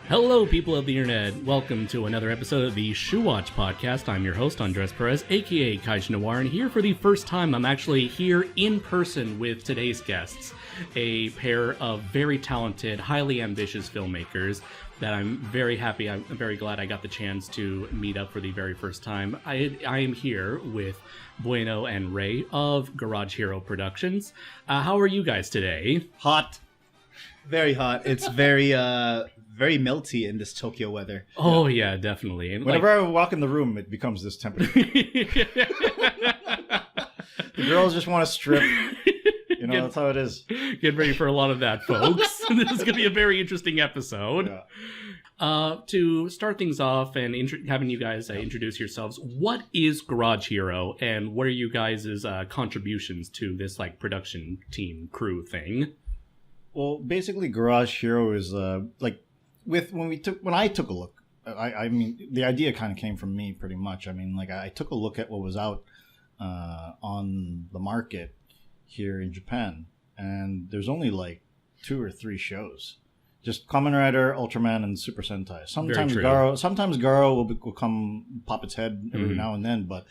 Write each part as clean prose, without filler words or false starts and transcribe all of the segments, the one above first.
Hello, people of the internet. Welcome to another episode of the Shuwatch podcast. I'm your host, Andres Perez, aka Kaiji Noir, and here for the first time, I'm actually here in person with today's guests, a pair of very talented, highly ambitious filmmakers that I'm very happy, I'm very glad I got the chance to meet up for the very first time. I am here with Bueno and Ray of Garage Hero Productions. How are you guys today? Hot. Very hot. It's very melty in this Tokyo weather. Oh, yeah, definitely. And whenever I walk in the room, it becomes this temperature. The girls just want to strip. You know, that's how it is. Get ready for a lot of that, folks. This is going to be a very interesting episode. Yeah. To start things off and having you guys introduce yourselves, what is Garage Hero and what are you guys' contributions to this like production team crew thing? Well, basically, Garage Hero is like when I took a look. I mean, the idea kind of came from me, pretty much. I mean, like I took a look at what was out on the market here in Japan, and there's only like 2 or 3 shows. Just Kamen Rider, Ultraman, and Super Sentai. Sometimes Garo will come pop its head every now and then, but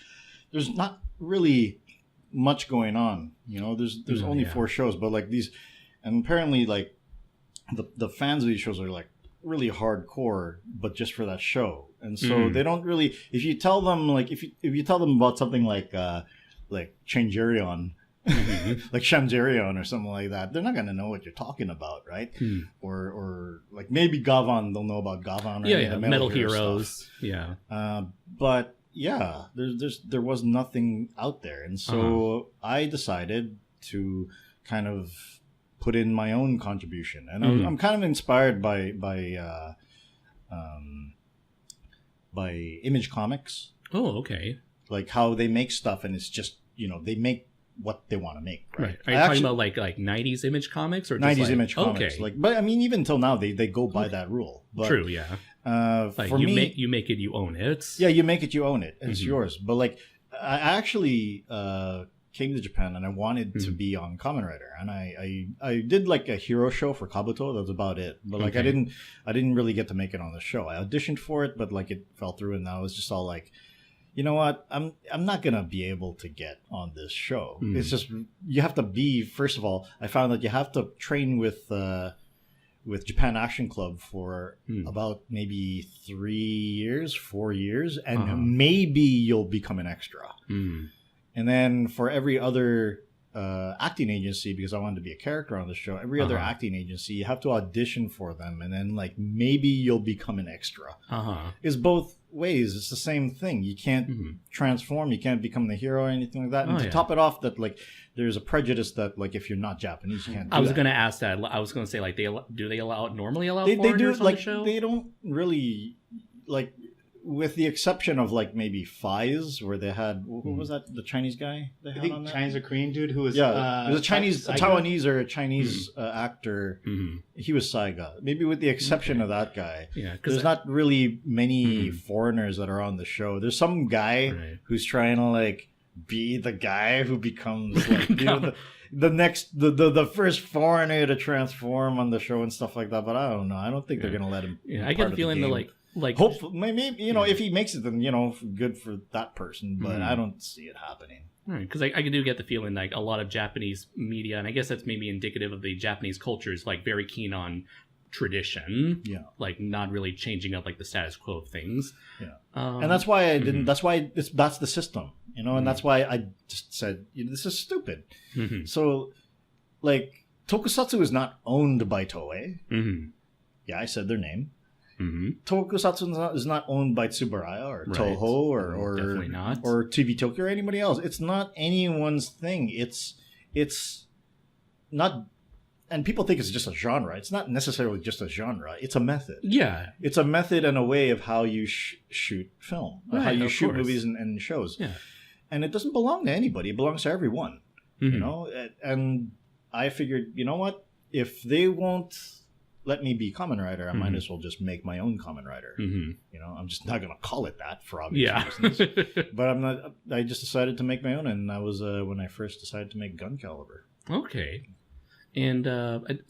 there's not really much going on. You know, there's only 4 shows, but like these, and apparently like the fans of these shows are like really hardcore, but just for that show, and so they don't really. If you tell them like if you tell them about something like Changerion, like Shamjerion or something like that, they're not going to know what you're talking about, right? Or like maybe Gavan, they'll know about Gavan or the Metal Heroes stuff. But yeah, there was nothing out there, and so I decided to kind of put in my own contribution, and I'm kind of inspired by Image Comics. Oh, okay. Like how they make stuff, and it's just, you know, they make what they want to make. Right. Are you talking about like 90s Image Comics or just 90s Image Comics? Okay. Like, but I mean, even until now, they go by that rule. But, true. Yeah. Like for me, you make it, you own it. Yeah, you make it, you own it. It's yours. But like, I actually came to Japan and I wanted to be on Kamen Rider, and I did like a hero show for Kabuto. That was about it. But like I didn't really get to make it on the show. I auditioned for it, but like it fell through, and I was just all like, you know what? I'm not gonna be able to get on this show. It's just, you have to be, first of all, I found that you have to train with Japan Action Club for about maybe 3 years, 4 years, and maybe you'll become an extra. And then for every other acting agency, because I wanted to be a character on the show, every other acting agency, you have to audition for them, and then like maybe you'll become an extra. It's both ways. It's the same thing. You can't transform. You can't become the hero or anything like that. And to top it off, that like there's a prejudice that like if you're not Japanese, you can't. I was going to ask that. I was going to say like do they normally allow they foreigners do, on like, the show? They don't really, like, with the exception of like maybe Fies, where they had what was that, the Chinese guy they had on that? Chinese or Korean dude who was it was a Chinese, a Taiwanese or a Chinese actor. He was Saiga. Maybe with the exception of that guy, there's not really many foreigners that are on the show. There's some guy who's trying to like be the guy who becomes like you know, the first foreigner to transform on the show and stuff like that. But I don't know. I don't think they're gonna let him. I get the feeling that like hopefully, maybe, you know, if he makes it, then, you know, good for that person, but I don't see it happening. Because I do get the feeling like a lot of Japanese media, and I guess that's maybe indicative of the Japanese culture, is like very keen on tradition, like not really changing up like the status quo of things. And that's why I didn't. That's why that's the system, you know, and that's why I just said, this is stupid. So, like, Tokusatsu is not owned by Toei. Yeah, I said their name. Tokusatsu is not owned by Tsuburaya or Toho or definitely not. Or TV Tokyo or anybody else. It's not anyone's thing. It's not, and people think it's just a genre. It's not necessarily just a genre. It's a method. Yeah, it's a method and a way of how you shoot film, how you shoot movies and shows. Yeah, and it doesn't belong to anybody. It belongs to everyone. You know, and I figured, you know what, if they won't let me be Kamen Rider, I might as well just make my own Kamen Rider. You know, I'm just not gonna call it that for obvious reasons. But I'm not. I just decided to make my own, and that was when I first decided to make Gun Caliber. Okay. And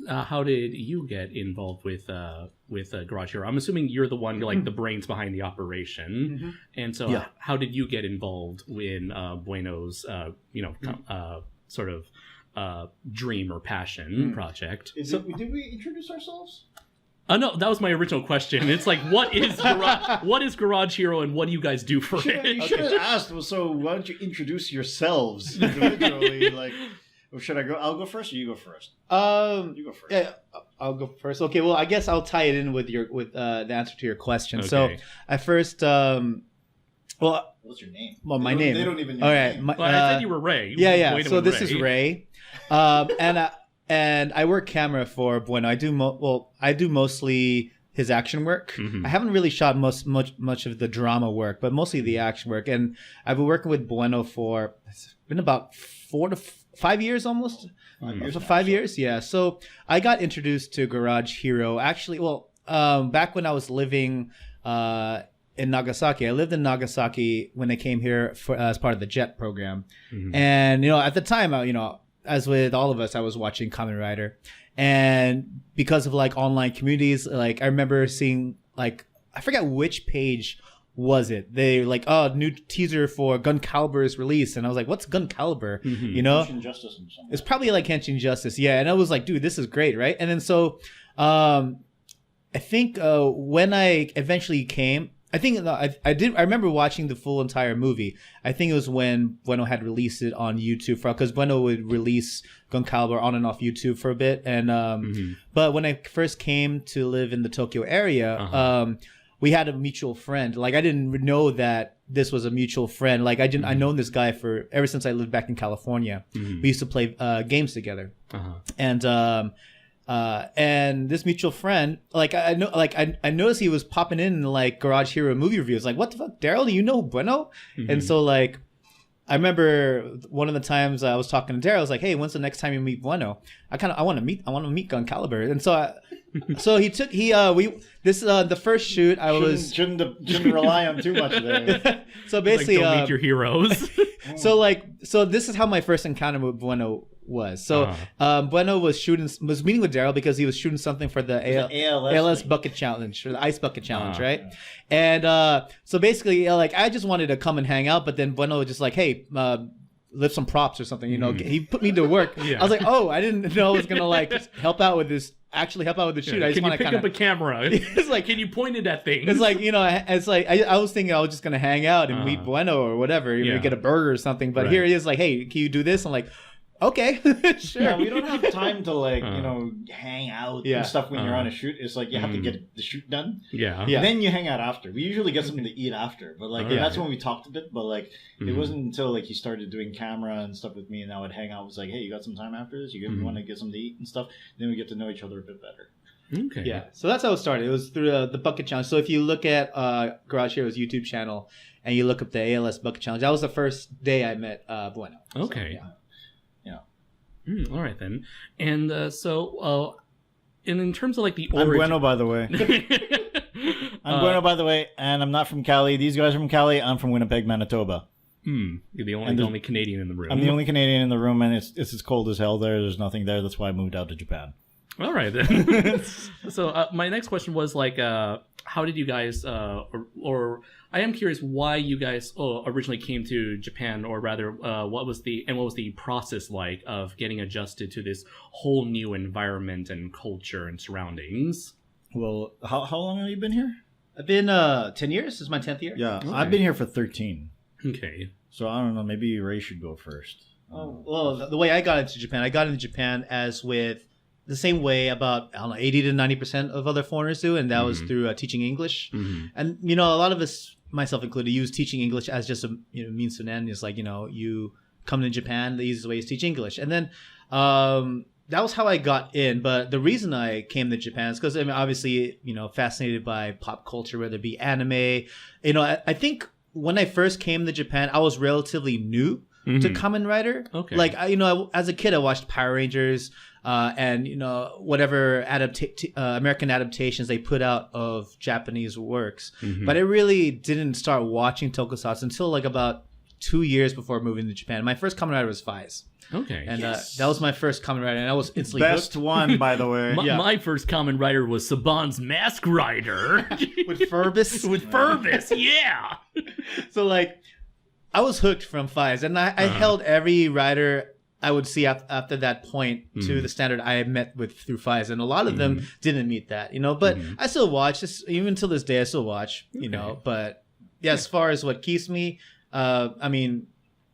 how did you get involved with Garage Hero? I'm assuming you're the one, like the brains behind the operation. And so, how did you get involved in Bueno's, sort of dream or passion project? Did we introduce ourselves? No, that was my original question. It's like, what is Garage Hero, and what do you guys do for it? You should have asked. So why don't you introduce yourselves individually? Like. Or should I go? I'll go first, or you go first? You go first. Yeah, I'll go first. Okay, well, I guess I'll tie it in with the answer to your question. Okay. So, I first, what's your name? Well, my name. They don't even know. All right, I said you were Ray. Yeah. So this is Ray, and I work camera for Bueno. I do mostly his action work. I haven't really shot much of the drama work, but mostly the action work. And I've been working with Bueno for it's been about 4 to 5 years almost. 5 years, yeah. So I got introduced to Garage Hero actually. Well, back when I was living in Nagasaki. I lived in Nagasaki when I came here as part of the JET program, and at the time, as with all of us, I was watching Kamen Rider. And because of like online communities, like I remember seeing like, I forget which page was it. They like, new teaser for Gun Caliber is released. And I was like, what's Gun Caliber? Henshin Justice and something. It's probably like Henshin Justice. Yeah. And I was like, dude, this is great. Right. And then so, I think, when I eventually came, I remember watching the full entire movie. I think it was when Bueno had released it on YouTube because Bueno would release Gun Caliber on and off YouTube for a bit. And but when I first came to live in the Tokyo area, we had a mutual friend. Like I didn't know that this was a mutual friend. Like I known this guy ever since I lived back in California. We used to play games together, and this mutual friend, like I noticed he was popping in like Garage Hero movie reviews. Like, what the fuck, Daryl? Do you know Bueno? And so like, I remember one of the times I was talking to Daryl. I was like, "Hey, when's the next time you meet Bueno? I want to meet Gun Caliber." And so the first shoot shouldn't rely on too much there. So basically, like, go meet your heroes. So this is how my first encounter with Bueno was. So Bueno was meeting with Daryl because he was shooting something for the ALS bucket challenge, or the ice bucket challenge, right? Yeah. And so basically, like I just wanted to come and hang out, but then Bueno was just like, "Hey, lift some props or something," He put me to work. I was like, "Oh, I didn't know I was gonna like help out with this." Actually help out with the shoot. I just want to pick up a camera? It's like, can you point it at things? It's like, it's like I was thinking I was just gonna hang out and meet Bueno or whatever, get a burger or something. But here he is like, "Hey, can you do this?" I'm like, okay, sure. Yeah, we don't have time to like hang out and stuff when you're on a shoot. It's like you have to get the shoot done. And then you hang out after. We usually get something to eat after, but like that's when we talked a bit. But like it wasn't until like he started doing camera and stuff with me, and I would hang out. It was like, "Hey, you got some time after this? You want to get something to eat and stuff?" Then we get to know each other a bit better. Okay. Yeah. So that's how it started. It was through the bucket challenge. So if you look at Garage Hero's YouTube channel and you look up the ALS bucket challenge, that was the first day I met Bueno. Okay. So, all right then, and in terms of like the origin... I'm Bueno, by the way. I'm Bueno, by the way, and I'm not from Cali. These guys are from Cali. I'm from Winnipeg, Manitoba. You're the only Canadian in the room. I'm the only Canadian in the room, and it's as cold as hell there. There's nothing there. That's why I moved out to Japan. All right then. So my next question was like, how did you guys, or I am curious why you guys originally came to Japan, or rather, what was the process like of getting adjusted to this whole new environment and culture and surroundings? Well, how long have you been here? I've been 10 years. This is my 10th year. Yeah, okay. I've been here for 13. Okay. So I don't know. Maybe Ray should go first. Well, the way I got into Japan, as with the same way about 80 to 90% of other foreigners do, and that was through teaching English. And a lot of us, myself included, use teaching English as just a means to an end. It's like you come to Japan, the easiest way is teach English, and then that was how I got in. But the reason I came to Japan is because obviously fascinated by pop culture, whether it be anime. I think when I first came to Japan, I was relatively new. to Kamen Rider. Okay. Like, as a kid, I watched Power Rangers and, whatever American adaptations they put out of Japanese works. But I really didn't start watching Tokusatsu until like about 2 years before moving to Japan. My first Kamen Rider was Faiz. Okay. And that was my first Kamen Rider, and I was instantly Best hooked. one, by the way. My first Kamen Rider was Saban's Mask Rider. With Furbus. With Furbus, yeah. So, like, I was hooked from Faiz, and I held every rider I would see after that point to the standard I met with through Faiz, and a lot of them didn't meet that, But I still watch this, even till this day. I still watch, But yeah, as far as what keeps me, I mean,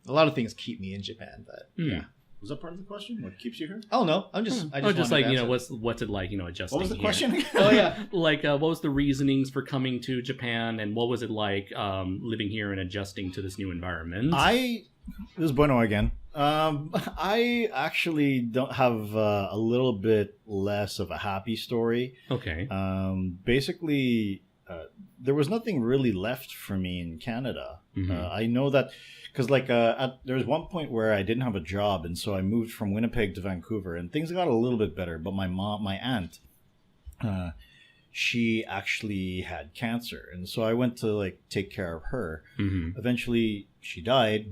a lot of things keep me in Japan, but yeah. Was that part of the question? What keeps you here? Oh no, I just like what's it like, adjusting. What was the here? question? Oh yeah, like what was the reasonings for coming to Japan, and what was it like living here and adjusting to this new environment? This is Bueno again. I actually don't have a little bit less of a happy story. Okay. Basically, there was nothing really left for me in Canada. I know that because there was one point where I didn't have a job, and so I moved from Winnipeg to Vancouver, and things got a little bit better. But my aunt, she actually had cancer, and so I went to take care of her. Eventually, she died,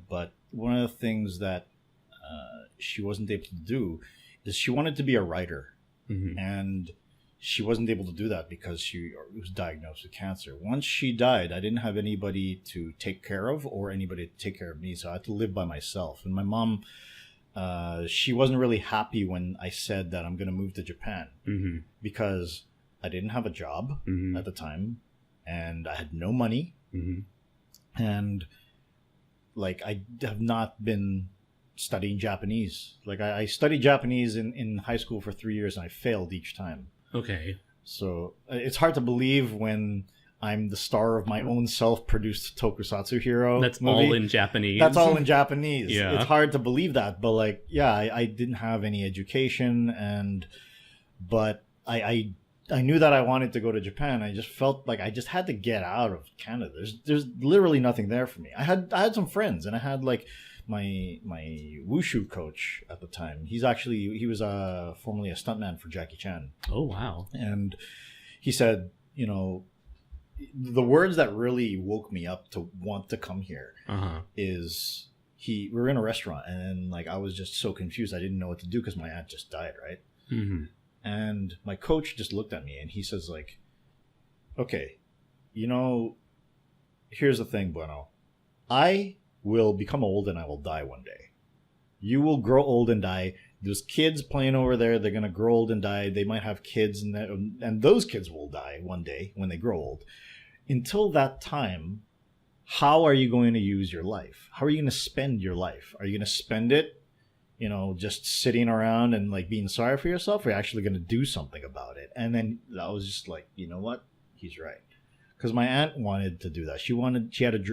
But one of the things that she wasn't able to do is she wanted to be a writer, and she wasn't able to do that because she was diagnosed with cancer. Once she died, I didn't have anybody to take care of or anybody to take care of me, so I had to live by myself. And my mom, she wasn't really happy when I said that I'm going to move to Japan because I didn't have a job at the time, and I had no money, and I have not been studying Japanese. I studied Japanese in high school for 3 years, and I failed each time. Okay. So it's hard to believe when I'm the star of my own self-produced tokusatsu hero. That's movie. all in Japanese. That's all in Japanese. Yeah. It's hard to believe that, but I didn't have any education, but I knew that I wanted to go to Japan. I just felt like I just had to get out of Canada. There's literally nothing there for me. I had some friends, and I had my wushu coach at the time. He was formerly a stuntman for Jackie Chan. Oh wow. And he said, the words that really woke me up to want to come here is we were in a restaurant, and I was just so confused. I didn't know what to do because my aunt just died, right? And my coach just looked at me, and he says okay, here's the thing, Bueno. I will become old and I will die one day. You will grow old and die. There's kids playing over there. They're going to grow old and die. They might have kids, and those kids will die one day when they grow old. Until that time, how are you going to use your life? How are you going to spend your life? Are you going to spend it, just sitting around and being sorry for yourself? Or are you actually going to do something about it? And then I was just like, you know what? He's right. Because my aunt wanted to do that.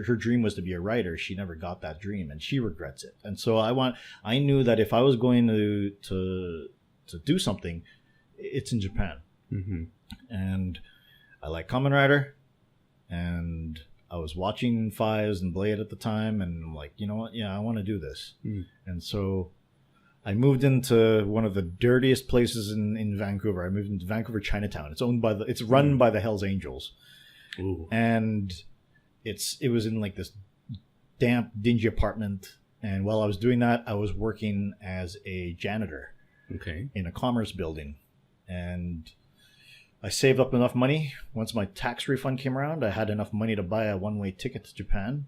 Her dream was to be a writer. She never got that dream, and she regrets it. And so I knew that if I was going to do something, it's in Japan. And I like Kamen Rider, and I was watching Faiz and Blade at the time, and I'm like, you know what? Yeah, I want to do this. And so I moved into one of the dirtiest places in Vancouver. I moved into Vancouver Chinatown. It's run by the Hells Angels. Ooh. And it was in this damp, dingy apartment. And while I was doing that, I was working as a janitor in a commerce building. And I saved up enough money. Once my tax refund came around, I had enough money to buy a one-way ticket to Japan.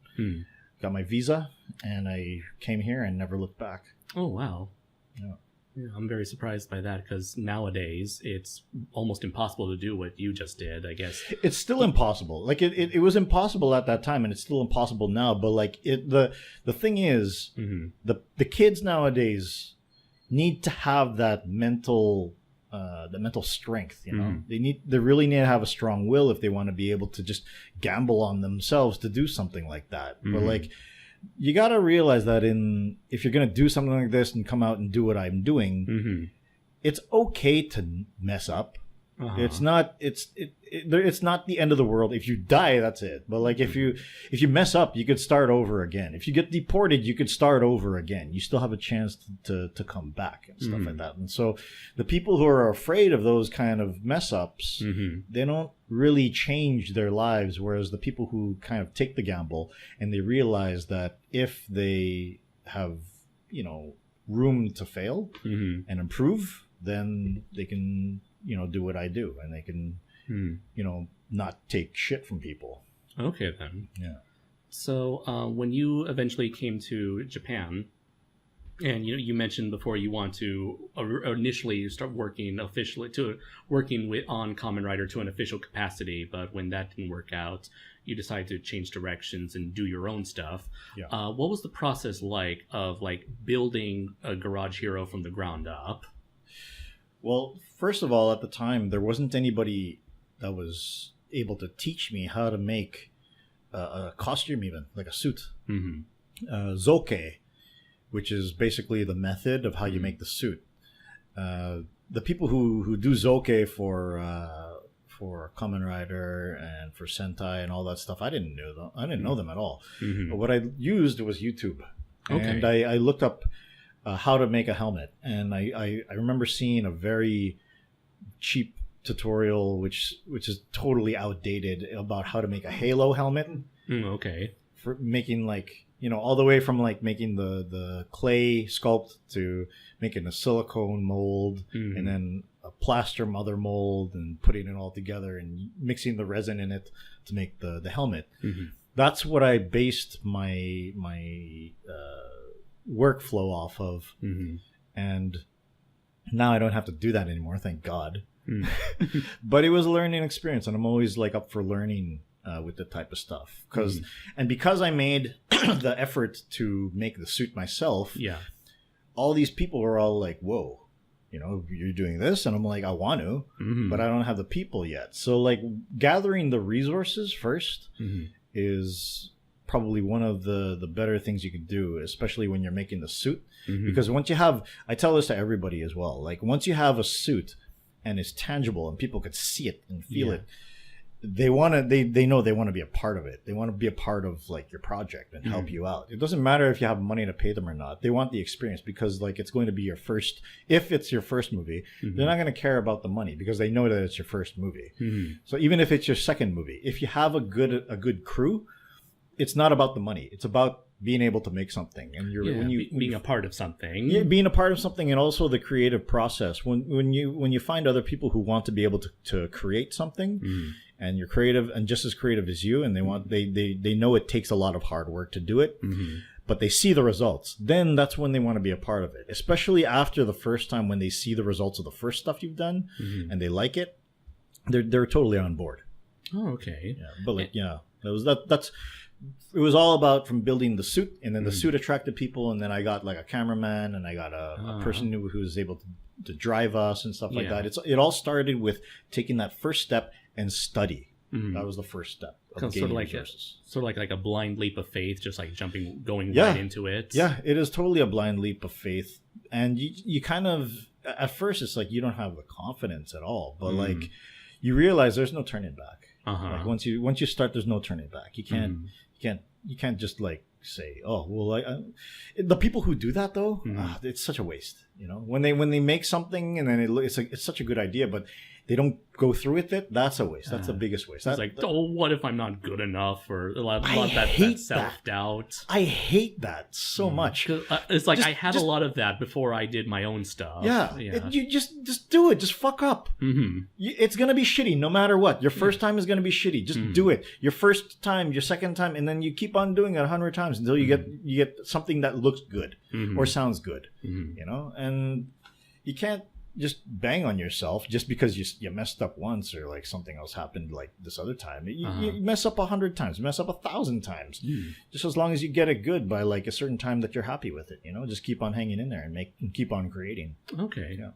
Got my visa, and I came here and never looked back. Oh, wow. Yeah. Yeah, I'm very surprised by that, because nowadays it's almost impossible to do what you just did, I guess. It's still impossible. It was impossible at that time, and it's still impossible now. But the thing is, the kids nowadays need to have that mental strength. They really need to have a strong will if they want to be able to just gamble on themselves to do something like that. But you got to realize that if you're going to do something like this and come out and do what I'm doing, it's okay to mess up. It's not. It's it's not the end of the world. If you die, that's it. But like if you mess up, you could start over again. If you get deported, you could start over again. You still have a chance to come back and stuff like that. And so the people who are afraid of those kind of mess ups, they don't really change their lives. Whereas the people who kind of take the gamble and they realize that if they have, you know, room to fail and improve, then they can, you know, do what I do, and they can, you know, not take shit from people. Okay, then. Yeah. So when you eventually came to Japan, and you mentioned before you want to initially start working officially on Kamen Rider to an official capacity, but when that didn't work out, you decided to change directions and do your own stuff. Yeah. What was the process like of like building a Garage Hero from the ground up? Well, first of all, at the time, there wasn't anybody that was able to teach me how to make a costume, even like a suit. Zoke, which is basically the method of how you make the suit. The people who do Zoke for Kamen Rider and for Sentai and all that stuff, I didn't know them. I didn't know them at all. But what I used was YouTube, and I looked up how to make a helmet, and I remember seeing a very cheap tutorial, which is totally outdated, about how to make a Halo helmet. For making, like, you know, all the way from like making the clay sculpt to making a silicone mold and then a plaster mother mold and putting it all together and mixing the resin in it to make the helmet. That's what I based my workflow off of. And now I don't have to do that anymore, thank God. But it was a learning experience, and I'm always like up for learning with the type of stuff, because I made the effort to make the suit myself. All these people were all like, whoa, you know, you're doing this, and I'm like, I want to, but I don't have the people yet. So like gathering the resources first is probably one of the better things you can do, especially when you're making the suit. Because once you have, I tell this to everybody as well, like once you have a suit and it's tangible and people could see it and feel it, they know they want to be a part of it. They want to be a part of like your project and help you out. It doesn't matter if you have money to pay them or not. They want the experience, because like it's going to be your first, if it's your first movie, they're not going to care about the money because they know that it's your first movie. So even if it's your second movie, if you have a good crew, it's not about the money. It's about being able to make something, and being a part of something. Yeah, being a part of something, and also the creative process. When you find other people who want to be able to create something, and you're creative and just as creative as you, and they know it takes a lot of hard work to do it, but they see the results, then that's when they want to be a part of it. Especially after the first time, when they see the results of the first stuff you've done, and they like it, they're totally on board. Oh, okay. Yeah, but like, that's. It was all about from building the suit, and then the suit attracted people, and then I got like a cameraman, and I got a person who was able to drive us and stuff like that. It all started with taking that first step and study. That was the first step of gaining resources. Sort of like a blind leap of faith, just like going right into it. Yeah, it is totally a blind leap of faith, and you kind of, at first it's like you don't have the confidence at all, but like you realize there's no turning back. Like once you start, there's no turning back. You can't just like say, oh well, the people who do that though, it's such a waste. You know, when they make something and then it's such a good idea, but they don't go through with it, that's a waste. That's the biggest waste. It's like, oh, what if I'm not good enough? Or a lot that self-doubt. I hate that so much. It's like I had a lot of that before I did my own stuff. You just do it. Just fuck up. It's going to be shitty no matter what. Your first time is going to be shitty. Just do it. Your first time, your second time, and then you keep on doing it 100 times until you get something that looks good or sounds good. You know, and you can't just bang on yourself just because you messed up once, or like something else happened like this other time. You mess up 100 times, mess up 1,000 times. Just as long as you get it good by like a certain time that you're happy with it, you know, just keep on hanging in there and keep on creating. Okay. Yeah.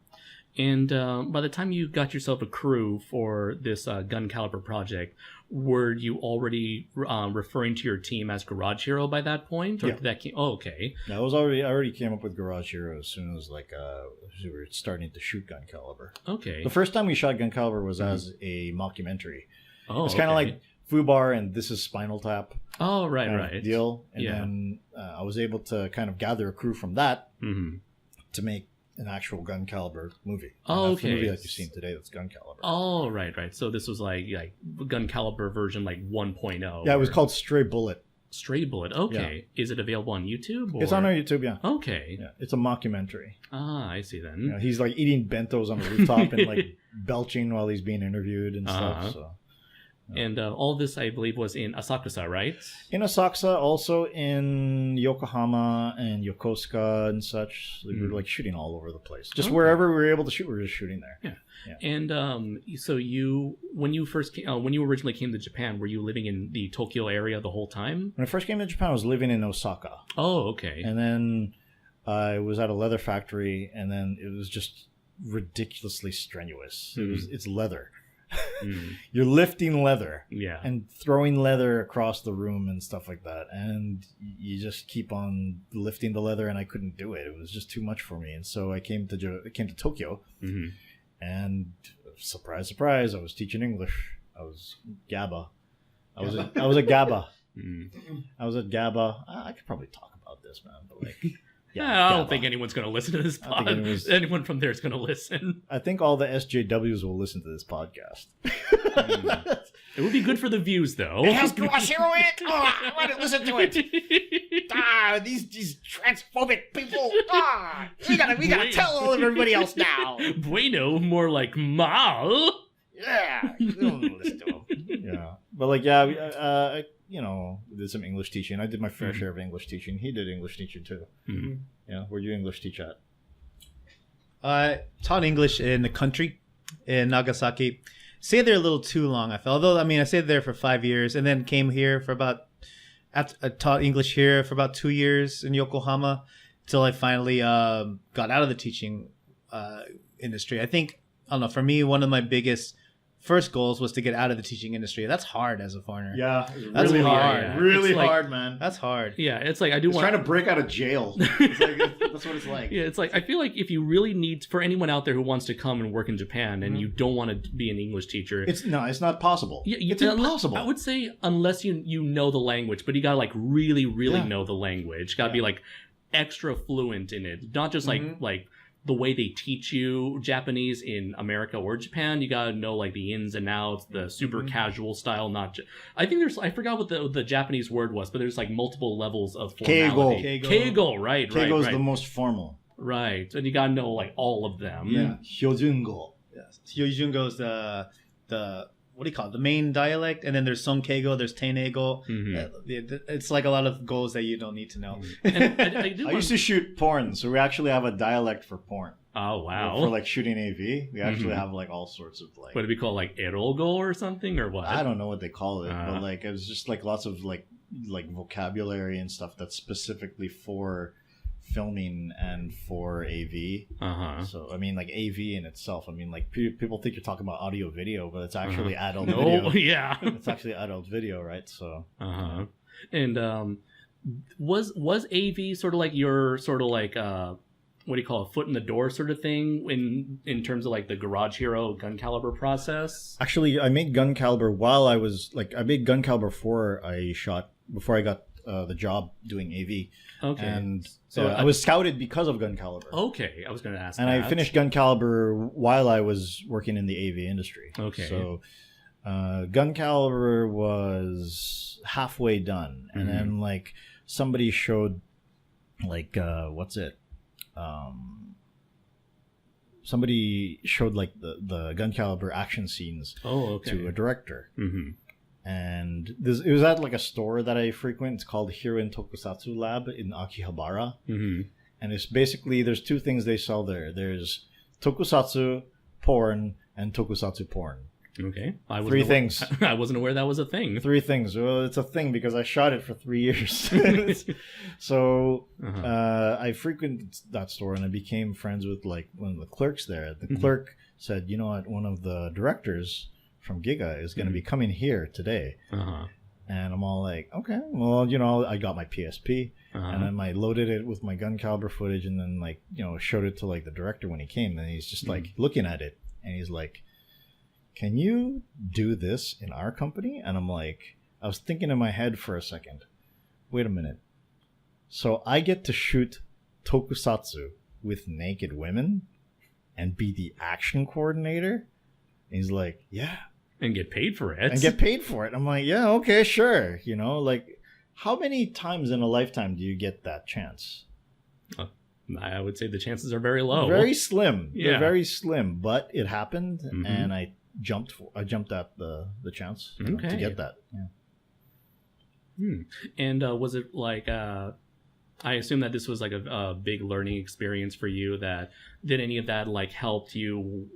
And by the time you got yourself a crew for this gun caliber project, were you already referring to your team as Garage Hero by that point? Or Yeah. did that okay. I already came up with Garage Hero as soon as we were starting to shoot gun caliber. Okay. The first time we shot gun caliber was as a mockumentary. Oh, It's kind of like Fubar and This Is Spinal Tap. Oh, right, kind right. of deal. And Yeah. then I was able to kind of gather a crew from that Mm-hmm. to make an actual gun caliber movie. Oh, And that's the okay. movie that you've seen today that's gun caliber. Oh, right. So this was like gun caliber version like 1.0. Yeah, it was or called Stray Bullet. Stray Bullet. Okay. Is it available on YouTube? Or? It's on our YouTube, yeah. Okay. Yeah, it's a mockumentary. Ah, I see then. You know, he's like eating bentos on a rooftop and like belching while he's being interviewed and Uh-huh. stuff. So And all this, I believe, was in Asakusa, right? in Asakusa, also in Yokohama and Yokosuka and such. We were like shooting all over the place. Just Okay. wherever we were able to shoot, we were just shooting there. And so when you originally came to Japan, were you living in the Tokyo area the whole time? When I first came to Japan, I was living in Osaka. Oh, okay. And then I was at a leather factory, and then it was just ridiculously strenuous. It's leather. You're lifting leather Yeah. and throwing leather across the room and stuff like that, and you just keep on lifting the leather, and I couldn't do it. It was just too much for me, and so I came to Tokyo, Mm-hmm. and surprise, surprise, I was teaching English. I was GABA. I was at GABA. I was at GABA. I could probably talk about this, man, but like. Yeah, I don't GABA. think anyone's going to listen to this I think pod. Anyone from there is going to listen. I think all the SJWs will listen to this podcast. It would be good for the views, though. It has Garage Hero in it. Oh, I want to listen to it. These transphobic people. We gotta tell everybody else now. Bueno, more like mal. Yeah, we don't listen to them. Yeah, but I did some English teaching. I did my fair share of English teaching. He did English teaching too. Mm-hmm. Yeah, where do you English teach at? I taught English in the country in Nagasaki. Stayed there a little too long, I felt. Although, I stayed there for 5 years and then came here for I taught English here for about 2 years in Yokohama until I finally got out of the teaching industry. I don't know, for me, one of my biggest first goals was to get out of the teaching industry. That's hard as a foreigner. Yeah, That's really hard. hard. Yeah. Really It's like- hard, man. That's hard. Yeah, it's like I do It's want trying to break out of jail. That's what it's like. Yeah, it's like I feel like if you really need for anyone out there who wants to come and work in Japan and you don't want to be an English teacher, It's not possible. It's impossible. I would say unless you know the language, but you gotta like really Yeah. know the language. Gotta be like extra fluent in it, not just like the way they teach you Japanese in America or Japan. You gotta know like the ins and outs, the super casual style. I think I forgot what the Japanese word was, but there's like multiple levels of formality. Keigo, right? Keigo is right. the most formal. Right, and you gotta know like all of them. Yeah, Hyojungo. Yes. Hyojungo is the what do you call it? The main dialect, and then there's Sonkeigo, there's Teinego. It's like a lot of goals that you don't need to know. And I I used to shoot porn, so we actually have a dialect for porn. Oh wow! For like shooting AV, we actually have like all sorts of like. Would it be called like erogo or something or what? I don't know what they call it, but like it was just like lots of like vocabulary and stuff that's specifically for filming and for AV. So I mean, like AV in itself. I mean, like people think you're talking about audio video, but it's actually adult video. Yeah. It's actually adult video, right? So. And was AV sort of like your sort of like what do you call it, foot in the door sort of thing in terms of like the Garage Hero gun caliber process? Actually, I made gun caliber I made gun caliber before I got the job doing AV. Okay. And So I was scouted because of gun caliber. Okay, I was going to ask And that. I finished gun caliber while I was working in the AV industry. Okay. So gun caliber was halfway done. And then like somebody showed somebody showed like the gun caliber action scenes to a director. And it was at like a store that I frequent. It's called Hirin Tokusatsu Lab in Akihabara. And it's basically, there's two things they sell there. There's tokusatsu porn and tokusatsu porn. Okay. Three things. I wasn't aware that was a thing. 3 things. Well, it's a thing because I shot it for 3 years. So I frequented that store and I became friends with like one of the clerks there. The clerk said, you know what, one of the directors from Giga is going to be coming here today. And I'm all like, okay, well, you know, I got my PSP and then I loaded it with my gun caliber footage and then like, you know, showed it to like the director when he came and he's just like looking at it and he's like, can you do this in our company? And I'm like, I was thinking in my head for a second, wait a minute. So I get to shoot tokusatsu with naked women and be the action coordinator? And he's like, yeah. And get paid for it. And get paid for it. I'm like, yeah, okay, sure. You know, like how many times in a lifetime do you get that chance? I would say the chances are very low. Very slim. Yeah. They're very slim, but it happened and I jumped at the chance to get that. Yeah. And was it like I assume that this was like a big learning experience for you? That did any of that like helped you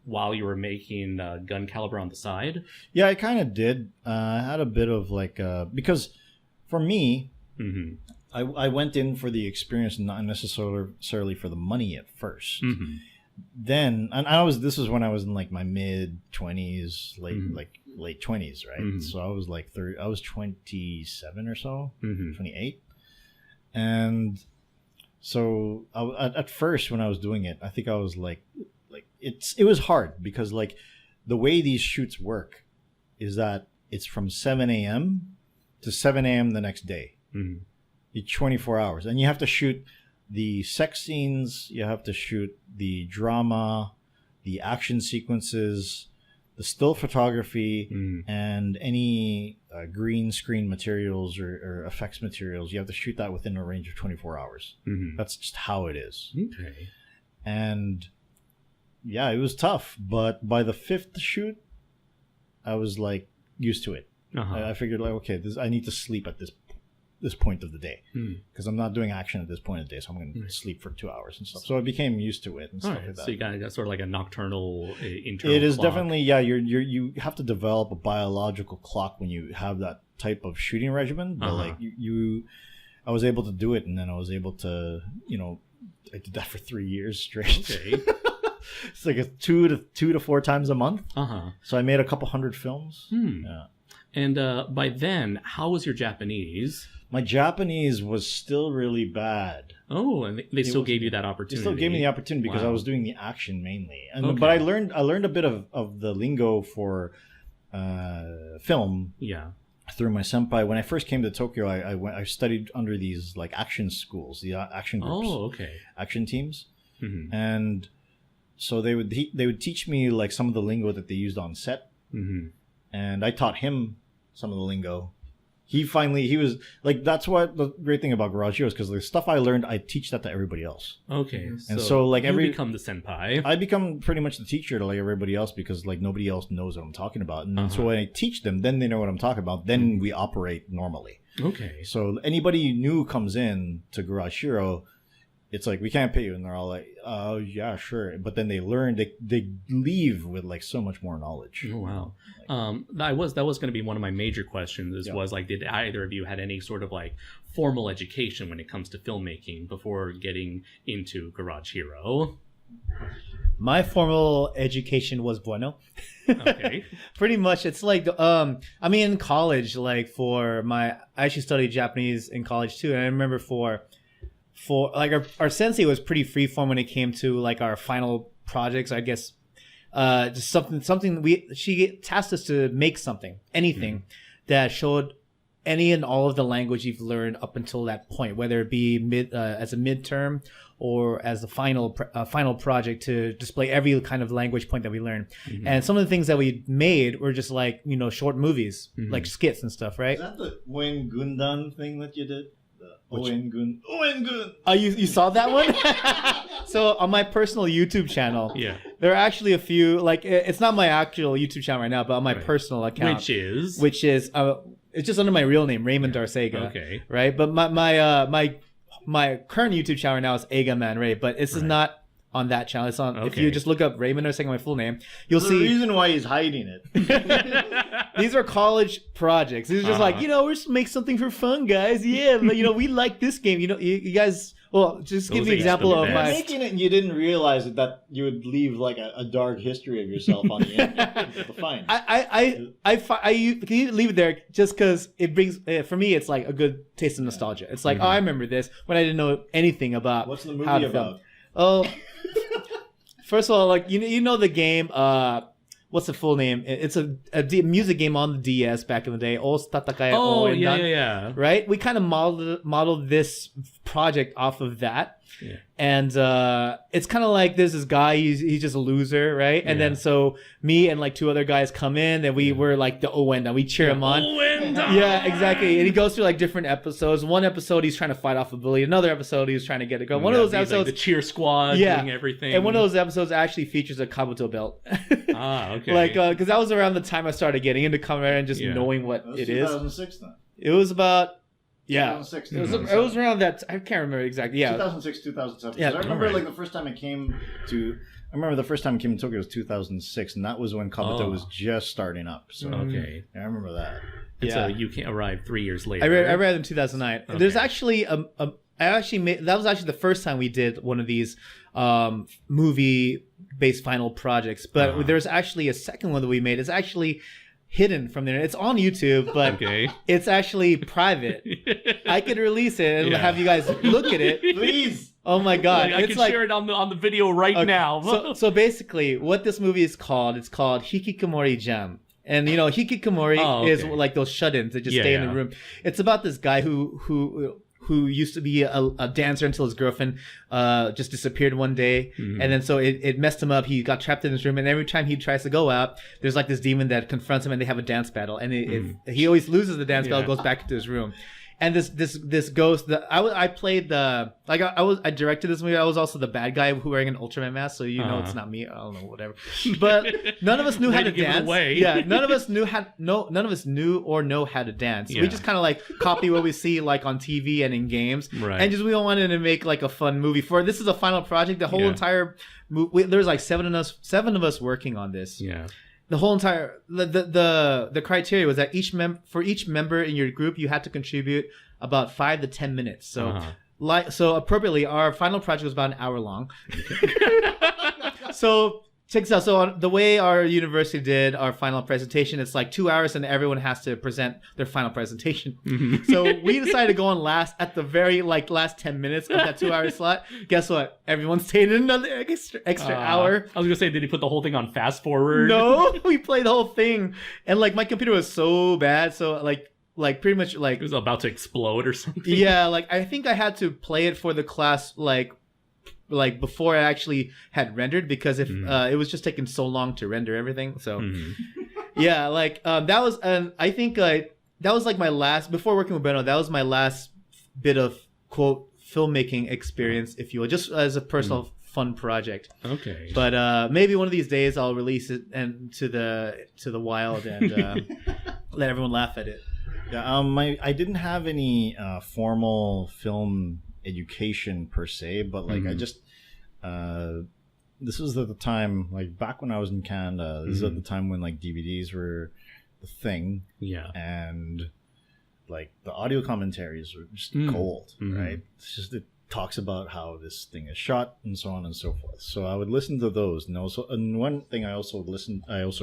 while you were making gun caliber on the side? Yeah, I kind of did. I had a bit of like because for me, I went in for the experience, not necessarily for the money at first. Then, and this was when I was in like my mid 20s, late 20s, right? So I was like I was 27 or so, 28. And so at first when I was doing it, I think I was like it was hard because like the way these shoots work is that it's from 7 a.m. to 7 a.m. the next day. It's 24 hours. And you have to shoot the sex scenes, you have to shoot the drama, the action sequences, the still photography, and any green screen materials or effects materials. You have to shoot that within a range of 24 hours. That's just how it is. Okay. And yeah, it was tough. But by the 5th shoot, I was like used to it. I figured like, okay, I need to sleep at this point of the day because I'm not doing action at this point of the day, so I'm going to sleep for 2 hours and stuff. So I became used to it and stuff like that. So you got sort of like a nocturnal internal. It is clock. definitely you have to develop a biological clock when you have that type of shooting regimen. But like I was able to do it, and then I was able to, you know, I did that for 3 years straight. Okay. It's like a 2 to 4 times a month. So I made a couple hundred films. Yeah. And by then, how was your Japanese? My Japanese was still really bad. Oh, and they still gave you that opportunity. They still gave me the opportunity because I was doing the action mainly. But I learned a bit of the lingo for film. Yeah. Through my senpai. When I first came to Tokyo, I studied under these like action schools, the action groups. Oh, okay. Action teams. And so they would teach me like some of the lingo that they used on set. And I taught him some of the lingo. He was like, that's what the great thing about Garage Hero is because the stuff I learned, I teach that to everybody else. Okay. And so like you become the senpai. I become pretty much the teacher to like everybody else because like nobody else knows what I'm talking about. And so when I teach them, then they know what I'm talking about. Then we operate normally. Okay. So anybody new comes in to Garage Hero, it's like, we can't pay you. And they're all like, oh, yeah, sure. But then they learn, they leave with like so much more knowledge. Oh, wow. That was going to be one of my major questions was like, did either of you had any sort of like formal education when it comes to filmmaking before getting into Garage Hero? My formal education was bueno. Okay. Pretty much. It's like, I mean, in college, like I actually studied Japanese in college too. And I remember for like our sensei was pretty freeform when it came to like our final projects, I guess. Just something she tasked us to make anything that showed any and all of the language you've learned up until that point, whether it be as a midterm or as a final project to display every kind of language point that we learned. And some of the things that we made were just like, you know, short movies, like skits and stuff, right? Is that the Oen Gundan thing that you did? Oen Gun. Oh, you saw that one? So on my personal YouTube channel, there are actually a few, like, it's not my actual YouTube channel right now, but on my personal account, which is it's just under my real name, Raymond Darcega. Okay. Right, but my current YouTube channel right now is Eiga Man Ray, but this is not on that channel. It's on. If Okay. you just look up Raymond or saying my full name, you'll The see. reason why he's hiding it. These are college projects. These are just like, we're just make something for fun, guys. Yeah, but, we like this game. You guys. Well, just give Those me an are example the of You're my. making it and you didn't realize that you would leave like a dark history of yourself on the internet. Fine. Can you leave it there just because it brings for me it's like a good taste of nostalgia. It's like, oh, I remember this when I didn't know anything about What's the movie how to about? film. Oh, first of all, like you know the game. What's the full name? It's a music game on the DS back in the day. Oh, yeah. Right? We kind of modeled this project off of that. Yeah. And it's kind of like there's this guy, he's just a loser, right? And Yeah. then so me and like two other guys come in and we were like the Owen, and we cheer him on. Yeah, exactly. And he goes through like different episodes. One episode he's trying to fight off a bully. Another episode he was trying to get a girl. One of those episodes, like the cheer squad doing everything. And one of those episodes actually features a Kabuto belt. Okay. Like, because that was around the time I started getting into Kamen Rider and just knowing what it is. 2006 then. It was about 2006. It was around that. I can't remember exactly. Yeah. 2006, 2007. Yeah, I remember alright. like the first time it came to. I remember the first time it came to Tokyo was 2006, and that was when Kabuto was just starting up. So Okay. I remember that. And so Yeah. you can't arrive 3 years later. I read it in 2009. Okay. There's actually that was actually the first time we did one of these movie-based final projects. But there's actually a second one that we made. It's actually hidden from there. It's on YouTube, but Okay. it's actually private. I could release it and Yeah. have you guys look at it. Please. Oh my god! I can share it on the video right now. So basically, what this movie is called, it's called Hikikomori Jam. And Hikikomori is like those shut-ins that just stay in the room. It's about this guy who used to be a dancer until his girlfriend just disappeared one day. And then so it messed him up. He got trapped in his room, and every time he tries to go out, there's like this demon that confronts him, and they have a dance battle. And he always loses the dance battle, goes back into his room. And this ghost, I played I directed this movie. I was also the bad guy who wearing an Ultraman mask, so it's not me. I don't know, whatever. But none of us knew how to give it dance. away. Yeah, none of us knew or know how to dance. Yeah. We just kind of like copy what we see like on TV and in games, Right. and just we wanted to make like a fun movie. This is a final project. The whole entire movie. There's like seven of us working on this. Yeah. The whole entire the criteria was that for each member in your group you had to contribute about 5 to 10 minutes. So so appropriately our final project was about an hour long. So check this out. So on the way our university did our final presentation, it's like 2 hours and everyone has to present their final presentation. So we decided to go on last at the very last 10 minutes of that 2 hour slot. Guess what? Everyone stayed in another extra hour. I was gonna say, did he put the whole thing on fast forward? No, we played the whole thing. And like my computer was so bad. So like pretty much like It was about to explode or something. yeah, like I think I had to play it for the class like before I actually had rendered because if it was just taking so long to render everything. So yeah, like that was I think that was like my last before working with Benno. That was my last bit of quote filmmaking experience, if you will, just as a personal fun project. Okay. But maybe one of these days I'll release it and to the wild and let everyone laugh at it. Yeah, I didn't have any formal film education per se, but like I just this was at the time, like back when I was in Canada, this is at the time when like DVDs were the thing. Yeah. And like the audio commentaries were just gold, right? It's just it talks about how this thing is shot and so on and so forth. So I would listen to those, and one thing I also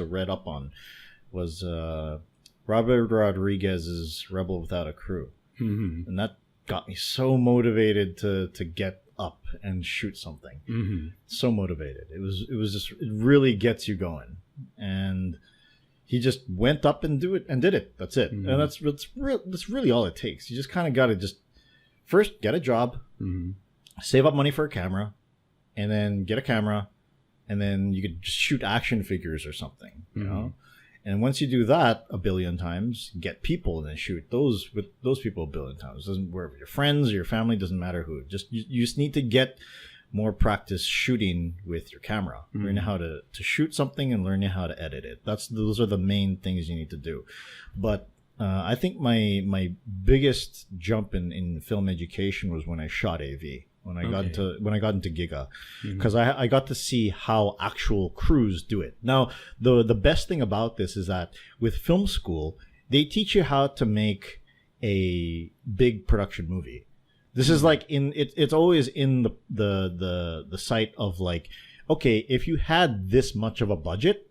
read up on was Robert Rodriguez's Rebel Without a Crew, and that got me so motivated to get up and shoot something. So motivated. It really gets you going. And he just went up and did it. That's it. And that's really all it takes. You just kind of got to just first get a job, save up money for a camera, and then get a camera, and then you could just shoot action figures or something, you know? And once you do that a billion times, get people and then shoot those people a billion times. Doesn't work with your friends or your family, doesn't matter who. You just need to get more practice shooting with your camera. Learn how to shoot something and learn how to edit it. Those are the main things you need to do. But I think my biggest jump in film education was when I shot AV. when I got into Giga, because I got to see how actual crews do it. Now, the best thing about this is that with film school, they teach you how to make a big production movie. This is like it's always in the sight of like, okay, if you had this much of a budget,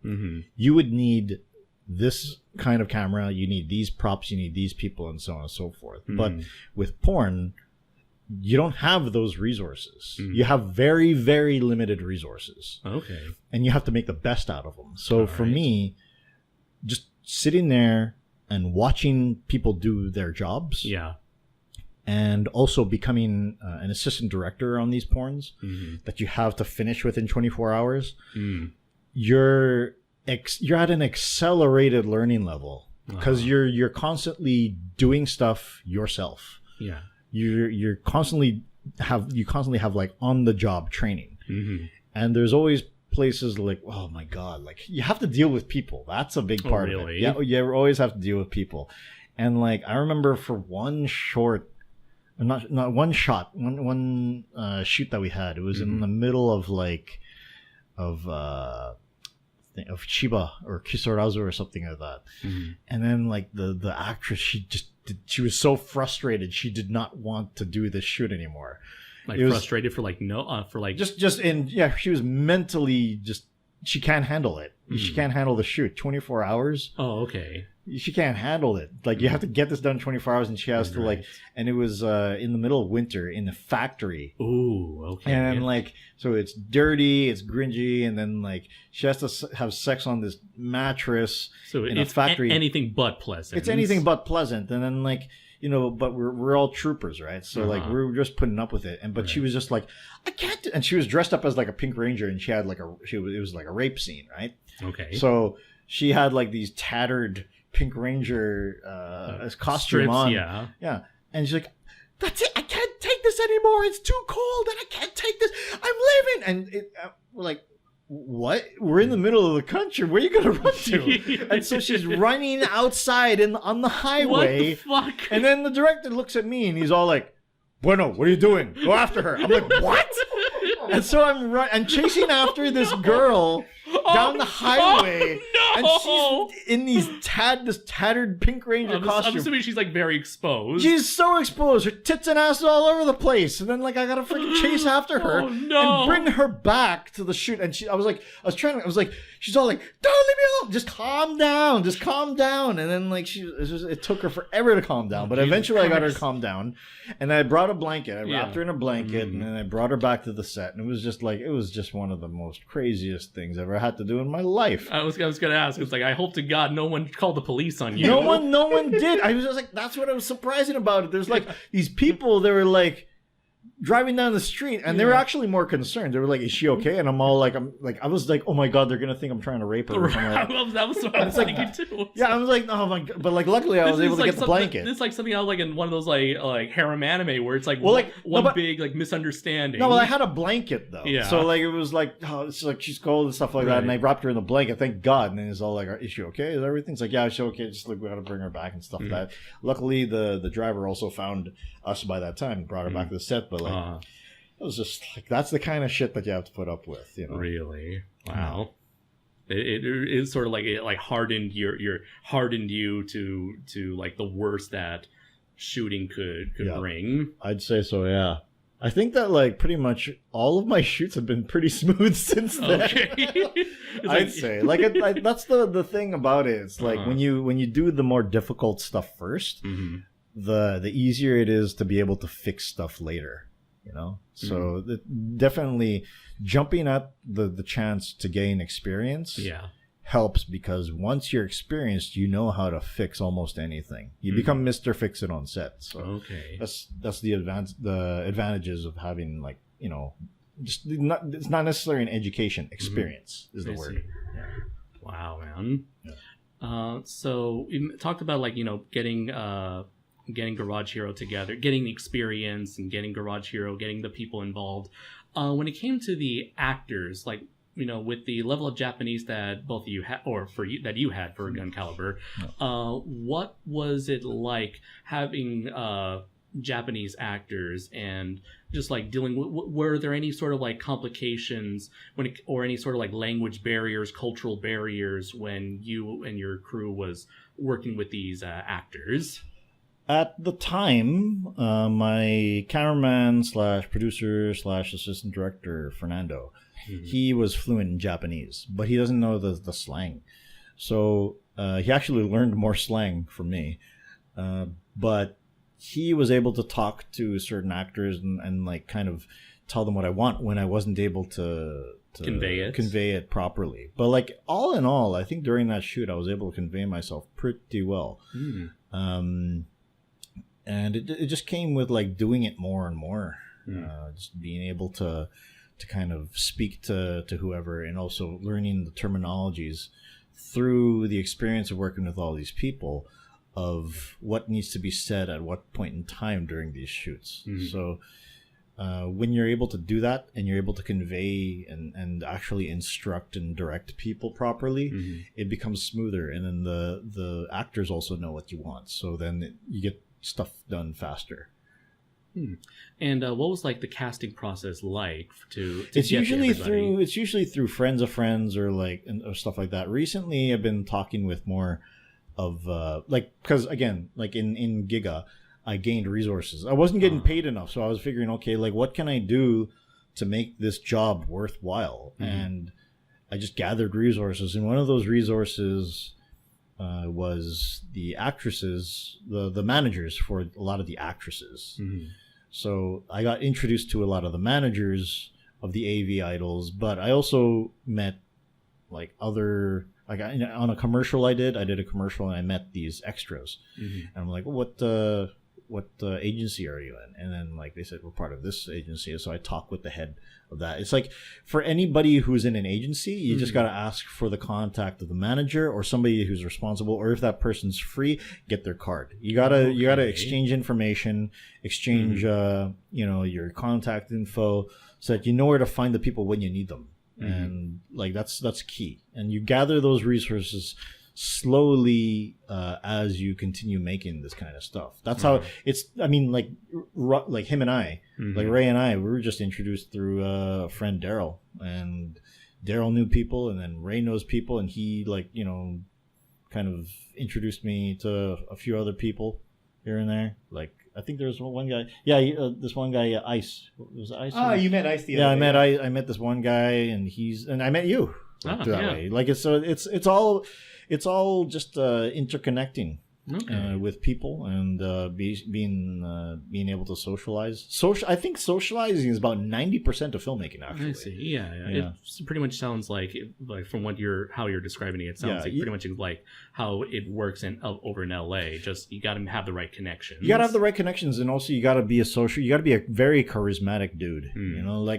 you would need this kind of camera, you need these props, you need these people, and so on and so forth. But with porn, you don't have those resources. You have very, very limited resources. Okay. And you have to make the best out of them. So for me, just sitting there and watching people do their jobs. Yeah. And also becoming an assistant director on these porns that you have to finish within 24 hours. You're at an accelerated learning level because you're constantly doing stuff yourself. Yeah. You constantly have like on the job training, and there's always places like, oh my god, like you have to deal with people. That's a big part of it. Yeah, you always have to deal with people. And like I remember for one shoot that we had, it was in the middle of like of Chiba or Kisarazu or something like that. And then like the actress, she was so frustrated, she did not want to do this shoot anymore. Like frustrated for like she was mentally just, she can't handle it. She can't handle the shoot 24 hours. Oh, okay. She can't handle it. Like you have to get this done in 24 hours, and she has to like, and it was in the middle of winter in the factory. Ooh, okay. And then like, so it's dirty, it's grungy, and then like she has to have sex on this mattress in a factory. Anything but pleasant. It's anything but pleasant. And then like, you know, but we're all troopers, right? So like we were just putting up with it. And but she was just like, I can't. And she was dressed up as like a Pink Ranger, and she had like it was like a rape scene, right? Okay. So she had like these tattered Pink Ranger costume strips, on. Yeah. And she's like, that's it. I can't take this anymore. It's too cold, and I can't take this. I'm leaving. And we're like, what? We're in the middle of the country. Where are you gonna run to? And so she's running outside on the highway. What the fuck? And then the director looks at me, and he's all like, "Bueno, what are you doing? Go after her." I'm like, "What?" And so I'm chasing after this girl down the highway, and she's in this tattered Pink Ranger costume. I'm assuming she's like very exposed. She's so exposed, her tits and ass all over the place, and then like I gotta freaking chase after her and bring her back to the shoot. And she's all like, "Don't leave me alone. Just calm down." And then like it took her forever to calm down, but eventually I got her to calm down, and I brought a blanket. I wrapped her in a blanket, and then I brought her back to the set, and it was just one of the most craziest things I've ever had to do in my life. I was gonna ask. It's like, I hope to God no one called the police on you. No one did. I was just like, that's what was surprising about it. There's like these people, they were like driving down the street, and they were actually more concerned. They were like, "Is she okay?" And I was like, "Oh my god, they're gonna think I'm trying to rape her." Or something like that. That was what I was thinking too. Yeah, I was like, "Oh my god!" But like, luckily, I was able to get the blanket. This is like something out like in one of those like harem anime where it's like big like misunderstanding. No, well, I had a blanket though. Yeah. So like it was like, oh, it's like she's cold and stuff like that, and I wrapped her in the blanket. Thank God. And then it's all like, "Is she okay? Is everything's like, yeah, she's okay. Just like we gotta bring her back and stuff like that." Luckily, the driver also found us by that time and brought her back to the set. But like. It was just like, that's the kind of shit that you have to put up with, you know. Really? Wow. It is sort of like it like hardened you to like the worst that shooting could bring. I'd say so, yeah. I think that like pretty much all of my shoots have been pretty smooth since then. Okay. I'd say like that's the thing about it. It's like when you do the more difficult stuff first, the easier it is to be able to fix stuff later. You know, so definitely jumping at the chance to gain experience helps, because once you're experienced, you know how to fix almost anything. You become Mr. Fix It on set. So that's the advantages of having, like, you know, it's not necessarily an education. Experience is the word. Yeah. Wow, man. Yeah. So we talked about, like, you know, getting Garage Hero together, getting the experience and getting Garage Hero, getting the people involved. When it came to the actors, like, you know, with the level of Japanese that both of you had, or that you had for Gun Caliber, what was it like having Japanese actors, and just like dealing with, were there any sort of like complications or any sort of like language barriers, cultural barriers when you and your crew was working with these actors? At the time, my cameraman / producer / assistant director, Fernando, he was fluent in Japanese, but he doesn't know the slang. So he actually learned more slang from me. But he was able to talk to certain actors and like kind of tell them what I want when I wasn't able to convey it properly. But like all in all, I think during that shoot, I was able to convey myself pretty well. And it just came with like doing it more and more, just being able to kind of speak to whoever, and also learning the terminologies through the experience of working with all these people of what needs to be said at what point in time during these shoots. So when you're able to do that and you're able to convey and actually instruct and direct people properly, it becomes smoother. And then the actors also know what you want. So then you get stuff done faster. And what was like the casting process like to it's get usually everybody? It's usually through friends of friends or like or stuff like that. Recently I've been talking with more of like, because again, like in Giga I gained resources. I wasn't getting paid enough, so I was figuring, okay, like what can I do to make this job worthwhile? And I just gathered resources, and one of those resources was the actresses, the managers for a lot of the actresses. So I got introduced to a lot of the managers of the AV idols, but I also met like other, like on a commercial I did a commercial and I met these extras. And I'm like, what agency are you in? And then like they said, we're part of this agency. So I talked with the head of that. It's like for anybody who's in an agency, you just got to ask for the contact of the manager or somebody who's responsible, or if that person's free, get their card. You gotta exchange information, exchange your contact info, so that you know where to find the people when you need them. And like that's key. And you gather those resources slowly as you continue making this kind of stuff. That's how it's. I mean, like him and I, like Ray and I, we were just introduced through a friend, Daryl, and Daryl knew people, and then Ray knows people, and he kind of introduced me to a few other people here and there. Like I think there's one guy. Yeah, this one guy, Ice. Was it Ice? Oh, you met Ice the other day. I met this one guy, and I met you. That way. Like it's all just interconnecting with people and being able to socialize. I think socializing is about 90% of filmmaking. Actually, I see. Yeah. It pretty much sounds like from how you're describing it sounds like pretty much like how it works over in LA. Just you got to have the right connections. You got to have the right connections, and also you got to be a social. You got to be a very charismatic dude. You know,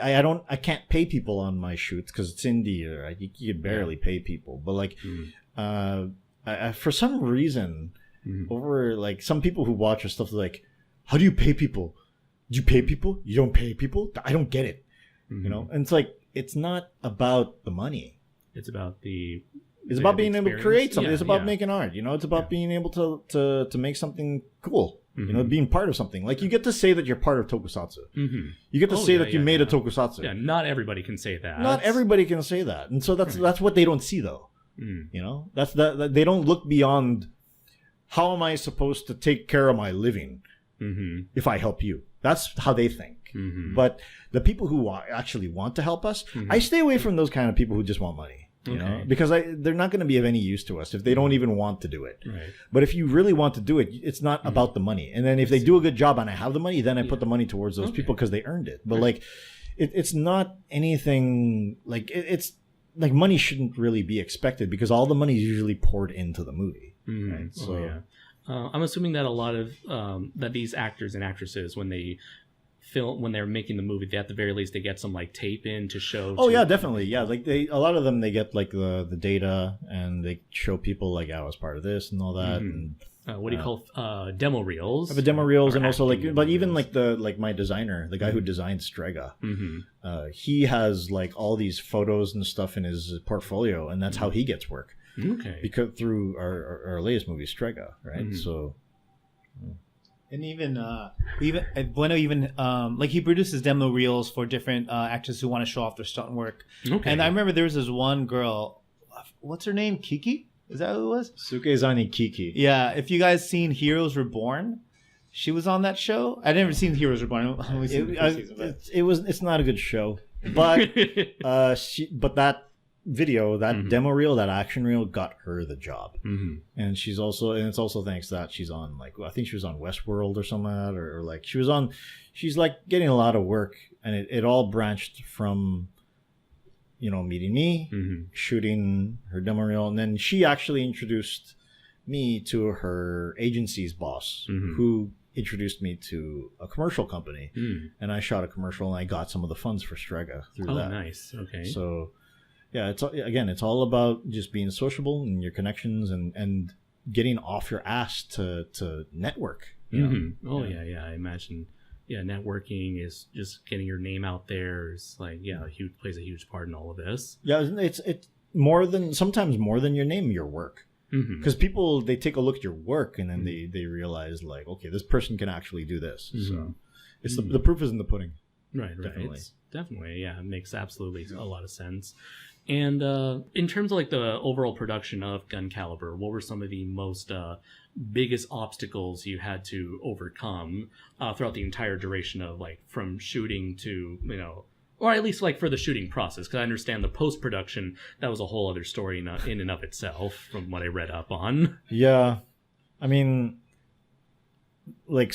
I can't pay people on my shoots because it's indie. Right? You can barely pay people, but like, I for some reason, over like some people who watch our stuff, like, how do you pay people? Do you pay people? You don't pay people? I don't get it. You know, and it's like it's not about the money. It's about being able to create something. It's about making art. You know, it's about being able to make something cool. You know, being part of something. Like, you get to say that you're part of Tokusatsu. You get to say that you made a Tokusatsu. Yeah, not everybody can say that. Not everybody can say that. And so that's what they don't see, though. You know? That's that they don't look beyond, how am I supposed to take care of my living if I help you? That's how they think. But the people who actually want to help us, I stay away from those kind of people who just want money. You know, because they're not going to be of any use to us if they don't even want to do it. Right. But if you really want to do it, it's not about the money. And then if they do a good job and I have the money, then I put the money towards those people because they earned it. But like, it's not anything like it's like money shouldn't really be expected because all the money is usually poured into the movie. Right? So I'm assuming that a lot of that these actors and actresses, when they're making the movie, at the very least they get some like tape in to show. Yeah, definitely. Yeah, like a lot of them, they get like the data and they show people like, I was part of this and all that. And what do you call demo reels? The demo reels, and also like, but even like my designer, the guy who designed Strega, he has like all these photos and stuff in his portfolio, and that's how he gets work. Okay. Because through our latest movie, Strega, right? So. And Bueno like he produces demo reels for different actors who want to show off their stunt work. Okay. And I remember there was this one girl, what's her name? Kiki? Is that who it was? Sukezani Kiki. Yeah. If you guys seen Heroes Reborn, she was on that show. I'd never seen Heroes Reborn. I've only seen the first season, but... It's not a good show, but but that video, that demo reel, that action reel got her the job, and it's also thanks to that she's on, like, I think she was on Westworld or something like that, or like she's like getting a lot of work, and it all branched from, you know, meeting me, shooting her demo reel, and then she actually introduced me to her agency's boss, who introduced me to a commercial company, and I shot a commercial, and I got some of the funds for Strega through that. Oh, nice. Okay. So, yeah, it's all about just being sociable and your connections and getting off your ass to network. You know? Oh yeah, I imagine. Yeah, networking is just getting your name out there. Is like, plays a huge part in all of this. Yeah, it's sometimes more than your name, your work. Because people, they take a look at your work and then they realize, like, okay, this person can actually do this. So it's the proof is in the pudding. Right. Definitely, yeah, it makes absolutely a lot of sense. And in terms of like the overall production of Gun Caliber, what were some of the most biggest obstacles you had to overcome throughout the entire duration of, like, from shooting to, you know, or at least like for the shooting process? Because I understand the post-production, that was a whole other story in and of itself from what I read up on. Yeah. I mean, like,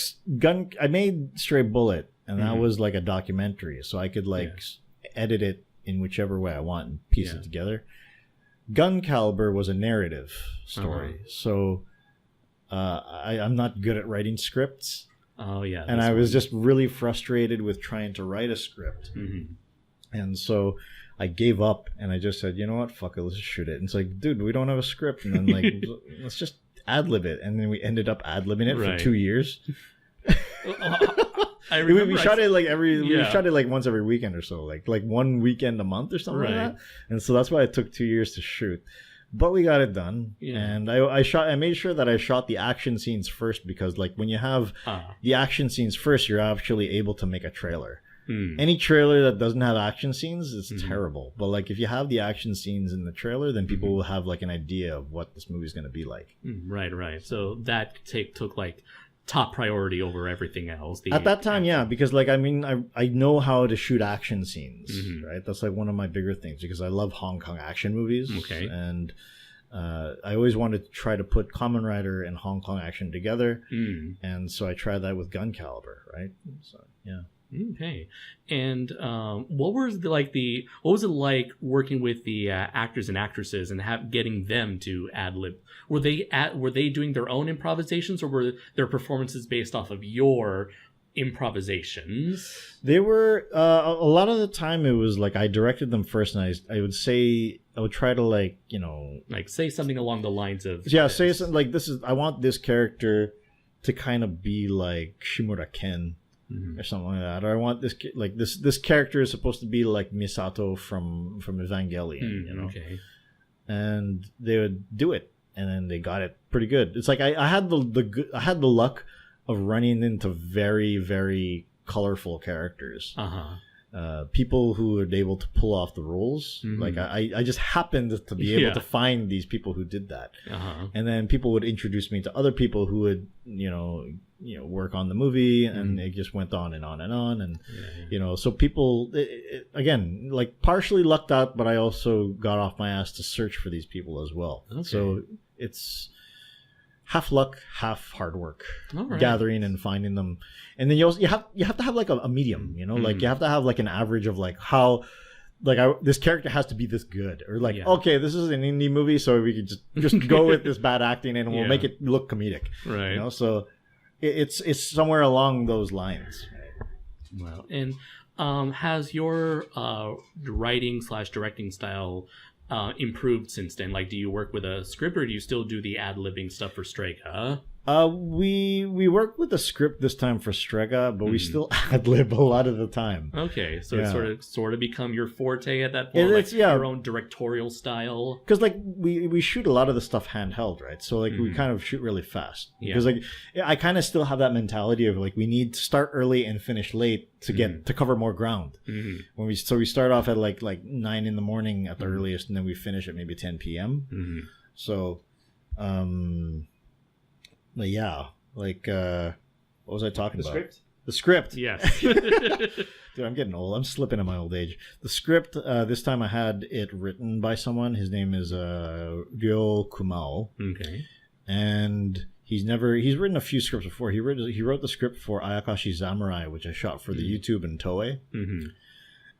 I made Stray Bullet, and that was like a documentary, so I could like edit it in whichever way I want and piece it together. Gun Caliber was a narrative story, so I'm not good at writing scripts. Oh yeah, and I was just really frustrated with trying to write a script, and so I gave up and I just said, you know what, fuck it, let's just shoot it. And it's like, dude, we don't have a script, and then like let's just ad-lib it, and then we ended up ad-libbing it for 2 years. I remember we shot it like we shot it like once every weekend or so, like 1 weekend a month or something like that. And so that's why it took 2 years to shoot, but we got it done. And I made sure that I shot the action scenes first, because like when you have the action scenes first, you're actually able to make a trailer. Any trailer that doesn't have action scenes is terrible, but like if you have the action scenes in the trailer, then people will have like an idea of what this movie's going to be like. Right. So that took like top priority over everything else at that time. Because like, I mean, I know how to shoot action scenes, right? That's like one of my bigger things, because I love Hong Kong action movies. And I always wanted to try to put Kamen Rider and Hong Kong action together, and so I tried that with Gun Caliber, right? So Okay. And what was it like working with the actors and actresses and getting them to ad lib? Were they doing their own improvisations, or were their performances based off of your improvisations? They were a lot of the time it was like I directed them first, and I would try to, like, you know, like say something along the lines of say something like, I want this character to kind of be like Shimura Ken. Or something like that, or I want this character is supposed to be like Misato from Evangelion, you know. And they would do it, and then they got it pretty good. It's like I had the luck of running into very, very colorful characters, people who were able to pull off the roles. Like I just happened to be able to find these people who did that, and then people would introduce me to other people who would you know work on the movie, and it just went on and on and on, and you know, so people again, like, partially lucked out, but I also got off my ass to search for these people as well. So it's half luck, half hard work, gathering and finding them. And then you have to have like a medium, you know, like you have to have like an average of like how, like, this character has to be this good, or like, okay, this is an indie movie, so we could just go with this bad acting and we'll make it look comedic, right? You know, so it's somewhere along those lines. Well, and has your writing/directing style improved since then? Like, do you work with a script, or do you still do the ad-libbing stuff for Strega? We worked with the script this time for Strega, but we still ad-lib a lot of the time. Okay, so it's sort of become your forte at that point, like your own directorial style. Because like we shoot a lot of the stuff handheld, right? So like we kind of shoot really fast. Because like I kind of still have that mentality of like we need to start early and finish late to get to cover more ground. When we start off at like 9 in the morning at the earliest, and then we finish at maybe 10 p.m. So. But yeah, like, what was I talking about? Script? The script. Yes. Dude, I'm getting old. I'm slipping in my old age. The script, this time I had it written by someone. His name is Ryo Kumao. Okay. And he's written a few scripts before. He wrote the script for Ayakashi Samurai, which I shot for the YouTube and Toei.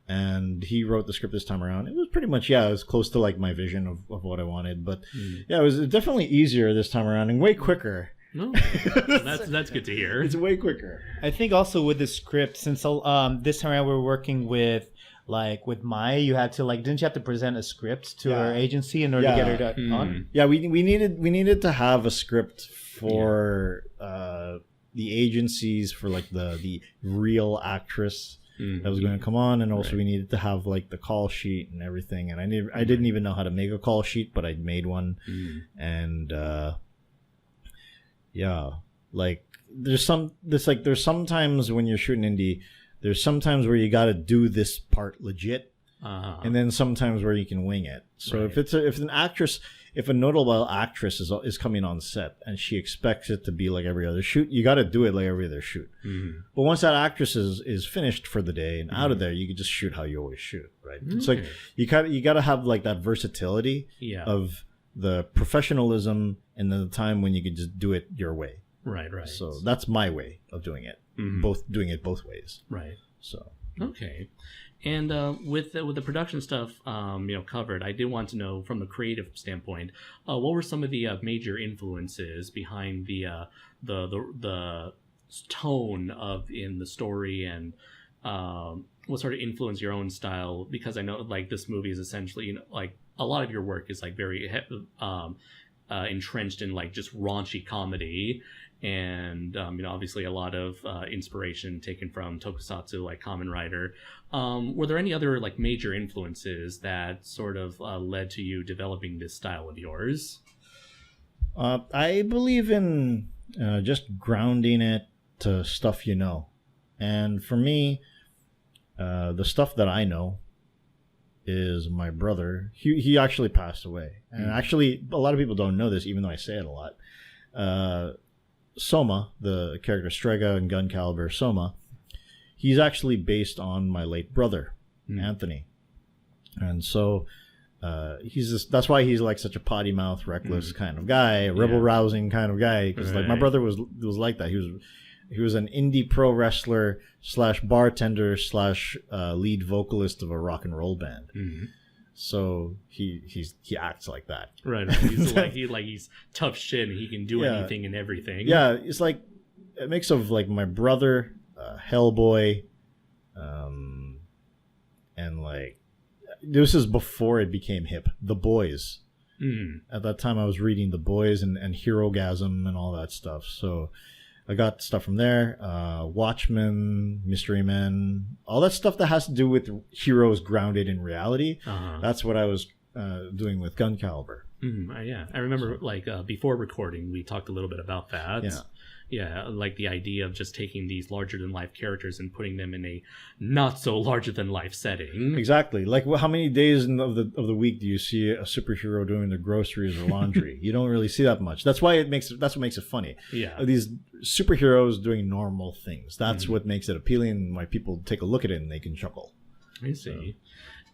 And he wrote the script this time around. It was pretty much, it was close to like my vision of what I wanted. But yeah, it was definitely easier this time around and way quicker. No, that's good to hear. It's way quicker. I think also with the script, since this time around we're working with Maya, you had to didn't you have to present a script to our agency in order to get her on? Yeah, we needed to have a script for the agencies for like the real actress that was going to come on, and also we needed to have like the call sheet and everything. And I didn't even know how to make a call sheet, but I made one, and. Yeah, like there's sometimes when you're shooting indie, there's sometimes where you got to do this part legit, and then sometimes where you can wing it. So if a notable actress is coming on set and she expects it to be like every other shoot, you got to do it like every other shoot. But once that actress is finished for the day and out of there, you can just shoot how you always shoot, right? It's like you got to have like that versatility of the professionalism and then the time when you can just do it your way. Right. So that's my way of doing it. Doing it both ways. Right. So okay. And with the production stuff, covered, I did want to know from a creative standpoint, what were some of the major influences behind the tone in the story, and what sort of influenced your own style? Because I know like this movie is essentially like a lot of your work is like very entrenched in like just raunchy comedy, and obviously a lot of inspiration taken from Tokusatsu like Kamen Rider. Were there any other like major influences that sort of led to you developing this style of yours? I believe in just grounding it to stuff you know, and for me, the stuff that I know is my brother. He actually passed away, and actually a lot of people don't know this, even though I say it a lot. Soma, the character Strega and Gun Caliber Soma, he's actually based on my late brother, Anthony, and so that's why he's like such a potty mouth, reckless kind of guy, a rebel rousing kind of guy. Because like my brother was like that. He was an indie pro wrestler / bartender / lead vocalist of a rock and roll band. So he acts like that. Right. He's tough shit and he can do anything and everything. Yeah, it's like a mix of like my brother, Hellboy, and like this is before it became hip. The Boys. At that time I was reading The Boys and Herogasm and all that stuff. So I got stuff from there, Watchmen, Mystery Men, all that stuff that has to do with heroes grounded in reality. That's what I was doing with Gun Caliber. I remember before recording, we talked a little bit about that. Yeah, like the idea of just taking these larger-than-life characters and putting them in a not-so-larger-than-life setting. Exactly. Like, how many days of the week do you see a superhero doing their groceries or laundry? You don't really see that much. That's what makes it funny. Yeah. These superheroes doing normal things. That's what makes it appealing, and why people take a look at it and they can chuckle. I see.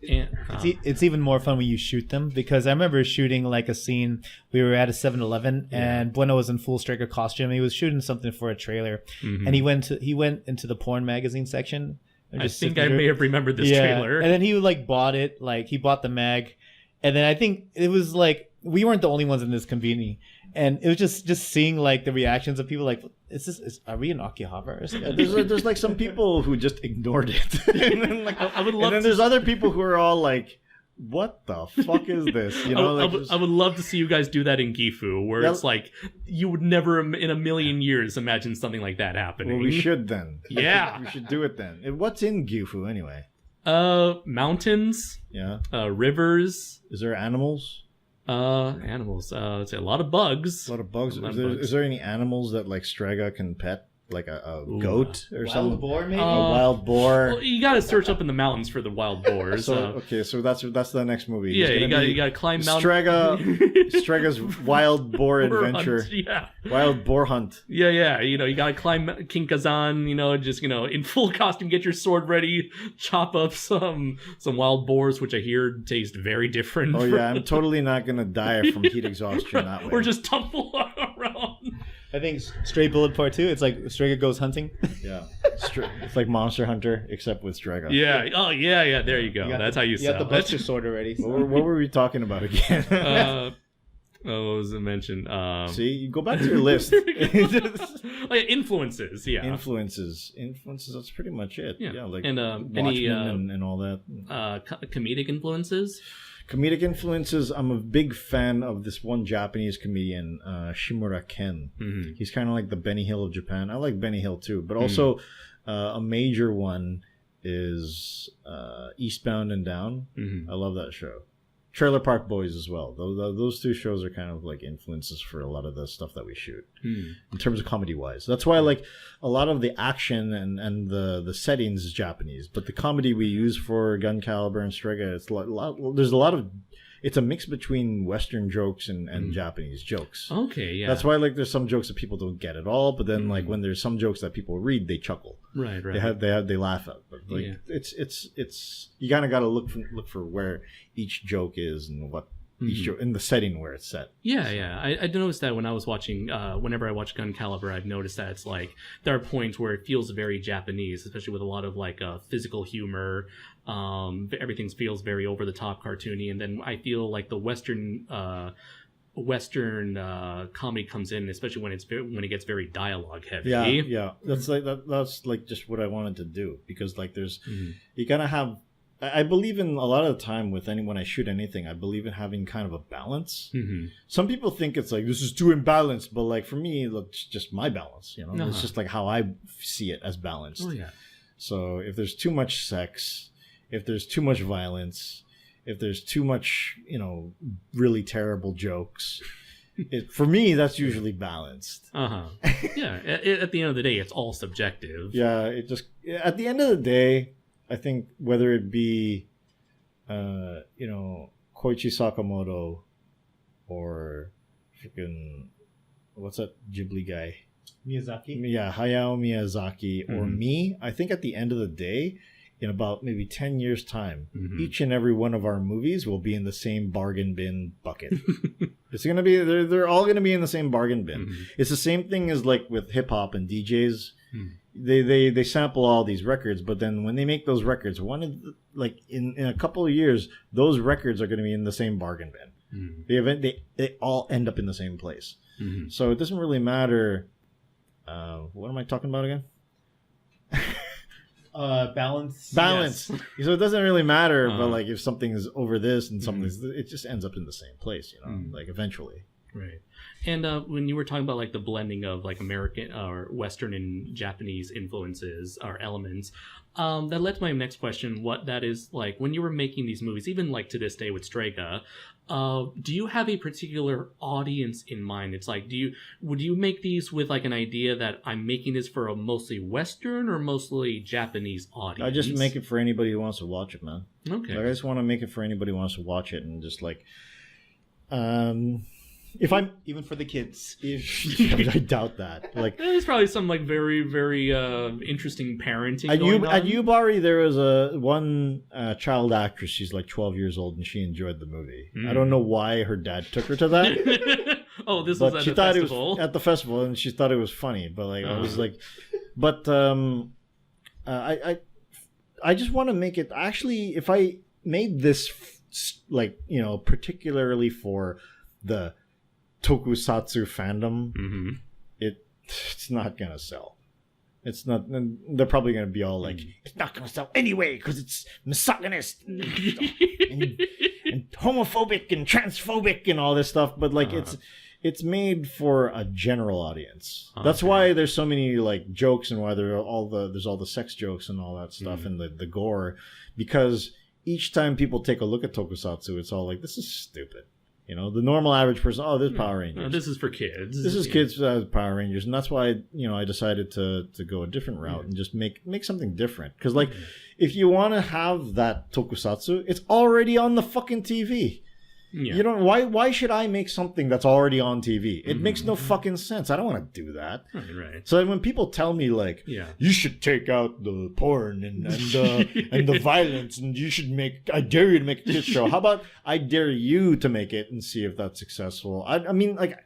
And, it's even more fun when you shoot them, because I remember shooting like a scene. We were at a 7-Eleven and Bueno was in full Striker costume. He was shooting something for a trailer, and he went into the porn magazine section. I think I may have remembered this trailer. And then he bought it. Like he bought the mag, and then I think it was like we weren't the only ones in this conveni. And it was just seeing like the reactions of people like, are we in Akihabara or something? There's like some people who just ignored it. And then, I would love. And then there's other people who are all like what the fuck is this? You know, I would love to see you guys do that in Gifu, where it's like you would never in a million years imagine something like that happening. Well, we should then. Yeah, we should do it then. What's in Gifu anyway? Mountains. Yeah. Rivers. Is there animals? Animals. Let's say a lot of bugs. A lot of bugs. Is there any animals that like Strega can pet? Like a goat or something? Wild boar, maybe? A wild boar. Well, you got to search up in the mountains for the wild boars. So that's the next movie. Yeah, you got to climb mountains. Strega's wild boar adventure. Hunt, yeah. Wild boar hunt. Yeah. You got to climb Kinkazan. Just in full costume, get your sword ready, chop up some wild boars, which I hear taste very different. Oh yeah, I'm totally not gonna die from heat exhaustion that way. Or just tumble around. I think Stray Bullet Part 2, it's like Strega goes hunting. Yeah. It's like Monster Hunter, except with Strega. Yeah. Oh, yeah. There you go. That's how you sell it. You got the Buster Sword already. So. What were we talking about again? What was it mentioned? See, you go back to your list. Influences, yeah. Influences, that's pretty much it. Yeah, like and Watchmen and all that. Comedic influences? Comedic influences, I'm a big fan of this one Japanese comedian, Shimura Ken. Mm-hmm. He's kind of like the Benny Hill of Japan. I like Benny Hill too, but also a major one is Eastbound and Down. Mm-hmm. I love that show. Trailer Park Boys as well. Those two shows are kind of like influences for a lot of the stuff that we shoot in terms of comedy wise. That's why like a lot of the action and the settings is Japanese, but the comedy we use for Gun Caliber and Strega, it's a mix between Western jokes and Japanese jokes. Okay, yeah. That's why like there's some jokes that people don't get at all, but then like when there's some jokes that people read, they chuckle. Right. They laugh at. But like it's you kind of got to look for where each joke is and what each joke in the setting where it's set. Yeah. I noticed that when I was watching, whenever I watch Gun Caliber, I've noticed that it's like there are points where it feels very Japanese, especially with a lot of like physical humor. Everything feels very over the top, cartoony, and then I feel like the Western comedy comes in, especially when it gets very dialogue heavy. Yeah. That's like just what I wanted to do, because like there's you gotta have. I believe in a lot of the time when I shoot anything, I believe in having kind of a balance. Mm-hmm. Some people think it's like this is too imbalanced, but like for me, it's just my balance. It's just like how I see it as balanced. Oh yeah. So if there's too much sex, if there's too much violence, if there's too much, really terrible jokes, for me, that's usually balanced. Yeah. At the end of the day, it's all subjective. Yeah. At the end of the day, I think whether it be, Koichi Sakamoto or freaking, what's that Ghibli guy? Miyazaki? Yeah, Hayao Miyazaki or me, I think at the end of the day, in about maybe 10 years' time, each and every one of our movies will be in the same bargain bin bucket. It's going to be, they're all going to be in the same bargain bin. It's the same thing as like with hip hop and DJs. They sample all these records, but then when they make those records, in a couple of years, those records are going to be in the same bargain bin. They all end up in the same place. So it doesn't really matter. What am I talking about again? Balance. Yes. So it doesn't really matter, but like if something is over this and something it just ends up in the same place, like eventually. Right. And when you were talking about like the blending of like American or Western and Japanese influences or elements, that led to my next question. What that is like when you were making these movies, even like to this day with Strega, do you have a particular audience in mind? It's like, would you make these with like an idea that I'm making this for a mostly Western or mostly Japanese audience? I just make it for anybody who wants to watch it, man. Okay. Like, I just want to make it for anybody who wants to watch it, and just like, even for the kids, I doubt that. Like, there's probably some like very, very interesting parenting at going on. At Yubari, there was one child actress. She's like 12 years old, and she enjoyed the movie. I don't know why her dad took her to that. Oh, this was at the festival. It was at the festival, and she thought it was funny. But like, I was like, but I just want to make it. Actually, if I made this particularly for the Tokusatsu fandom, it's not gonna sell. It's not. And they're probably going to be all like, It's not going to sell anyway because it's misogynist and homophobic and transphobic. and all this stuff. But like, it's made for a general audience. That's why there's so many like jokes and why there's all the sex jokes and all that stuff and the gore, because each time people take a look at Tokusatsu, it's all like, this is stupid. You know, the normal average person, oh, there's Power Rangers. This is for kids. This is kids Power Rangers, and that's why I decided to go a different route and just make something different. Because like, if you want to have that Tokusatsu, it's already on the fucking TV. Yeah. You don't. Why should I make something that's already on TV? It makes no fucking sense. I don't want to do that. Right. So when people tell me like, you should take out the porn and the violence, and you should I dare you to make a kids show. How about I dare you to make it and see if that's successful? I mean, like,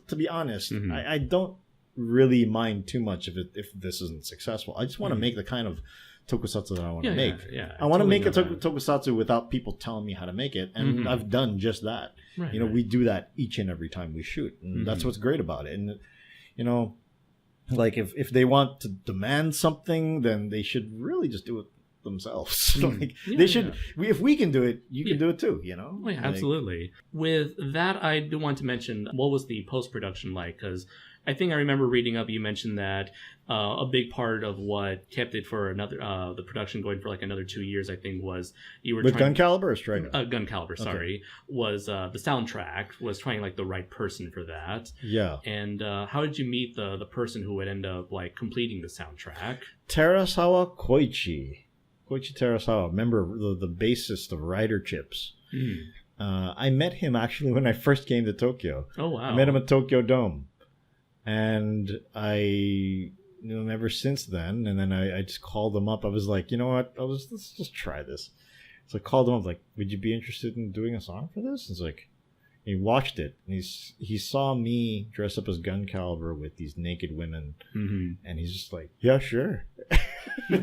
to be honest, I don't really mind too much if this isn't successful. I just want to make the kind of Tokusatsu that I want to make. I want to make a Tokusatsu without people telling me how to make it, and I've done just that. Right, we do that each and every time we shoot, and that's what's great about it. And like if they want to demand something, then they should really just do it themselves. Like they should. If we can do it, you can do it too. Oh, yeah, absolutely. With that, I do want to mention, what was the post-production like? Because I think I remember reading up, you mentioned that a big part of what kept it for the production going for like another 2 years, I think, was you were with Gun Caliber or Striker? Gun Caliber, sorry, was the soundtrack was trying like the right person for that. Yeah. And how did you meet the person who would end up like completing the soundtrack? Terasawa Koichi Terasawa, member of the bassist of Rider Chips. I met him actually when I first came to Tokyo. Oh wow! I met him at Tokyo Dome. And I knew him ever since then. And then I just called him up. I was like, you know what? Let's just try this. So I called him up, like, would you be interested in doing a song for this? He's like, he watched it. And he saw me dress up as Gun Caliber with these naked women. And he's just like, yeah, sure.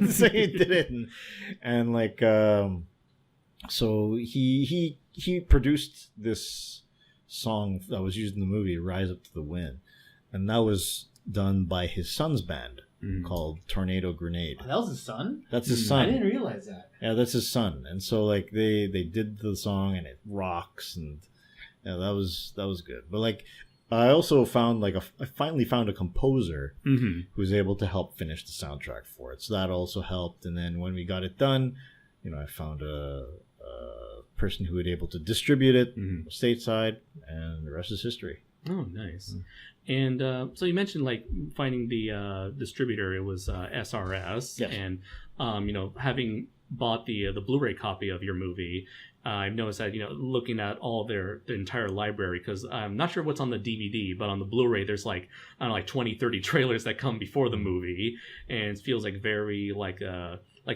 So he did it. And like, so he produced this song that was used in the movie, Rise Up to the Wind. And that was done by his son's band called Tornado Grenade. Oh, that was his son? That's his son. I didn't realize that. Yeah, that's his son. And so like they did the song and it rocks, and that was good. But like I also found I finally found a composer who was able to help finish the soundtrack for it. So that also helped. And then when we got it done, I found a person who was able to distribute it stateside, and the rest is history. Oh, nice. And so you mentioned like finding the distributor. It was SRS, yes. And having bought the Blu-ray copy of your movie, I've noticed that looking at all the entire library, because I'm not sure what's on the DVD, but on the Blu-ray there's like 20, 30 trailers that come before the movie, and it feels like very like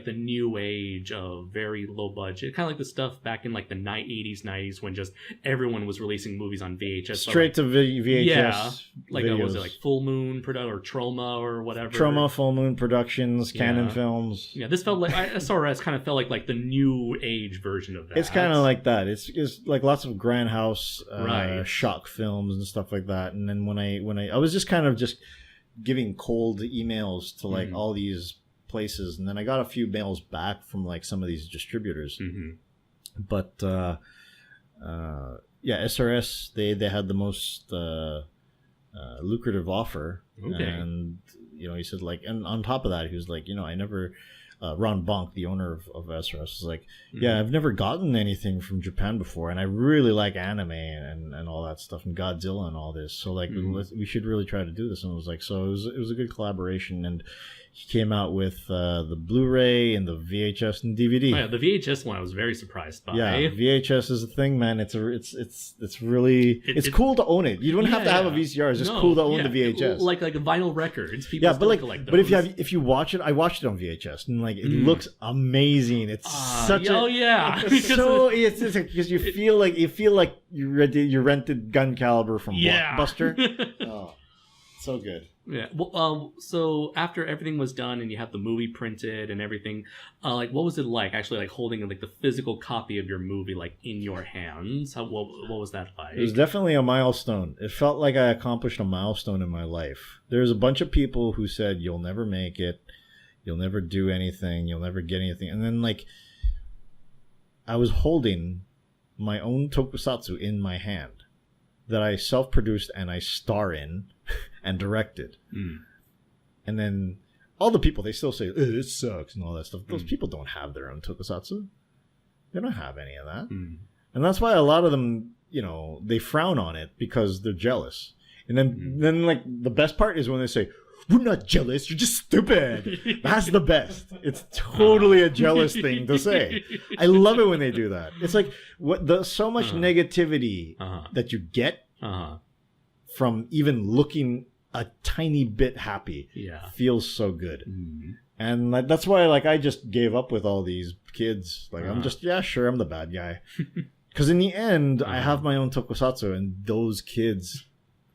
the new age of very low budget, kind of like the stuff back in like the 80s, 90s when just everyone was releasing movies on VHS. Straight to VHS. Yeah, like was it like Full Moon or Troma or whatever? Troma, Full Moon Productions, Canon Films. Yeah, this felt like SRS kind of felt like the new age version of that. It's kind of like that. It's like lots of Grand House shock films and stuff like that. And then when I was just kind of just giving cold emails to like all these places, and then I got a few mails back from like some of these distributors, but SRS they had the most lucrative offer. And he said like, and on top of that he was like, I never Ron Bonk, the owner of SRS, was like, I've never gotten anything from Japan before, and I really like anime and all that stuff, and Godzilla and all this, so like we should really try to do this. And it was like, so it was a good collaboration, and he came out with the Blu-ray and the VHS and DVD. Oh, yeah, the VHS one I was very surprised by. Yeah, VHS is a thing, man. It's really cool to own it. You don't have to have a VCR. It's just cool to own the VHS. Like vinyl records. People collect those. But if you watch it, I watched it on VHS, and like it looks amazing. It's such it's because you feel like you rented Gun Caliber from Blockbuster. So good. Yeah. Well, so after everything was done and you had the movie printed and everything, like what was it like actually like holding like the physical copy of your movie like in your hands? What was that like? It was definitely a milestone. It felt like I accomplished a milestone in my life. There's a bunch of people who said, you'll never make it. You'll never do anything. You'll never get anything. And then like I was holding my own tokusatsu in my hand that I self-produced and I star in and directed. And then all the people, they still say, it sucks and all that stuff. Those people don't have their own tokusatsu. They don't have any of that. And that's why a lot of them, you know, they frown on it because they're jealous. And then like the best part is when they say, we're not jealous, you're just stupid. That's the best. It's totally a jealous thing to say. I love it when they do that. It's like so much negativity that you get from even looking a tiny bit happy feels so good. And that's why like I just gave up with all these kids. Like I'm just, yeah, sure, I'm the bad guy. Because in the end, I have my own tokusatsu and those kids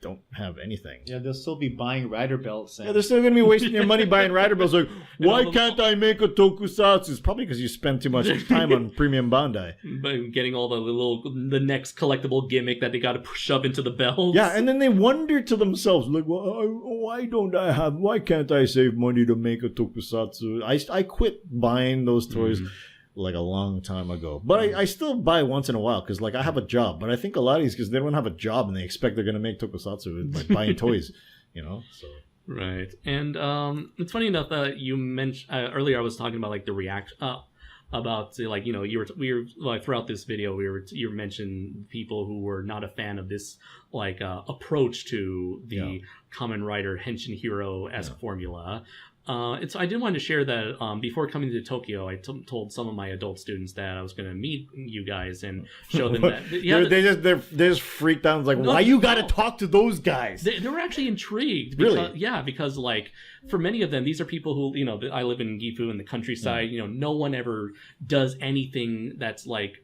don't have anything. Yeah, they'll still be buying rider belts. Yeah, they're still going to be wasting your money buying rider belts. Like, why can't I make a tokusatsu? It's probably because you spend too much time on Premium Bandai. By getting all the next collectible gimmick that they got to shove into the belts. Yeah, and then they wonder to themselves, like, why can't I save money to make a tokusatsu? I quit buying those toys like a long time ago. But I still buy once in a while because like I have a job. But I think a lot of these because they don't have a job and they expect they're going to make tokusatsu by buying toys, you know. So right, and it's funny enough that you mentioned earlier. I was talking about like the reaction about like, you know, we were like throughout this video you mentioned people who were not a fan of this like approach to the Kamen Rider Henshin Hero-esque formula. I did want to share that before coming to Tokyo, I told some of my adult students that I was going to meet you guys and show them that. Yeah, they're just freaked out. Like, why you got to talk to those guys? They were actually intrigued. Because, really? Yeah, because like for many of them, these are people who, you know, I live in Gifu in the countryside. You know, no one ever does anything that's like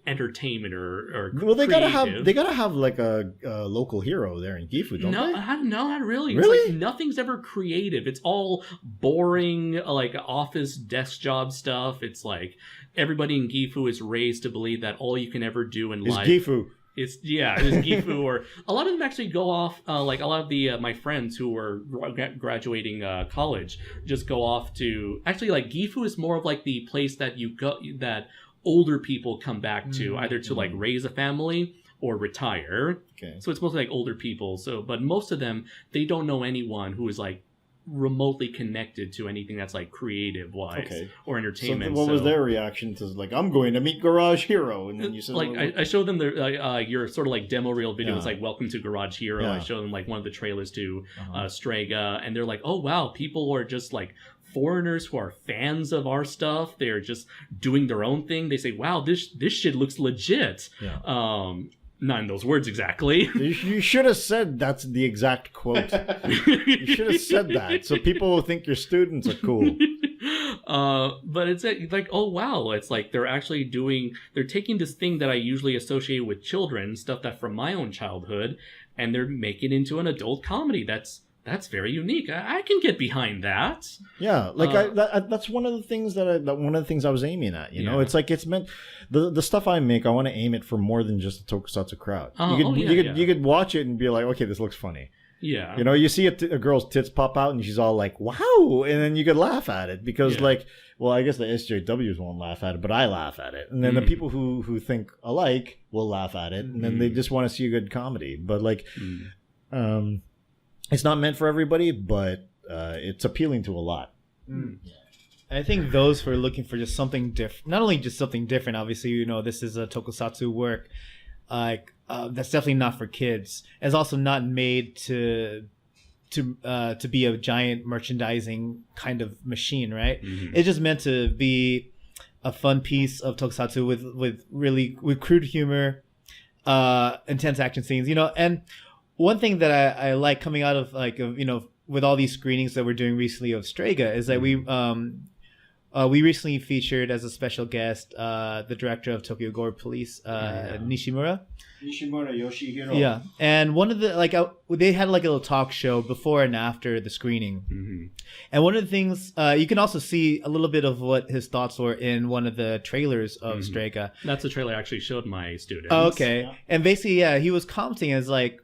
entertainment or well, they gotta have like a local hero there in Gifu, don't they? No, not really. Really? It's like nothing's ever creative. It's all boring, like office desk job stuff. It's like everybody in Gifu is raised to believe that all you can ever do in life is Gifu. It's Gifu, or a lot of them actually go off. Like a lot of the my friends who were graduating college just go off to actually like Gifu is more of like the place that you go that older people come back to either to like raise a family or retire. Okay. So it's mostly like older people. So, but most of them, they don't know anyone who is like remotely connected to anything that's like creative wise or entertainment. So what was their reaction to like, I'm going to meet Garage Hero? And then you said, like, I showed them your sort of like demo reel video. It's like, welcome to Garage Hero. Yeah. I showed them like one of the trailers to Strega, and they're like, oh wow, people are just like foreigners who are fans of our stuff. They're just doing their own thing. They say, wow, this shit looks legit. Yeah. Not in those words exactly. You should have said that's the exact quote. You should have said that so people will think your students are cool. But it's like, oh wow, it's like they're taking this thing that I usually associate with children, stuff that from my own childhood, and they're making it into an adult comedy. That's very unique. I can get behind that. Yeah, like that's one of the things I was aiming at. You know, it's like it's meant the stuff I make. I want to aim it for more than just the Tokusatsu crowd. You could watch it and be like, okay, this looks funny. Yeah, you know, you see a girl's tits pop out and she's all like, wow, and then you could laugh at it because like, well, I guess the SJWs won't laugh at it, but I laugh at it, and then the people who think alike will laugh at it, and then they just want to see a good comedy. But like, it's not meant for everybody, but it's appealing to a lot. I think those who are looking for just something different, not only just something different, obviously, you know, this is a tokusatsu work, that's definitely not for kids. It's also not made to be a giant merchandising kind of machine, right? It's just meant to be a fun piece of tokusatsu with crude humor, intense action scenes, you know. And one thing that I like coming out of like, you know, with all these screenings that we're doing recently of Strega is that we recently featured as a special guest the director of Tokyo Gore Police, Nishimura Yoshihiro. Yeah, and one of the they had like a little talk show before and after the screening, and one of the things you can also see a little bit of what his thoughts were in one of the trailers of Strega. That's the trailer I actually showed my students. Oh, okay, and basically, he was commenting as like,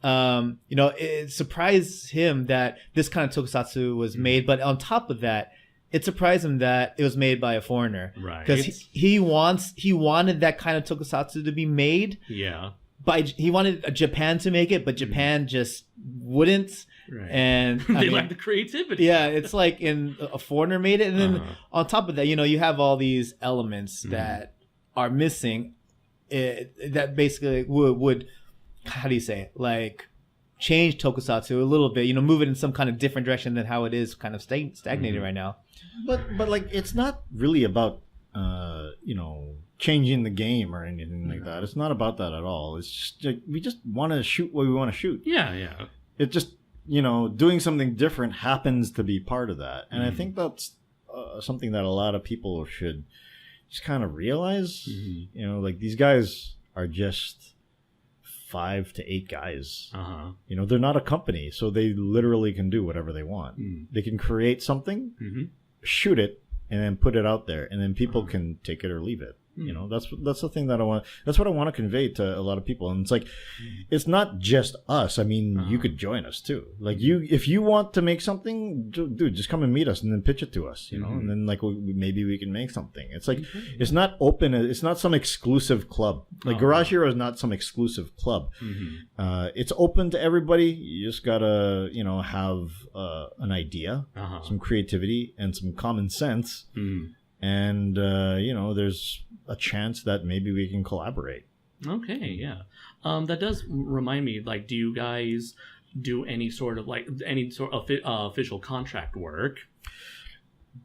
it surprised him that this kind of tokusatsu was made, but on top of that, it surprised him that it was made by a foreigner, right? Because he wanted that kind of tokusatsu to be made, he wanted Japan to make it, but Japan just wouldn't, right. And they lack the creativity. Yeah, it's like a foreigner made it, and then on top of that, you have all these elements that are missing, that basically would how do you say it, like change tokusatsu a little bit, move it in some kind of different direction than how it is kind of stagnated right now. But like it's not really about changing the game or anything like that. It's not about that at all. It's just like, we just want to shoot what we want to shoot. Yeah. It just doing something different happens to be part of that, and I think that's something that a lot of people should just kind of realize. Like these guys are just 5 to 8 guys. They're not a company, so they literally can do whatever they want. They can create something, shoot it, and then put it out there, and then people can take it or leave it. That's the thing that I want. That's what I want to convey to a lot of people. And it's like, it's not just us. I mean, you could join us too. Like if you want to make something, dude, just come and meet us and then pitch it to us. And then like maybe we can make something. It's like it's not open. It's not some exclusive club. Like Garage Hero is not some exclusive club. It's open to everybody. You just gotta have an idea, some creativity, and some common sense. And there's a chance that maybe we can collaborate. Okay, yeah. That does remind me, like, do you guys do any sort of official contract work?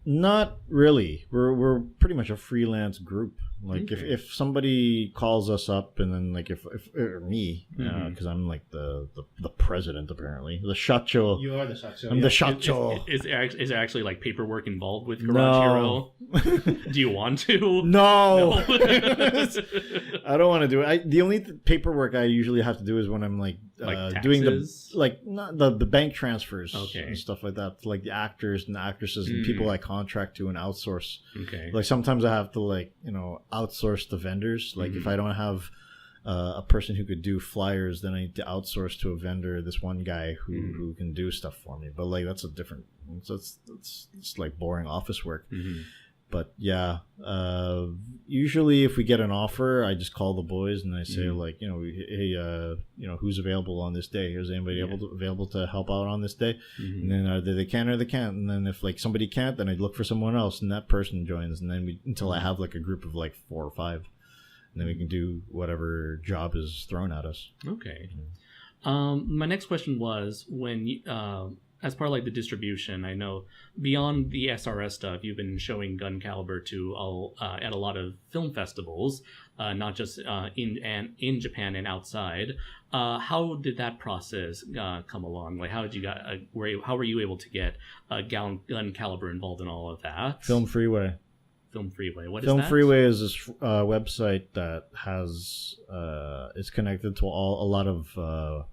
Not really. We're pretty much a freelance group. Like if somebody calls us up, and then like if me, because I'm like the president apparently, the shacho. You are the shacho. I'm the shacho. Is there actually like paperwork involved with Garage Hero? Do you want to? No. I don't want to do it. The only paperwork I usually have to do is when I'm like doing the bank transfers and stuff like that, like the actors and the actresses and people I contract to and outsource. Like sometimes I have to outsource the vendors. Like if I don't have a person who could do flyers, then I need to outsource to a vendor this one guy who can do stuff for me. But like that's a different. So it's like boring office work. But yeah, usually if we get an offer, I just call the boys and I say hey, who's available on this day? Is anybody available to help out on this day? And then either they can or they can't. And then if like somebody can't, then I look for someone else, and that person joins. And then until I have like a group of like 4 or 5, and then we can do whatever job is thrown at us. Okay. My next question was when as part of like the distribution, I know beyond the SRS stuff, you've been showing Gun Caliber to at a lot of film festivals, not just in Japan and outside. How did that process come along? Like, how did you how were you able to get Gun Caliber involved in all of that? Film Freeway. What is Film that? Freeway is this website that has it's connected to a lot of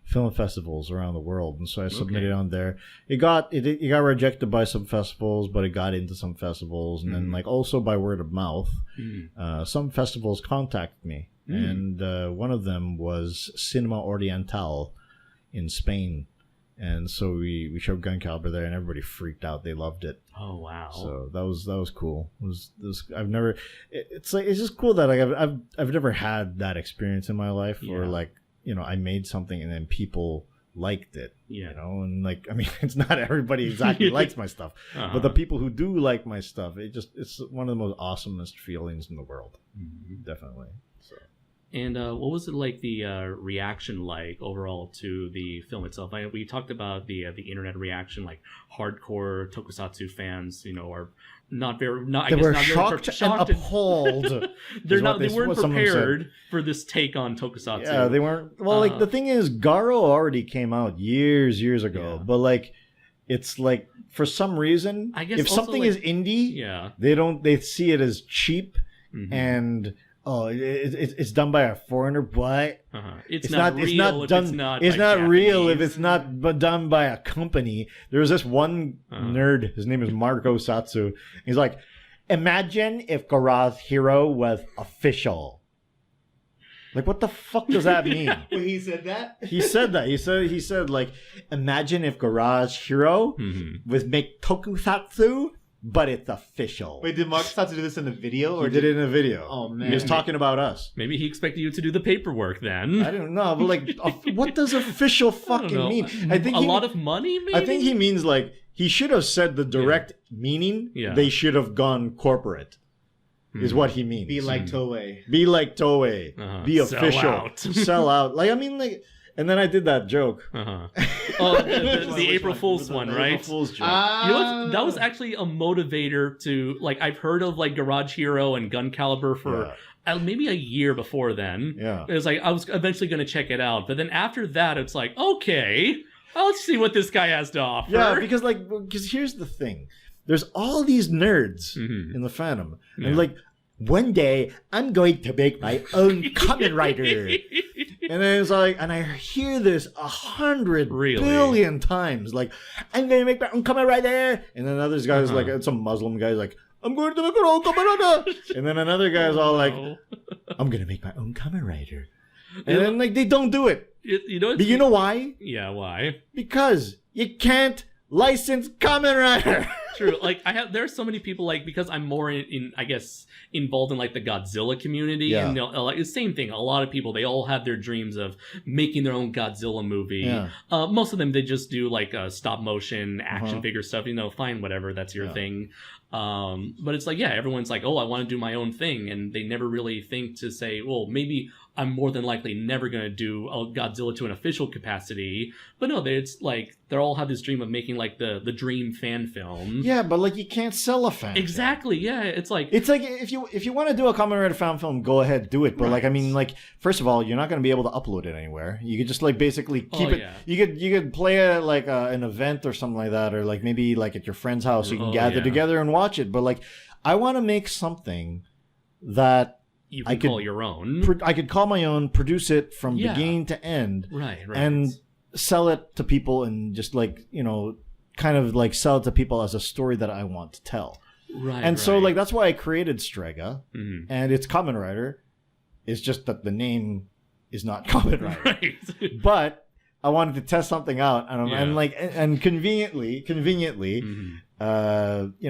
film festivals around the world, and so I submitted on there. It got rejected by some festivals, but it got into some festivals, and then like also by word of mouth, some festivals contacted me, and one of them was Cinema Oriental in Spain, and so we showed Gun Caliber there, and everybody freaked out. They loved it. Oh wow! So that was cool. It's just cool that I've never had that experience in my life, where like. I made something and then people liked it, and like, I mean, it's not everybody exactly likes my stuff, but the people who do like my stuff, it's one of the most awesomest feelings in the world. Definitely. So. And what was it like, the reaction like overall to the film itself? We talked about the internet reaction, like hardcore tokusatsu fans, are they were shocked and appalled. They weren't prepared for this take on tokusatsu. Yeah, they weren't. Well, like the thing is, Garo already came out years ago, but like it's like for some reason, I guess if also, something like- is indie, Yeah. they see it as cheap Mhm. and it's done by a foreigner, but It's not real. it's not done. If it's not, it's like, not real if Japanese. it's not done by a company. There's this one nerd. His name is Marco Satsu. He's like, imagine if Garage Hero was official. Like, what the fuck does that mean? When he said that? He said that. He said like, imagine if Garage Hero was make Tokusatsu, but it's official. Wait, did Mark start to do this in the video? He did it in a video. Oh, man. He was talking about us. Maybe he expected you to do the paperwork then. I don't know, but like, what does official fucking know. mean? I think a lot of money, maybe? I think he means like he should have said the direct meaning. Yeah. They should have gone corporate. Is what he means. Be like Toei. Be like Toei. Be Sell official. out. Sell out. Like, I mean, like, and then I did that joke. Oh, the April Fool's one, right? April Fool's joke. You know what? That was actually a motivator to, like, I've heard of, like, Garage Hero and Gun Caliber for maybe a year before then. Yeah. It was like, I was eventually going to check it out. But then after that, it's like, okay, let's see what this guy has to offer. Yeah, because here's the thing. There's all these nerds in the fandom. And like, one day I'm going to make my own Kamen Rider. And then it's like, and I hear this 100 billion times. Like, I'm going to make my own Kamen Rider. And then other guys like, some Muslim guy's like, I'm going to make my own Kamen Rider. And then another guy's all like, I'm going to make my own Kamen Rider. And then like, they don't do it. You know, But you know why? Yeah, why? Because you can't license Kamen Rider. True. Like, there's so many people, like, because I'm more in I guess, involved in, like, the Godzilla community. Yeah. And, like, the same thing. A lot of people, they all have their dreams of making their own Godzilla movie. Yeah. Most of them, they just do, like, stop motion, action figure stuff. You know, fine, whatever. That's your thing. But it's like, yeah, everyone's like, oh, I want to do my own thing. And they never really think to say, well, maybe I'm more than likely never going to do a Godzilla to an official capacity. But no, it's like, they all have this dream of making, like, the dream fan film. Yeah, but like, you can't sell a fan Exactly. film. Yeah, it's like if you want to do a Kamen Rider fan film, go ahead, do it. But like, I mean, like, first of all, you're not going to be able to upload it anywhere. You could just like basically keep it. Yeah. You could play it like an event or something like that, or like maybe like at your friend's house, you can gather together and watch it. But like, I want to make something that you can call your own. I could call my own, produce it from beginning to end, Right. and sell it to people, and just like, you know, kind of like sell it to people as a story that I want to tell. Right. And so like, that's why I created Strega, and it's Kamen Rider. It's just that the name is not Kamen Rider. Right. But I wanted to test something out, and conveniently, you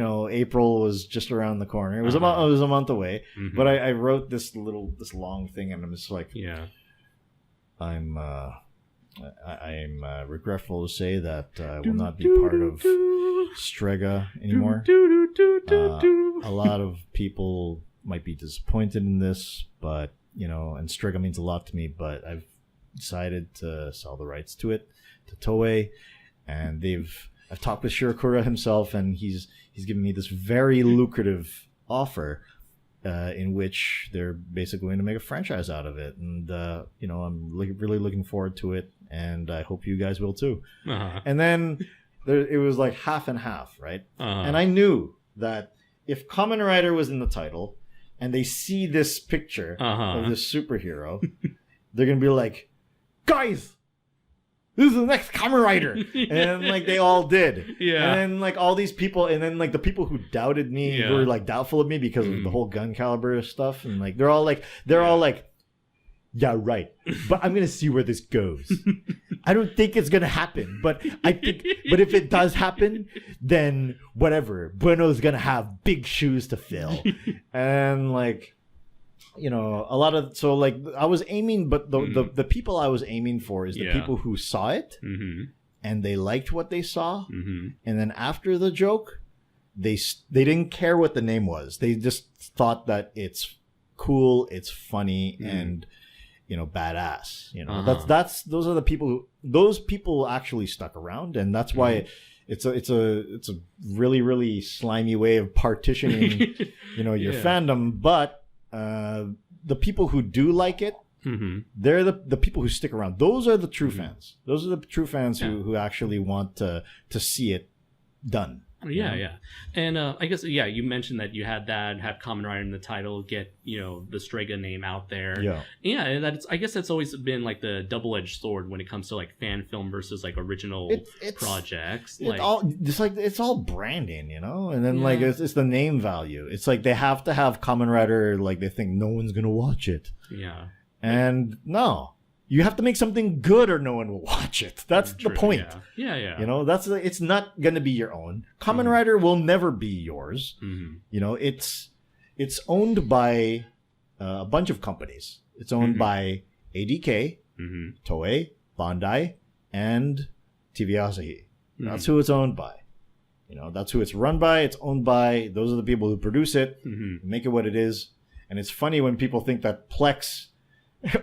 know, April was just around the corner. It was a month away, but I wrote this long thing, and I'm just like, I'm regretful to say that I will not be part of Strega anymore. A lot of people might be disappointed in this, but you know, and Strega means a lot to me, but I've decided to sell the rights to it to Toei, and I've talked with Shirakura himself, and he's given me this very lucrative offer in which they're basically going to make a franchise out of it, and you know, I'm really looking forward to it, and I hope you guys will too. And then it was like half and half, right? And I knew that if Kamen Rider was in the title, and they see this picture of this superhero, they're gonna be like, guys, this is the next Kamen Rider. And like, they all did. Yeah. And then like, all these people, and then like, the people who doubted me, who were like doubtful of me because of the whole Gun Caliber stuff, and like, they're all like, yeah, right, but I'm gonna see where this goes. I don't think it's gonna happen, but if it does happen, then whatever. Bueno's gonna have big shoes to fill. And like, you know, a lot of, so like, I was aiming, but the people I was aiming for is the people who saw it and they liked what they saw, and then after the joke, they didn't care what the name was. They just thought that it's cool, it's funny, and you know, badass. You know, those are the people those people actually stuck around, and that's why it's a really, really slimy way of partitioning you know, your fandom. But the people who do like it, they're the people who stick around. Those are the true fans. Those are the true fans who actually want to see it done. Yeah, yeah. And I guess, yeah, you mentioned that you had that, have Kamen Rider in the title, get, the Strega name out there. Yeah. Yeah, and I guess that's always been like the double-edged sword when it comes to like fan film versus like original projects. It's all branding, and then like it's the name value. It's like they have to have Kamen Rider, like they think no one's gonna watch it. Yeah. And no. You have to make something good or no one will watch it. That's the point. Yeah. It's not going to be your own. Kamen Rider will never be yours. Mm-hmm. It's owned by a bunch of companies. It's owned by ADK, Toei, Bandai, and TV Asahi. That's who it's owned by. That's who it's run by. It's owned by. Those are the people who produce it, make it what it is. And it's funny when people think that Plex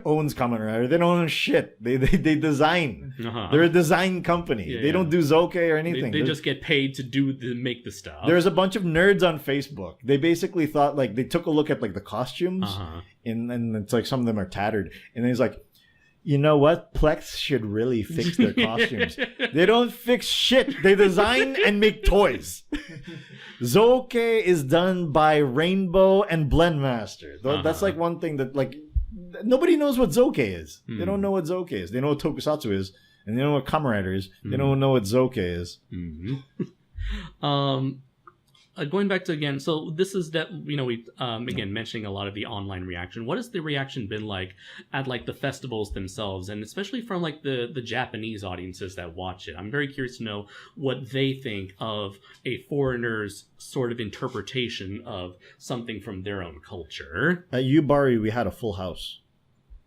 owns Kamen Rider. They don't own shit. They design. They're a design company. They don't do Zoke or anything. They just get paid to make the stuff. There's a bunch of nerds on Facebook. They basically thought like they took a look at like the costumes, and it's like some of them are tattered. And he's like, you know what? Plex should really fix their costumes. They don't fix shit. They design and make toys. Zoke is done by Rainbow and Blendmaster. That's like one thing that like. Nobody knows what Zoke is. They don't know what Zoke is. They know what Tokusatsu is, and they know what Kamen Rider is. They don't know what Zoke is. Going back to again, so this is that we again mentioning a lot of the online reaction. What has the reaction been like at like the festivals themselves, and especially from like the Japanese audiences that watch it? I'm very curious to know what they think of a foreigner's sort of interpretation of something from their own culture. At Yubari, we had a full house.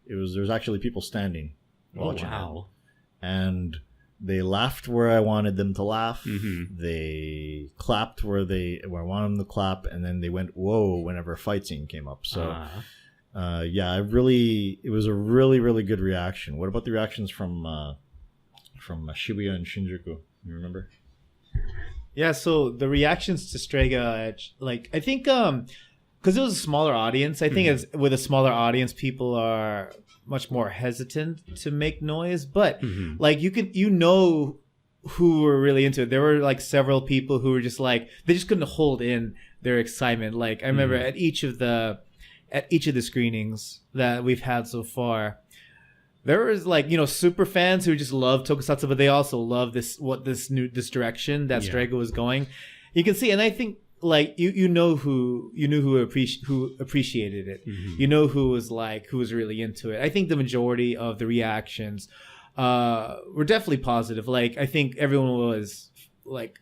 There's actually people standing watching it. And they laughed where I wanted them to laugh. They clapped where I wanted them to clap, and then they went whoa whenever a fight scene came up. So, it was a really, really good reaction. What about the reactions from Shibuya and Shinjuku? You remember? Yeah. So the reactions to Strega, like I think, because it was a smaller audience. I think with a smaller audience, people are much more hesitant to make noise, but like who were really into it. There were like several people who were just like they just couldn't hold in their excitement. Like I remember at each of the screenings that we've had so far, there was like super fans who just love Tokusatsu, but they also love this direction that Strega was going. You can see, and I think like who appreciated it. Who was really into it. I think the majority of the reactions were definitely positive. Like I think everyone was like,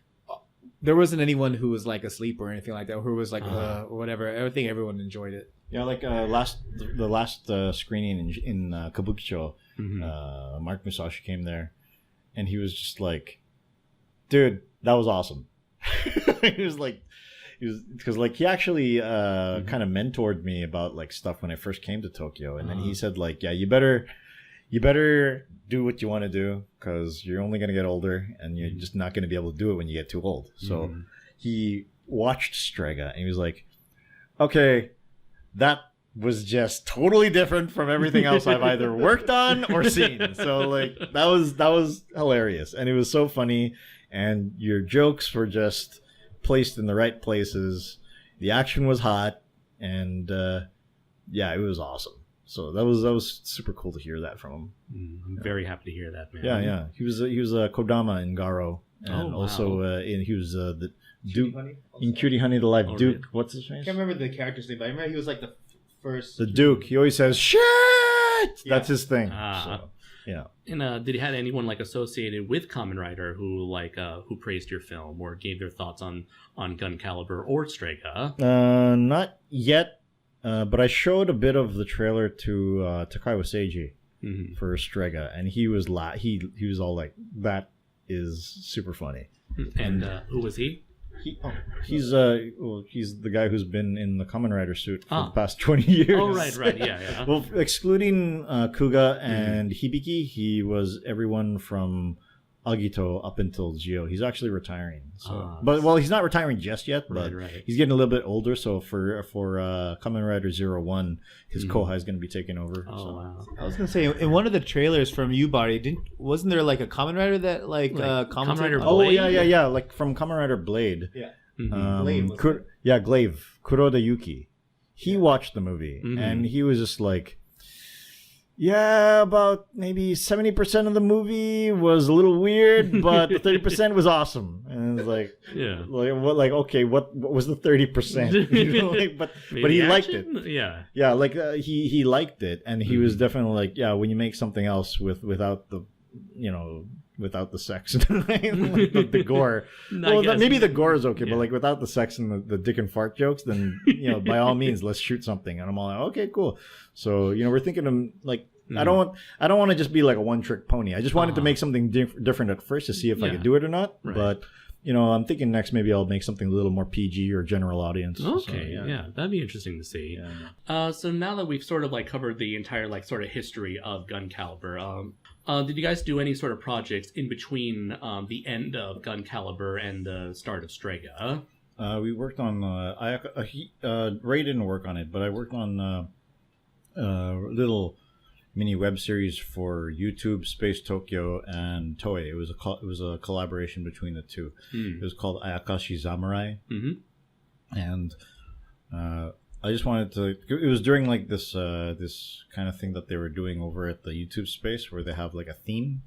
there wasn't anyone who was like asleep or anything like that, who was like or whatever. I think everyone enjoyed it. Yeah, like the last screening in Kabukicho, Mark Musashi came there, and he was just like, "Dude, that was awesome." Because he actually kind of mentored me about like stuff when I first came to Tokyo, and then he said like, "Yeah, you better do what you want to do because you're only gonna get older, and you're just not gonna be able to do it when you get too old." So he watched Strega, and he was like, "Okay, that was just totally different from everything else I've either worked on or seen." So like that was hilarious, and it was so funny, and your jokes were just placed in the right places. The action was hot, and it was awesome. So that was super cool to hear that from him. I'm very happy to hear that, man. Yeah. He was Kodama in Garo, and also he was the Duke in Cutie Honey the Live Duke. What's his name? I can't remember the character's name, but I remember he was like the first. The Duke. He always says shit. Yeah. That's his thing. So, yeah. And did he have anyone like associated with Kamen Rider who praised your film or gave their thoughts on Gun Calibur or Strega? Not yet. But I showed a bit of the trailer to Takaiwa Seiji for Strega, and he was he was all like, "That is super funny." And who was he? He's the guy who's been in the Kamen Rider suit for the past 20 years. Oh, right, yeah. Well, excluding Kuga and Hibiki, he was everyone from Agito up until Gio. He's actually retiring. So, but he's not retiring just yet. But right. he's getting a little bit older. So for Kamen Rider 01, his Kohai is going to be taking over. Oh so. wow! I was gonna say in one of the trailers from Yubari, wasn't there like a Kamen Rider that Kamen Rider commented? Oh Blade? yeah, like from Kamen Rider Blade. Yeah. Glaive, Glaive, Kuroda Yuki. He watched the movie and he was just like, yeah, about maybe 70% of the movie was a little weird, but 30% was awesome. And it's like, okay, what was the 30%? But he liked it. Yeah, like he liked it, and he was definitely like, yeah, when you make something else without the, without the sex, like the gore. Well, maybe the gore is okay, but like without the sex and the dick and fart jokes, then by all means, let's shoot something. And I'm all like, okay, cool. So we're thinking of like. I don't want to just be like a one-trick pony. I just wanted to make something different at first to see if I could do it or not. Right. But I'm thinking next maybe I'll make something a little more PG or general audience. Okay, so, yeah, that'd be interesting to see. Yeah. So now that we've sort of like covered the entire like sort of history of Gun Caliber, did you guys do any sort of projects in between the end of Gun Caliber and the start of Strega? We worked on Ray didn't work on it, but I worked on little mini web series for YouTube, Space Tokyo, and Toei. It was a collaboration between the two. It was called Ayakashi Samurai, and I just wanted to. It was during like this kind of thing that they were doing over at the YouTube space, where they have like a theme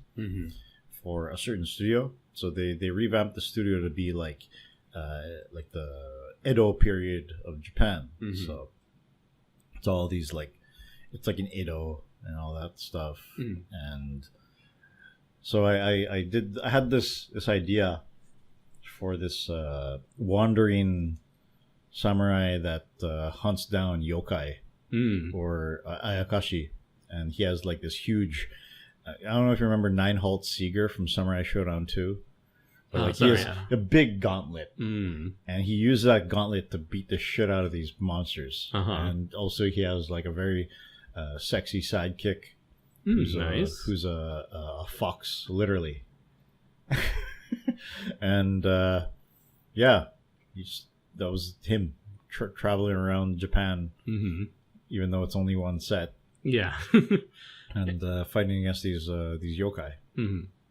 for a certain studio. So they revamped the studio to be like the Edo period of Japan. So it's all these like it's like an Edo and all that stuff. And so I had this idea for this wandering samurai that hunts down yokai or Ayakashi, and he has like this huge I don't know if you remember Nineholt Seeger from Samurai Showdown 2, but he has a big gauntlet, and he uses that gauntlet to beat the shit out of these monsters. And also he has like a very sexy sidekick who's a fox, literally. And that was him traveling around Japan, even though it's only one set. And fighting against these yokai.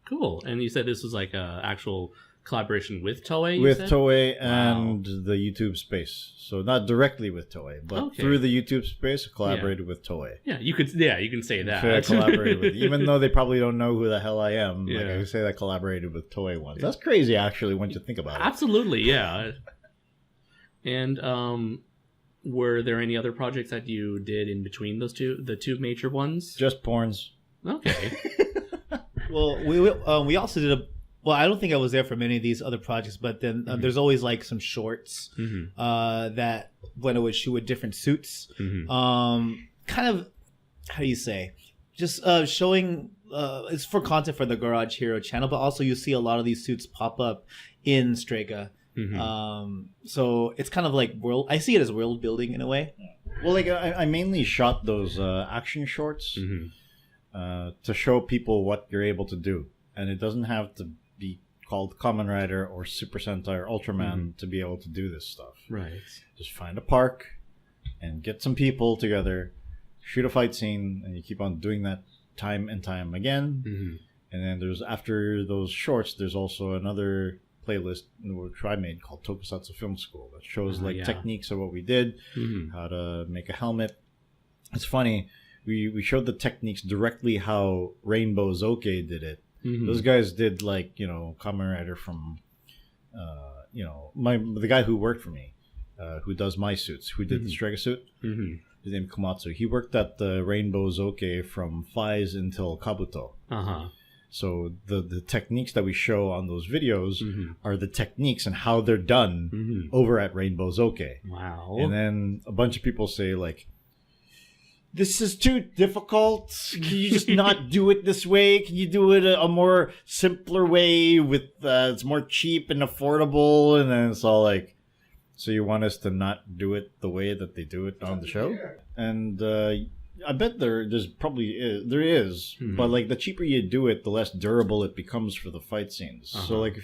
Cool. And you said this was like a actual collaboration with Toei? Toei and the YouTube space. So not directly with Toei, but through the YouTube space, collaborated with Toei. Yeah, you can say that. I collaborated with, even though they probably don't know who the hell I am. Like I say, I collaborated with Toei once. That's crazy, actually, once you think about it. Absolutely, yeah. And were there any other projects that you did in between the two major ones? Just porns. Okay. Well, we also did I don't think I was there for many of these other projects, but then there's always like some shorts that when I would shoot with different suits, kind of, how do you say, just showing. It's for content for the Garage Hero channel, but also you see a lot of these suits pop up in Strega. So it's kind of like I see it as world building in a way. Well, like I mainly shot those action shorts to show people what you're able to do, and it doesn't have to be called Kamen Rider or Super Sentai or Ultraman to be able to do this stuff. Right. Just find a park and get some people together, shoot a fight scene, and you keep on doing that time and time again. And then after those shorts, there's also another playlist which I made called Tokusatsu Film School that shows techniques of what we did, how to make a helmet. It's funny, we showed the techniques directly how Rainbow Zoke did it. Those guys did like Kamen Rider from the guy who worked for me, who does my suits, who did the Strega suit. His name Komatsu. He worked at the Rainbow Zoke from Faiz until Kabuto. So the techniques that we show on those videos are the techniques and how they're done over at Rainbow Zoke. Wow. And then a bunch of people say like, this is too difficult. Can you just not do it this way? Can you do it a more simpler way with it's more cheap and affordable? And then it's all like, so you want us to not do it the way that they do it on the show? And I bet there's probably there is, but like the cheaper you do it, the less durable it becomes for the fight scenes. So like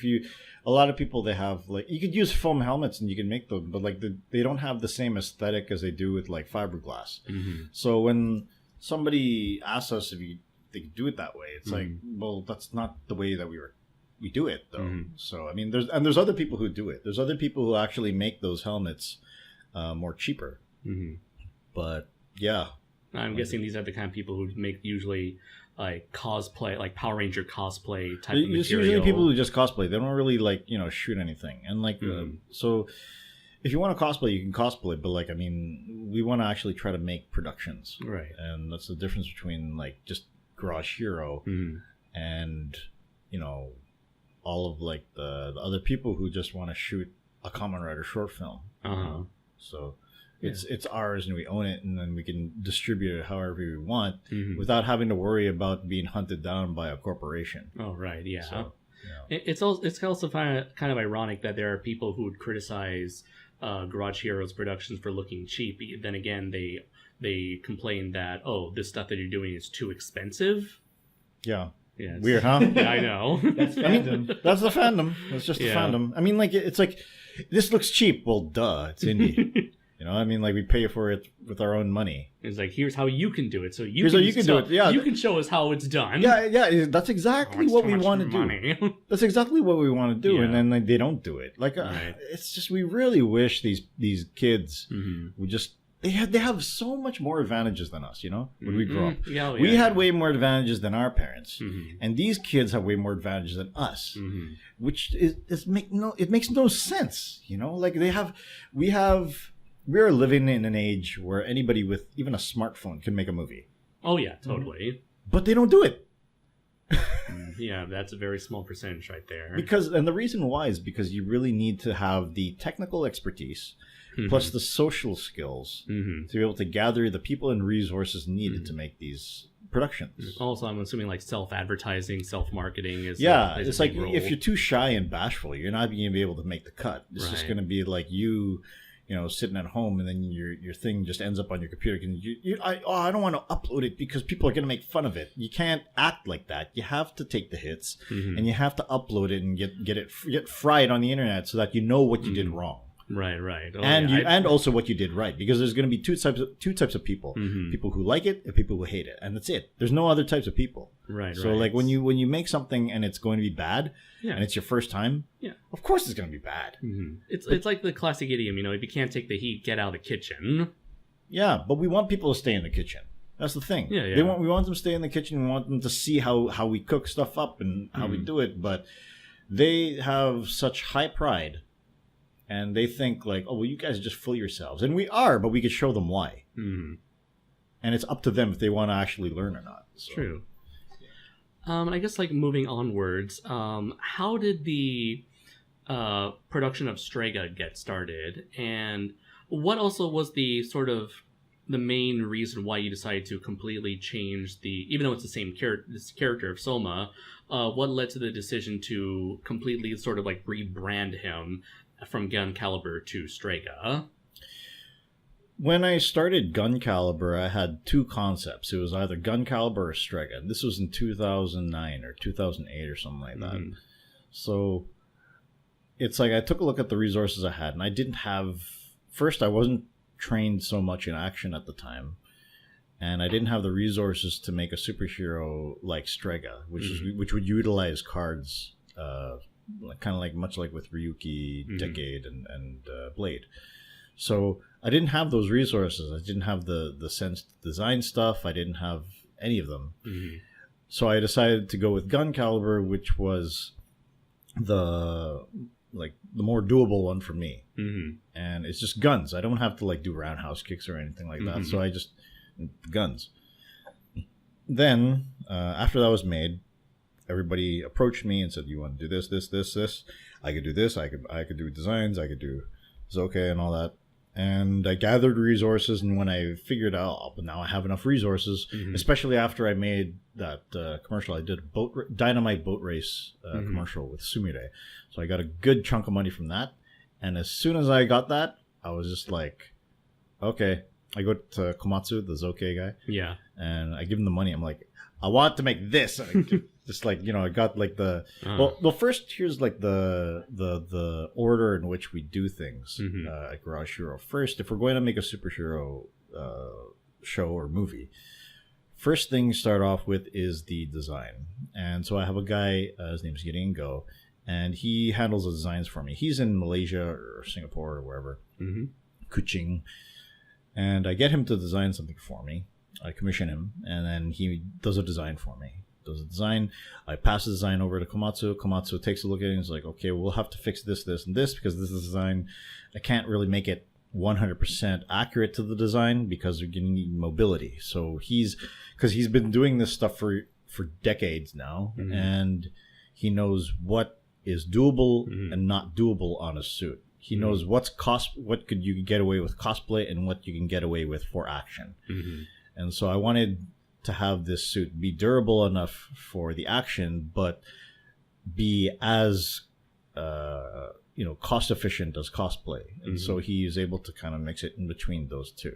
a lot of people, they have like, you could use foam helmets and you can make them, but like they don't have the same aesthetic as they do with like fiberglass. So when somebody asks us if they do it that way, it's like, well, that's not the way that we do it though. So I mean, there's other people who do it. There's other people who actually make those helmets more cheaper. But yeah. I'm guessing these are the kind of people who make usually like cosplay, like Power Ranger cosplay type of material. It's usually people who just cosplay. They don't really like, shoot anything. And like, so if you want to cosplay, you can cosplay. But like, I mean, we want to actually try to make productions. Right. And that's the difference between like just Garage Hero and, all of like the other people who just want to shoot a Kamen Rider short film. So it's ours and we own it, and then we can distribute it however we want without having to worry about being hunted down by a corporation. Oh, right, yeah. So, yeah. It's also kind of ironic that there are people who would criticize Garage Heroes productions for looking cheap. Then again, they complain that, this stuff that you're doing is too expensive. Yeah. Yeah, weird, huh? Yeah, I know. That's fandom. That's the fandom. That's just the fandom. I mean, like, it's like, this looks cheap. Well, duh, it's indie. I mean, like, we pay for it with our own money. It's like, here's how you can do it. So here's how you can do it. Yeah, you can show us how it's done. Yeah. That's exactly what we want to do. That's exactly what we want to do, and then like, they don't do it. Like, it's just, we really wish these kids would just. They have so much more advantages than us, when we grow up. We had way more advantages than our parents, and these kids have way more advantages than us, which it makes no sense, Like we are living in an age where anybody with even a smartphone can make a movie. Oh yeah, totally. But they don't do it. Yeah, that's a very small percentage right there. And the reason why is because you really need to have the technical expertise. Plus the social skills to be able to gather the people and resources needed to make these productions. Also, I'm assuming like self-advertising, self-marketing is it's like role. If you're too shy and bashful, you're not going to be able to make the cut. It's just going to be like you sitting at home, and then your thing just ends up on your computer. I don't want to upload it because people are going to make fun of it. You can't act like that. You have to take the hits, and you have to upload it and get fried on the internet so that you know what you did wrong. Right. And also what you did right, because there's going to be two types of people: people who like it and people who hate it, and that's it. There's no other types of people. Right. So like when you make something and it's going to be bad, and it's your first time, of course it's going to be bad. It's like the classic idiom, if you can't take the heat, get out of the kitchen. Yeah, but we want people to stay in the kitchen. That's the thing. Yeah. We want them to stay in the kitchen. We want them to see how we cook stuff up and how we do it. But they have such high pride. And they think like, oh, well, you guys just fool yourselves. And we are, but we could show them why. And it's up to them if they want to actually learn or not. So. True. I guess like moving onwards, how did the production of Strega get started? And what also was the sort of the main reason why you decided to completely change even though it's the same character of Soma, what led to the decision to completely sort of like rebrand him from Gun Caliber to Strega? When I started Gun Caliber, I had two concepts. It was either Gun Caliber or Strega. This was in 2009 or 2008 or something like that. So it's like I took a look at the resources I had, and I didn't have... First, I wasn't trained so much in action at the time, and I didn't have the resources to make a superhero like Strega, which would utilize cards... kind of like much like with Ryuki, Decade, and Blade. So I didn't have those resources. I didn't have the sense design stuff. I didn't have any of them. So I decided to go with Gun Caliber, which was the more doable one for me. And it's just guns. I don't have to like do roundhouse kicks or anything like that. So I just guns. Then after that was made, everybody approached me and said, "You want to do this?" I could do this. I could do designs. I could do Zoke and all that. And I gathered resources, and when I figured out, now I have enough resources, especially after I made that commercial. I did a dynamite boat race commercial with Sumire. So I got a good chunk of money from that. And as soon as I got that, I was just like, okay, I go to Komatsu, the Zoke guy, Yeah. and I give him the money. I'm like, I want to make this. And I just like, I got like the well. First, here's like the order in which we do things at Garage Hero. First, if we're going to make a superhero show or movie, first thing you start off with is the design. And so I have a guy, his name's Go, and he handles the designs for me. He's in Malaysia or Singapore or wherever, Kuching, and I get him to design something for me. I commission him, and then he does a design for me. Does a design. I pass the design over to Komatsu. Komatsu takes a look at it and is like, okay, we'll have to fix this, this, and this because this is design. I can't really make it 100% accurate to the design because we're going to need mobility. So he's been doing this stuff for decades now, and he knows what is doable and not doable on a suit. He knows what could you get away with cosplay and what you can get away with for action. And so I wanted to have this suit be durable enough for the action, but be as cost efficient as cosplay. And so he is able to kind of mix it in between those two.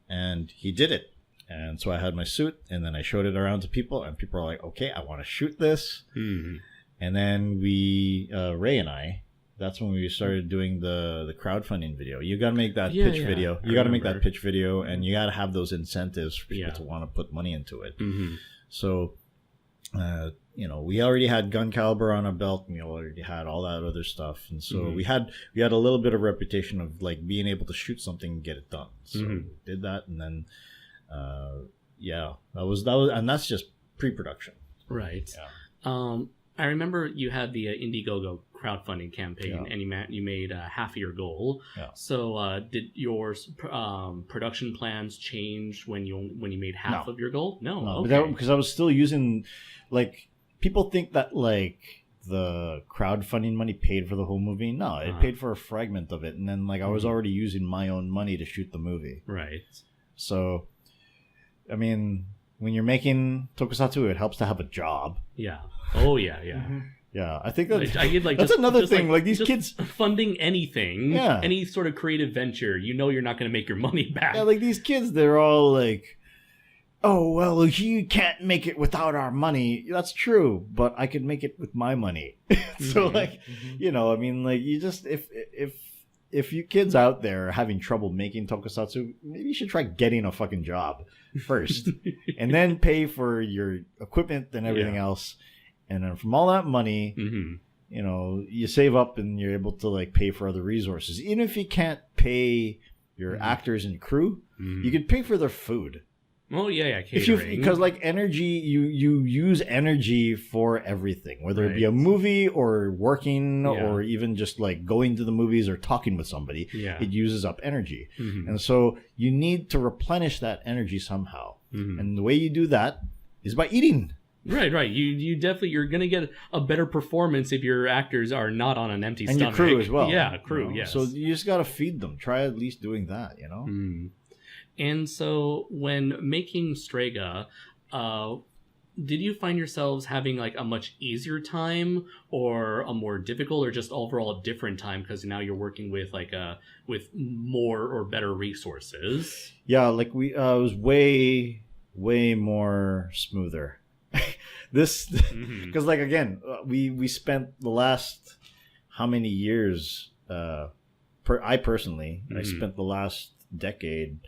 And he did it. And so I had my suit, and then I showed it around to people, and people are like, okay, I want to shoot this. And then we, Ray and I, that's when we started doing the crowdfunding video. You got to make that pitch video. You got to make that pitch video, and you got to have those incentives for people to want to put money into it. So, we already had gun caliber on our belt, and we already had all that other stuff, and so we had a little bit of reputation of like being able to shoot something and get it done. So we did that, and then that was, and that's just pre-production. Right. Yeah. I remember you had the Indiegogo crowdfunding campaign, and you made half of your goal. Yeah. So did your production plans change when you made half of your goal? No. Okay. Because I was still using, like, people think that like the crowdfunding money paid for the whole movie. No, it paid for a fragment of it, and then like I was already using my own money to shoot the movie. Right. So, I mean, when you're making tokusatsu, it helps to have a job. Yeah. Oh yeah. Yeah, I think that's that's another thing. Like these kids funding anything, any sort of creative venture, you're not going to make your money back. Yeah, like these kids, they're all like, "Oh well, you can't make it without our money." That's true, but I could make it with my money. So like, I mean, like you just if you kids out there are having trouble making tokusatsu, maybe you should try getting a fucking job first, and then pay for your equipment and everything else. And then from all that money, you save up and you're able to like pay for other resources. Even if you can't pay your actors and crew, you can pay for their food. Oh yeah, catering. Because like energy, you use energy for everything, whether it be a movie or working or even just like going to the movies or talking with somebody. Yeah. It uses up energy, and so you need to replenish that energy somehow. And the way you do that is by eating. Right. You definitely, you're gonna get a better performance if your actors are not on an empty stomach. And your crew as well. Yeah, crew. Yes. So you just gotta feed them. Try at least doing that. And so when making Strega, did you find yourselves having like a much easier time, or a more difficult, or just overall a different time because now you're working with with more or better resources? Yeah, like it was way more smoother. This because like again we spent the last how many years I personally I spent the last decade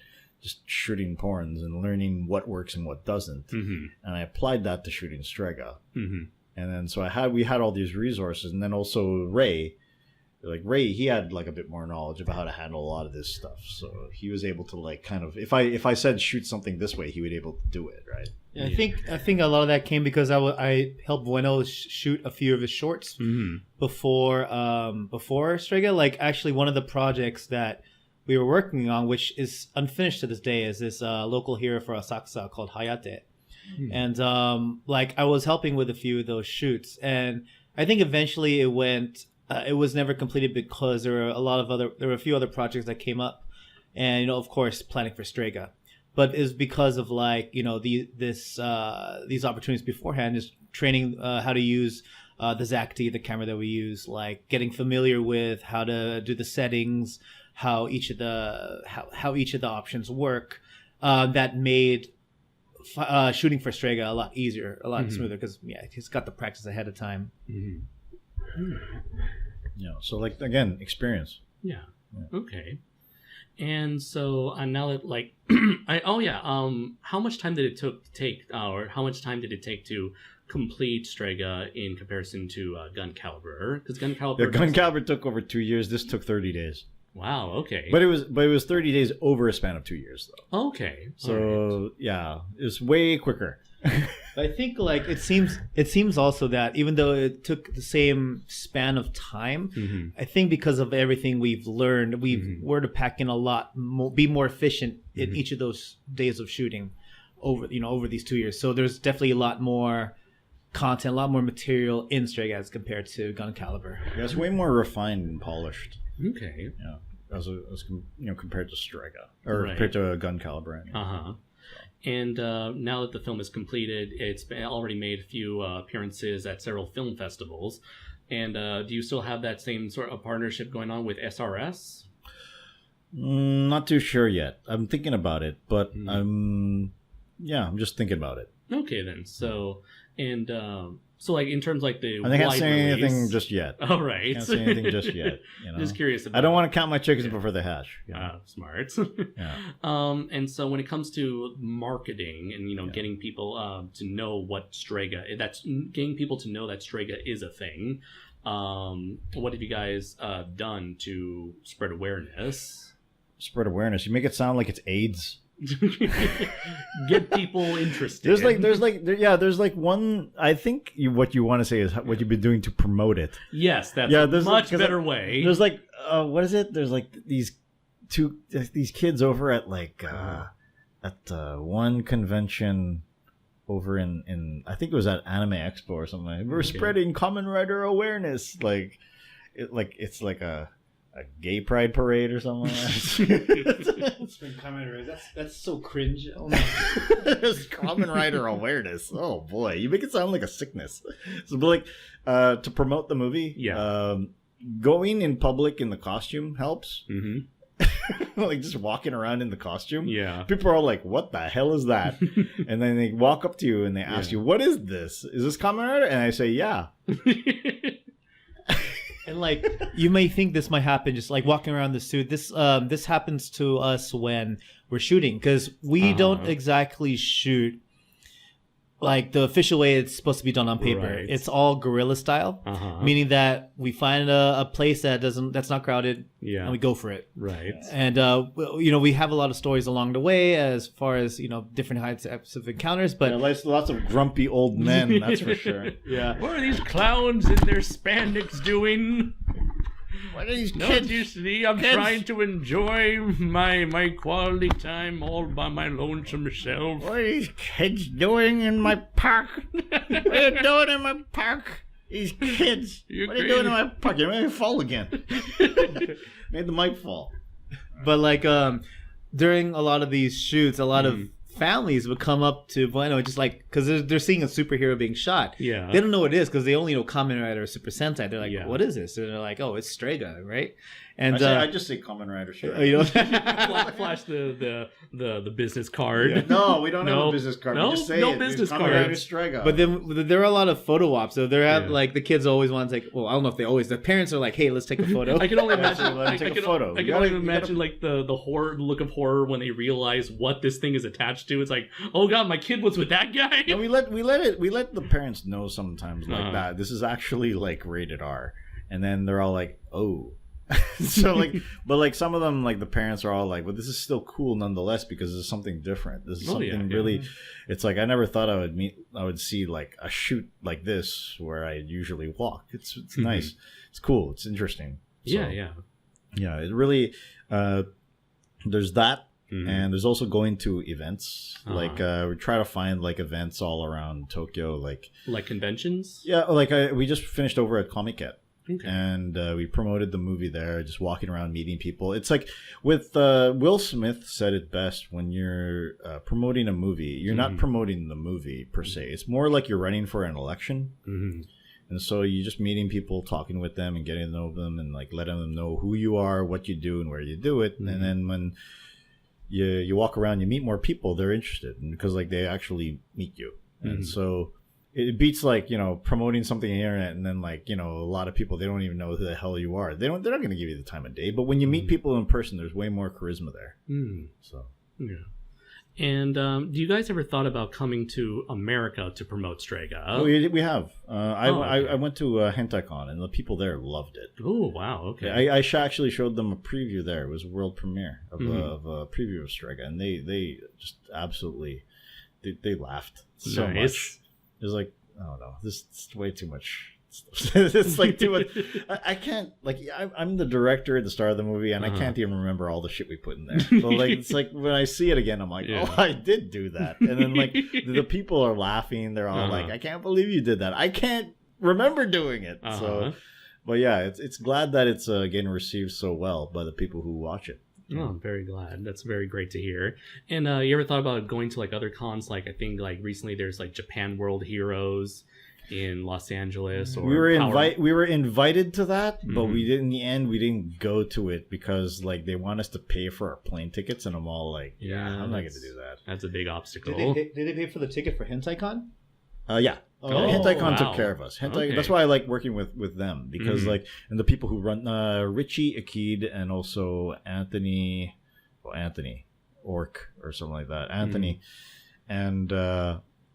just shooting porns and learning what works and what doesn't, and I applied that to shooting Strega. And then so we had all these resources, and then also Ray, he had like a bit more knowledge about how to handle a lot of this stuff, so he was able to like kind of if I said shoot something this way, he would be able to do it, right? Yeah, I think a lot of that came because I helped Bueno shoot a few of his shorts before Strega. Like actually one of the projects that we were working on, which is unfinished to this day, is this local hero for Asakusa called Hayate. And I was helping with a few of those shoots, and I think eventually it was never completed because there were a few other projects that came up, and of course planning for Strega. But it's because of these opportunities beforehand, just training how to use the ZAC-D, the camera that we use, like getting familiar with how to do the settings, how each of the options work, that made shooting for Strega a lot easier, a lot smoother, because he's got the practice ahead of time. So like again, experience. Yeah. Okay. And so now that like, how much time did it take, or how much time did it take to complete Strega in comparison to Gun Caliber? Because Gun Caliber took over 2 years. This took 30 days. Wow. Okay. But it was 30 days over a span of 2 years though. Okay. So it's way quicker. I think like it seems also that even though it took the same span of time, I think because of everything we've learned, we're to pack in a lot more, be more efficient in each of those days of shooting over these 2 years. So there's definitely a lot more content, a lot more material in Strega as compared to Gun Caliber. Yeah, it's way more refined and polished. Okay. Yeah, as compared to Strega or compared to Gun Caliber. And now that the film is completed, it's already made a few appearances at several film festivals. And do you still have that same sort of partnership going on with SRS? Not too sure yet. I'm thinking about it, but I'm just thinking about it. Okay, then. So, and so like in terms like the I can't say anything just yet. All right. Can't say anything just yet. Just curious about I don't want to count my chickens before they hatch. Smart. Yeah. And so when it comes to marketing and getting people to know what Strega, that's getting people to know that Strega is a thing. What have you guys done to spread awareness? Spread awareness. You make it sound like it's AIDS. Get people interested. There's like one. I think what you want to say is what you've been doing to promote it. Yes, that's a much better way. There's like what is it? There's like these kids over at one convention over in I think it was at Anime Expo or something. We're spreading Kamen Rider awareness. It's like a gay pride parade or something like that. That's so cringe. Oh It's Kamen Rider awareness. Oh boy, you make it sound like a sickness. So, but to promote the movie, going in public in the costume helps. Like just walking around in the costume. Yeah, people are all like, "What the hell is that?" And then they walk up to you and they ask you, "What is this? Is this Kamen Rider?" And I say, "Yeah." And like you may think this might happen just like walking around the suit. This happens to us when we're shooting because we don't exactly shoot like the official way it's supposed to be done on paper. Right. It's all guerrilla style, meaning that we find a place that's not crowded, and we go for it. Right. And we have a lot of stories along the way as far as different types of encounters, but lots of grumpy old men. That's for sure. Yeah. What are these clowns in their spandex doing? What are these kids? Don't you see? I'm trying to enjoy my quality time all by my lonesome self. What are these kids doing in my park? What are you doing in my park? These kids. What are you doing in my park? You made me fall again. Made the mic fall. But like during a lot of these shoots, a lot of families would come up to Bueno just like because they're seeing a superhero being shot. Yeah, they don't know what it is because they only know Kamen Rider or Super Sentai. They're like, what is this? And they're like, oh, it's Strega, right? And I just say Kamen Rider. Sure. Flash the business card. Yeah. No, we don't have a business card. No, we just say no business card. Kamen Rider Strega. But then there are a lot of photo ops. So there have like the kids always want to take. Well, I don't know if they always. The parents are like, hey, let's take a photo. I can only imagine. I can photo. I can only imagine like the horror look of horror when they realize what this thing is attached to. It's like, oh god, my kid was with that guy. And we let the parents know sometimes like that. This is actually like rated R, and then they're all like, oh. So but some of them, like the parents are all like, well, this is still cool nonetheless because it's something different. This is something really. It's like I never thought I would see like a shoot like this where I usually walk. It's nice. It's cool. It's interesting. So, yeah. It really. There's that, and there's also going to events. Like we try to find like events all around Tokyo, like conventions. Yeah, like we just finished over at Comic-Con. Okay. And we promoted the movie there, just walking around meeting people. It's like with Will Smith said it best, when you're promoting a movie, you're not promoting the movie per se. It's more like you're running for an election. And so you're just meeting people, talking with them, and getting to know them, and like letting them know who you are, what you do, and where you do it. And then when you walk around, you meet more people, they're interested, and because like they actually meet you. And so it beats like, you know, promoting something on the internet, and then like, you know, a lot of people, they don't even know who the hell you are. They're not going to give you the time of day. But when you meet people in person, there's way more charisma there. So yeah. And do you guys ever thought about coming to America to promote Strega? We have. I went to HentaiCon, and the people there loved it. Oh, wow. Okay. I actually showed them a preview there. It was a world premiere of a preview of Strega, and they just absolutely they laughed so much. It was like, I don't know, this is way too much. It's like too much. I can't, like, I'm the director, the star of the movie, and I can't even remember all the shit we put in there. So like, it's like when I see it again, I'm like, oh, I did do that. And then like the people are laughing. They're all like, I can't believe you did that. I can't remember doing it. So, but yeah, it's glad that it's getting received so well by the people who watch it. Oh, I'm very glad. That's very great to hear. And you ever thought about going to like other cons? Like I think like recently there's like Japan World Heroes in Los Angeles, or we were invited to that, but we didn't. In the end, we didn't go to it because like they want us to pay for our plane tickets, and I'm all like, I'm not going to do that. That's a big obstacle. Did they pay for the ticket for HentaiCon? Yeah. Oh, HentaiCon took care of us. That's why I like working with them, because like, and the people who run Richie Akid and also Anthony Ork or something like that. Anthony and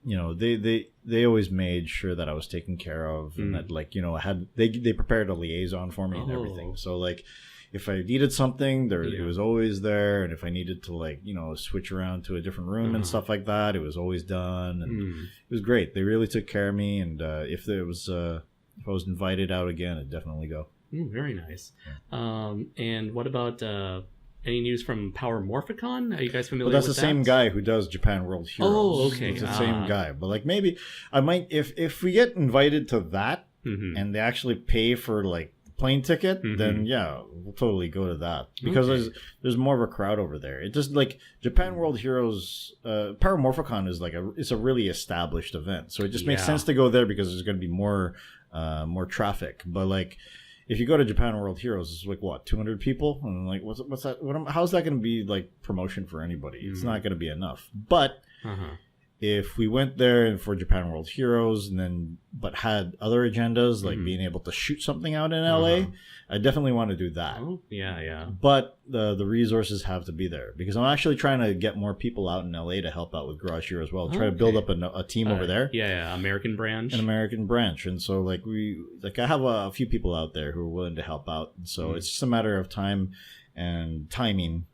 you know, they always made sure that I was taken care of, and that like, you know, they prepared a liaison for me and everything. So like, if I needed something, it was always there, and if I needed to like, you know, switch around to a different room and stuff like that, it was always done, and it was great. They really took care of me, and if I was invited out again, I'd definitely go. Very nice. And what about any news from Power Morphicon? Are you guys familiar with that? Well, that's the same guy who does Japan World Heroes. Oh, okay. It's the same guy. But like, maybe I might, if we get invited to that and they actually pay for like plane ticket, then yeah, we'll totally go to that, because there's more of a crowd over there. It just like Japan World Heroes, Power Morphicon is like it's a really established event, so it just makes sense to go there because there's going to be more traffic. But like, if you go to Japan World Heroes, it's like what, 200 people, and like what's that? How's that going to be like promotion for anybody? It's not going to be enough. But if we went there and for Japan World Heroes, and then but had other agendas like being able to shoot something out in LA, I definitely want to do that. Oh, yeah. But the resources have to be there, because I'm actually trying to get more people out in LA to help out with Garage Hero as well. Try to build up a team over there. Yeah, American branch. An American branch, and so like I have a few people out there who are willing to help out. And so it's just a matter of time and timing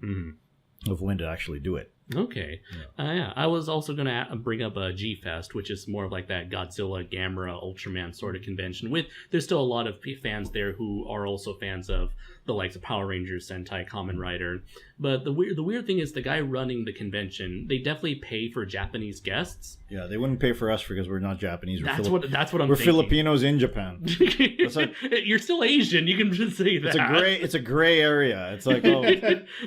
of when to actually do it. Okay. Yeah. I was also going to bring up a G-Fest, which is more of like that Godzilla, Gamera, Ultraman sort of convention. There's still a lot of fans there who are also fans of the likes of Power Rangers, Sentai, Kamen Rider. But the weird thing is the guy running the convention, they definitely pay for Japanese guests. Yeah, they wouldn't pay for us because we're not Japanese. That's what I'm We're thinking. Filipinos in Japan. You're still Asian. You can just say that. It's a gray area. It's like,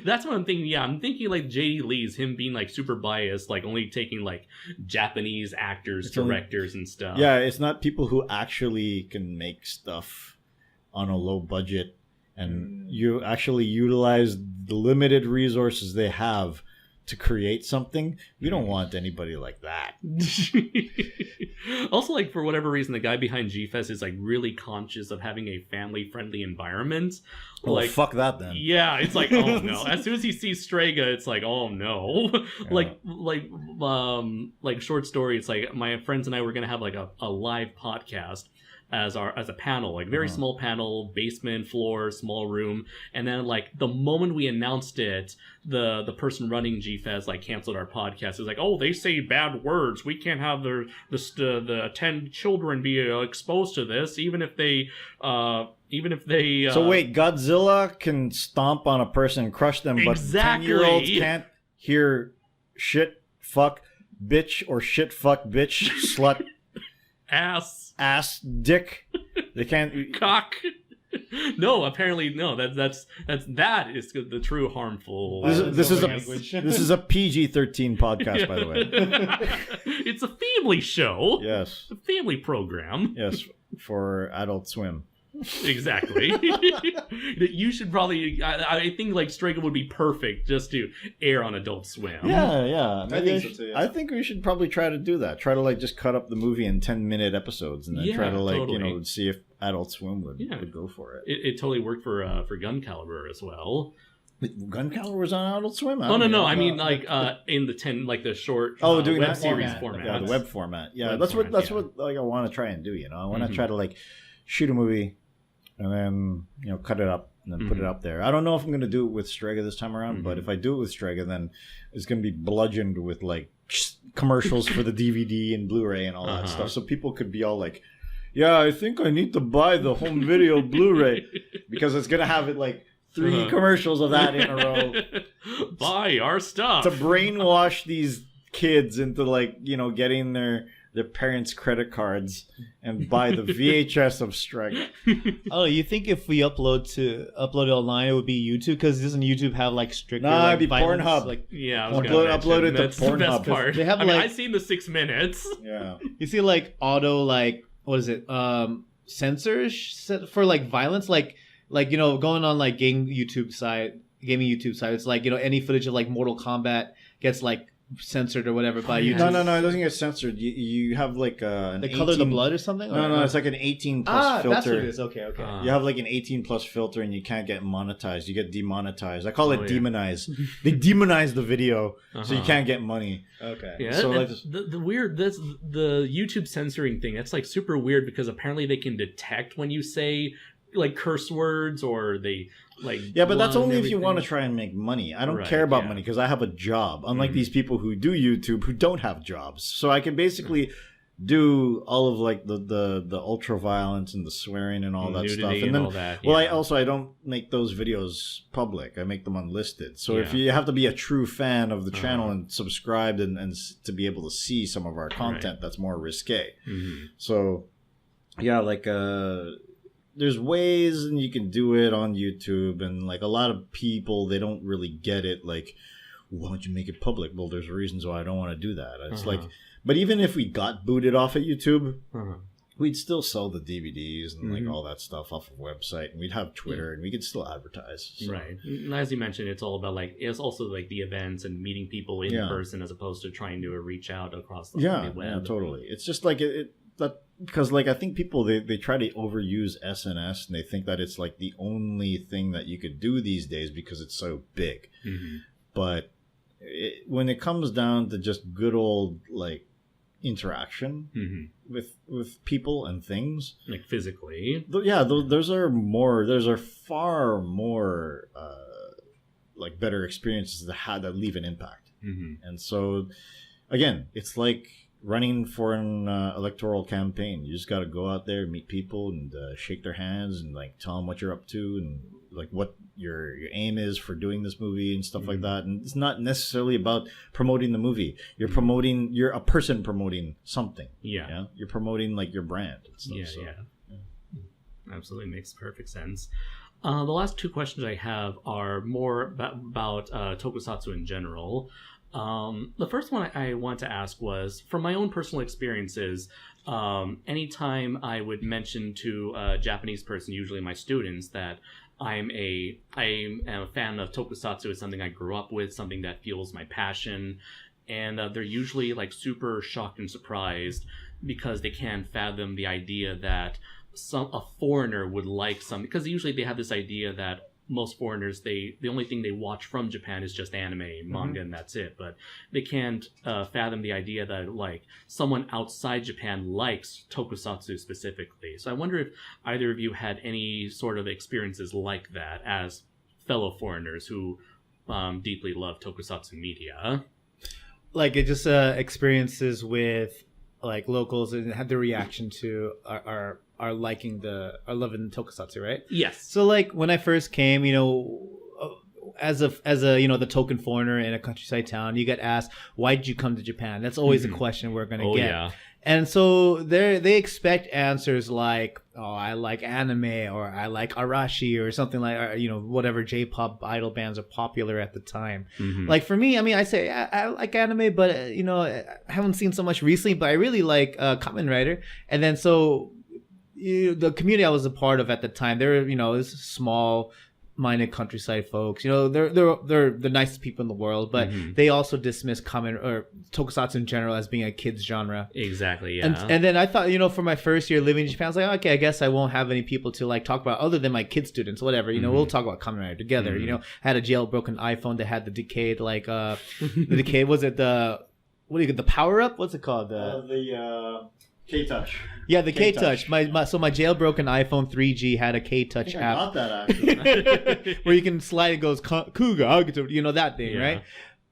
that's what I'm thinking. Yeah, I'm thinking like J.D. Lee's, him being like super biased, like only taking like Japanese actors, directors, and stuff. Yeah, it's not people who actually can make stuff on a low budget, and you actually utilize the limited resources they have to create something. We don't want anybody like that. Also, like, for whatever reason, the guy behind G-Fest is like really conscious of having a family-friendly enviment. Well, like, fuck that then. Yeah, it's like, oh no. As soon as he sees Strega, it's like, oh no. Yeah. Like short story, it's like my friends and I were gonna have like a live podcast as a panel, like very small panel, basement floor, small room, and then like the moment we announced it, the person running G-Fest like canceled our podcast. It was like, oh, they say bad words, we can't have the 10 children be exposed to this, even if they So wait, Godzilla can stomp on a person and crush them, but 10-year-olds can't hear shit, fuck, bitch, or shit, fuck, bitch, slut, ass, dick. They can't cock. No, apparently no. That is the true harmful. This is a PG-13 podcast, by the way. It's a family show. Yes, a family program. Yes, for Adult Swim. Exactly. You should probably. I think like Strega would be perfect just to air on Adult Swim. Yeah. I think so too, yeah. I think we should probably try to do that. Try to like just cut up the movie in 10-minute episodes, and then try to like totally. see if Adult Swim would go for it. It totally worked for Gun Caliber as well. Gun Caliber was on Adult Swim. Oh no! I mean like in the the short doing web that series format. Yeah, the web format. Yeah, Web that's format, what like I want to try and do. I want to try to like shoot a movie and then cut it up and then put it up there. I don't know if I'm going to do it with Strega this time around, but if I do it with Strega, then it's going to be bludgeoned with like commercials for the DVD and Blu-ray and all that stuff, so people could be all like, "Yeah, I think I need to buy the home video Blu-ray," because it's going to have it like 3 commercials of that in a row. Buy our stuff to brainwash these kids into like getting their parents' credit cards and buy the VHS of Strega. Oh, you think if we upload it online, it would be YouTube? Because doesn't YouTube have like stricter? Nah, it'd be violence? Pornhub. Like, yeah, I was upload it to That's the best Pornhub. part. They have, I mean, like- I've seen the 6 minutes. Yeah. you see, like auto, like what is it? Censors for like violence, like going on like gaming YouTube site. It's like any footage of like Mortal Kombat gets like censored or whatever by YouTube. No, it doesn't get censored. You have like an They 18... color the blood or something? No, it's like an 18 plus filter. That's what it is. Okay. You have like an 18 plus filter and you can't get monetized. You get demonetized. I call it demonize. They demonize the video so you can't get money. Okay. Yeah, So like the weird the YouTube censoring thing, that's like super weird because apparently they can detect when you say like curse words or they like but that's only if you want to try and make money. I don't care about money because I have a job, unlike these people who do YouTube who don't have jobs. So I can basically do all of like the ultra violence and the swearing and all that nudity stuff, and all that. Well, I don't make those videos public. I make them unlisted. So if you have to be a true fan of the channel and subscribed and to be able to see some of our content, that's more risque. So like there's ways and you can do it on YouTube, and like a lot of people, they don't really get it. Like, why don't you make it public? Well, there's reasons why I don't want to do that. It's like, but even if we got booted off of YouTube, we'd still sell the DVDs and like all that stuff off of website, and we'd have Twitter and we could still advertise. So. Right. And as you mentioned, it's all about like, it's also like the events and meeting people in person as opposed to trying to reach out across the web. Yeah, totally. It's just like because like I think people they try to overuse SNS and they think that it's like the only thing that you could do these days because it's so big. But when it comes down to just good old like interaction with people and things, like physically, those are far more like better experiences that leave an impact. And so again, it's like running for an electoral campaign. You just got to go out there, meet people, and shake their hands, and like tell them what you're up to, and like what your aim is for doing this movie and stuff like that. And it's not necessarily about promoting the movie. You're a person promoting something. Yeah, you're promoting like your brand. And stuff, Absolutely makes perfect sense. The last 2 questions I have are more about Tokusatsu in general. The first one I want to ask was, from my own personal experiences, anytime I would mention to a Japanese person, usually my students, that I am a fan of Tokusatsu, it's something I grew up with, something that fuels my passion, and they're usually like super shocked and surprised because they can't fathom the idea that a foreigner would like something, because usually they have this idea that most foreigners, the only thing they watch from Japan is just anime, manga, and that's it. But they can't fathom the idea that like someone outside Japan likes Tokusatsu specifically. So I wonder if either of you had any sort of experiences like that as fellow foreigners who deeply love Tokusatsu media. Like it just experiences with like locals and had the reaction to our liking our loving Tokusatsu, right? Yes. So like when I first came, as a the token foreigner in a countryside town, you get asked, why did you come to Japan? That's always a question we're gonna get. Yeah. And so they expect answers like, oh, I like anime, or I like Arashi, or something like, whatever J-pop idol bands are popular at the time. Like for me, I mean, I say I like anime, but I haven't seen so much recently, but I really like Kamen Rider. And then so the community I was a part of at the time, they're, you know, it's small-minded countryside folks. You know, they're the nicest people in the world, but they also dismiss tokusatsu in general as being a kids genre. Exactly, yeah. And then I thought, you know, for my first year living in Japan, I was like, okay, I guess I won't have any people to like talk about other than my kid students, whatever. You know, we'll talk about Kamen Rider together. You know, I had a jailbroken iPhone that had the decayed, like, the decayed, was it the power up? What's it called? The K-Touch. Yeah, the K-Touch. My jailbroken iPhone 3G had a K-Touch app. I got that actually. Where you can slide, it goes Kuga, you know, that thing, right?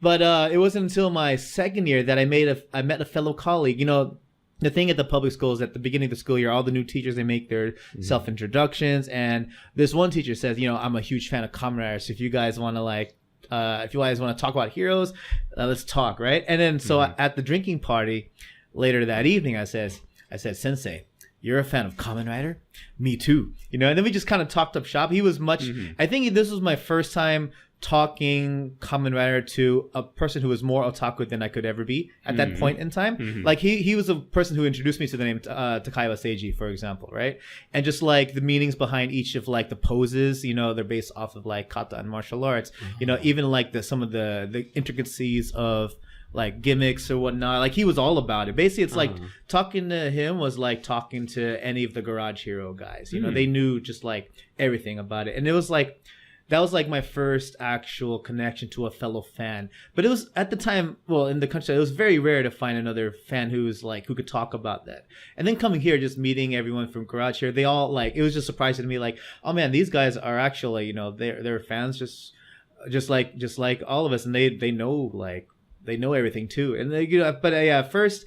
But it wasn't until my second year that I met a fellow colleague. You know, the thing at the public schools at the beginning of the school year, all the new teachers, they make their self-introductions, and this one teacher says, you know, I'm a huge fan of Kamen Rider, so if you guys want to talk about heroes, let's talk, right? And then so at the drinking party later that evening, I said, Sensei, you're a fan of Kamen Rider? Me too. You know, and then we just kind of talked up shop. He was much, I think this was my first time talking Kamen Rider to a person who was more otaku than I could ever be at that point in time. Like he was a person who introduced me to the name Takaiwa Seiji, for example, right? And just like the meanings behind each of like the poses, you know, they're based off of like kata and martial arts. You know, even like some of the intricacies of like gimmicks or whatnot. Like he was all about it. Basically, it's like talking to him was like talking to any of the Garage Hero guys. You know, they knew just like everything about it. And it was like, that was like my first actual connection to a fellow fan. But it was at the time, well, in the country, it was very rare to find another fan who could talk about that. And then coming here, just meeting everyone from Garage Hero, they all like, it was just surprising to me, like, oh man, these guys are actually, you know, they're fans just like all of us, and they know, like, they know everything too. And they, you know, but first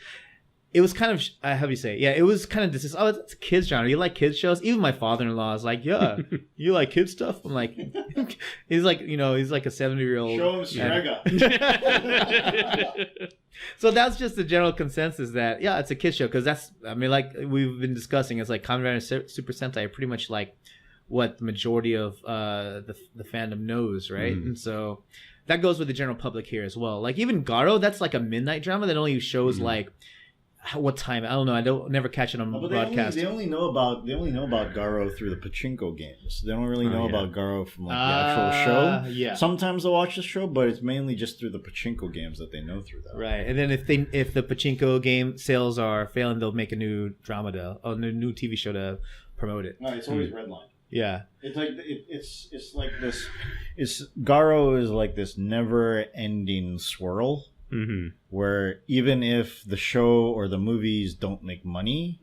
it was kind of how do you say? Yeah, it was kind of this. Oh, it's a kids genre. You like kids shows? Even my father-in-law is like, yeah, you like kids stuff. I'm like, he's like, you know, he's like a 70-year-old. Show him Shrega. So that's just the general consensus that it's a kids show, because that's, I mean, like we've been discussing, it's like Kamen Rider and Super Sentai are pretty much like what the majority of the fandom knows, right? And so that goes with the general public here as well. Like even Garo, that's like a midnight drama that only shows like what time? I don't know. I don't never catch it on broadcast. They only know about Garo through the pachinko games. They don't really know about Garo from like the actual show. Yeah. Sometimes they'll watch the show, but it's mainly just through the pachinko games that they know through that. Right. And then if the pachinko game sales are failing, they'll make a new drama a new TV show to promote it. No, it's always Redline. Yeah, it's like it's like this. Garo is like this never-ending swirl, where even if the show or the movies don't make money,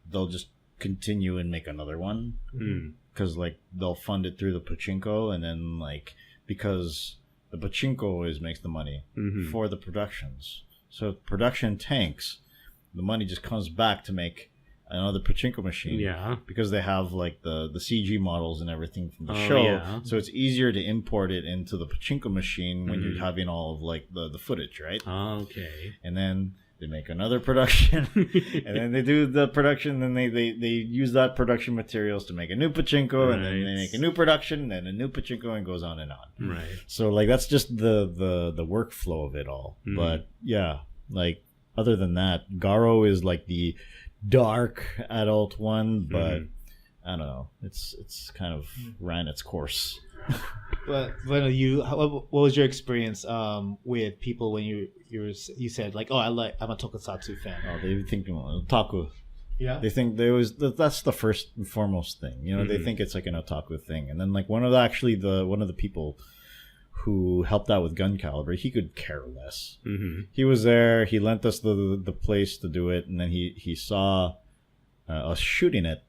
they'll just continue and make another one because like they'll fund it through the pachinko, and then like because the pachinko always makes the money for the productions, so if production tanks, the money just comes back to make another pachinko machine, because they have like the CG models and everything from the show, so it's easier to import it into the pachinko machine when you're having all of like the footage, right? Okay. And then they make another production, and then they do the production, and then they use that production materials to make a new pachinko, and then they make a new production, and then a new pachinko, and goes on and on. Right. So like that's just the workflow of it all. But yeah, like other than that, Garo is like the dark adult one, but I don't know, it's kind of ran its course. But what was your experience with people when you said like, I'm a Tokusatsu fan? Oh, they think otaku. Yeah, they think that's the first and foremost thing, you know. They think it's like an otaku thing, and then like one of the people who helped out with Gun Caliber, he could care less. He was there, he lent us the place to do it, and then he saw us shooting it,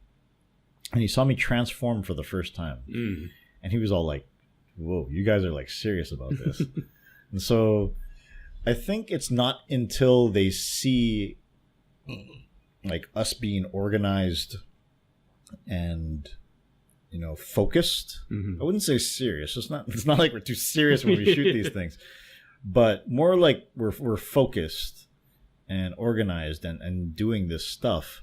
and he saw me transform for the first time, and he was all like, whoa, you guys are like serious about this. And so I think it's not until they see like us being organized and, you know, focused. I wouldn't say serious. It's not like we're too serious when we shoot these things, but more like we're focused and organized and doing this stuff,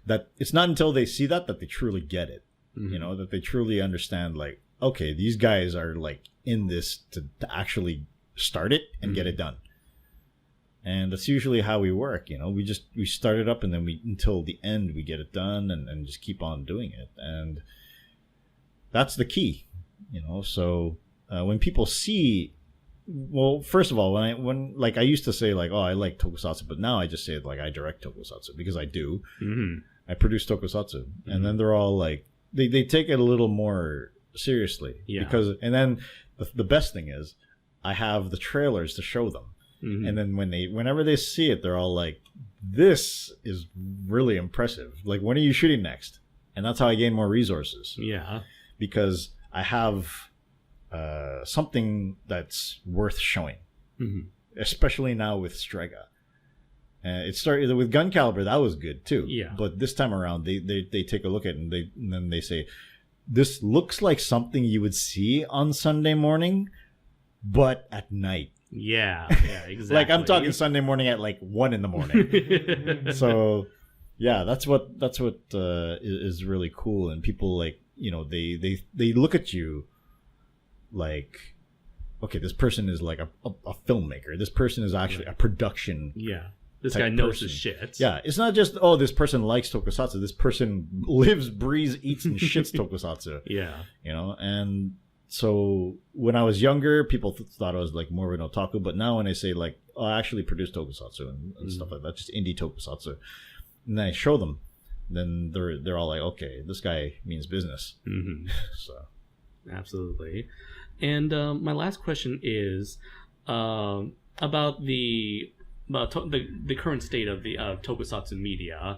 that it's not until they see that they truly get it. You know, that they truly understand, like, okay, these guys are like in this to actually start it and get it done. And that's usually how we work, we start it up and then until the end we get it done and just keep on doing it. And that's the key, so when people see, well, first of all, when like I used to say like, oh, I like tokusatsu, but now I just say like I direct tokusatsu because I do. I produce tokusatsu, and then they're all like they take it a little more seriously because, and then the best thing is I have the trailers to show them. And then whenever they see it, they're all like, this is really impressive. Like, when are you shooting next? And that's how I gain more resources. Yeah. Because I have something that's worth showing. Especially now with Strega. It started with Gun Caliber. That was good too. Yeah. But this time around, they take a look at it and then they say, this looks like something you would see on Sunday morning, but at night. Yeah, exactly. Like, I'm talking Sunday morning at like 1 a.m. So, yeah, that's what is really cool. And people like, they look at you like, okay, this person is like a filmmaker. This person is actually a production. Yeah, this guy knows his shit. Yeah, it's not just, oh, this person likes tokusatsu. This person lives, breathes, eats, and shits tokusatsu. Yeah, and. So when I was younger, people thought I was like more of an otaku. But now when I say like, oh, I actually produce tokusatsu and stuff like that, just indie tokusatsu, and then I show them, then they're all like, okay, this guy means business. So, absolutely. And my last question is about the current state of the tokusatsu media.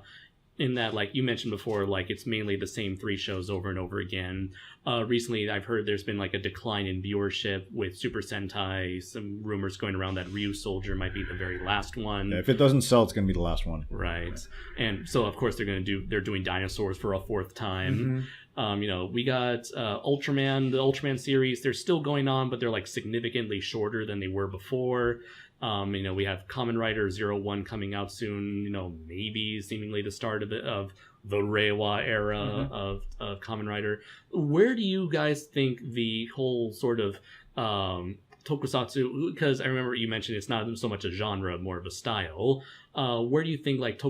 In that, like you mentioned before, like it's mainly the same 3 shows over and over again. Recently, I've heard there's been like a decline in viewership with Super Sentai. Some rumors going around that Ryu Soldier might be the very last one. Yeah, if it doesn't sell, it's going to be the last one. Right. And so, of course, they're doing Dinosaurs for a 4th time. We got Ultraman, the Ultraman series. They're still going on, but they're like significantly shorter than they were before. We have Kamen Rider 01 coming out soon, maybe seemingly the start of the Reiwa era of Kamen Rider. Where do you guys think the whole sort of tokusatsu, because I remember you mentioned it's not so much a genre, more of a style. Where do you think like the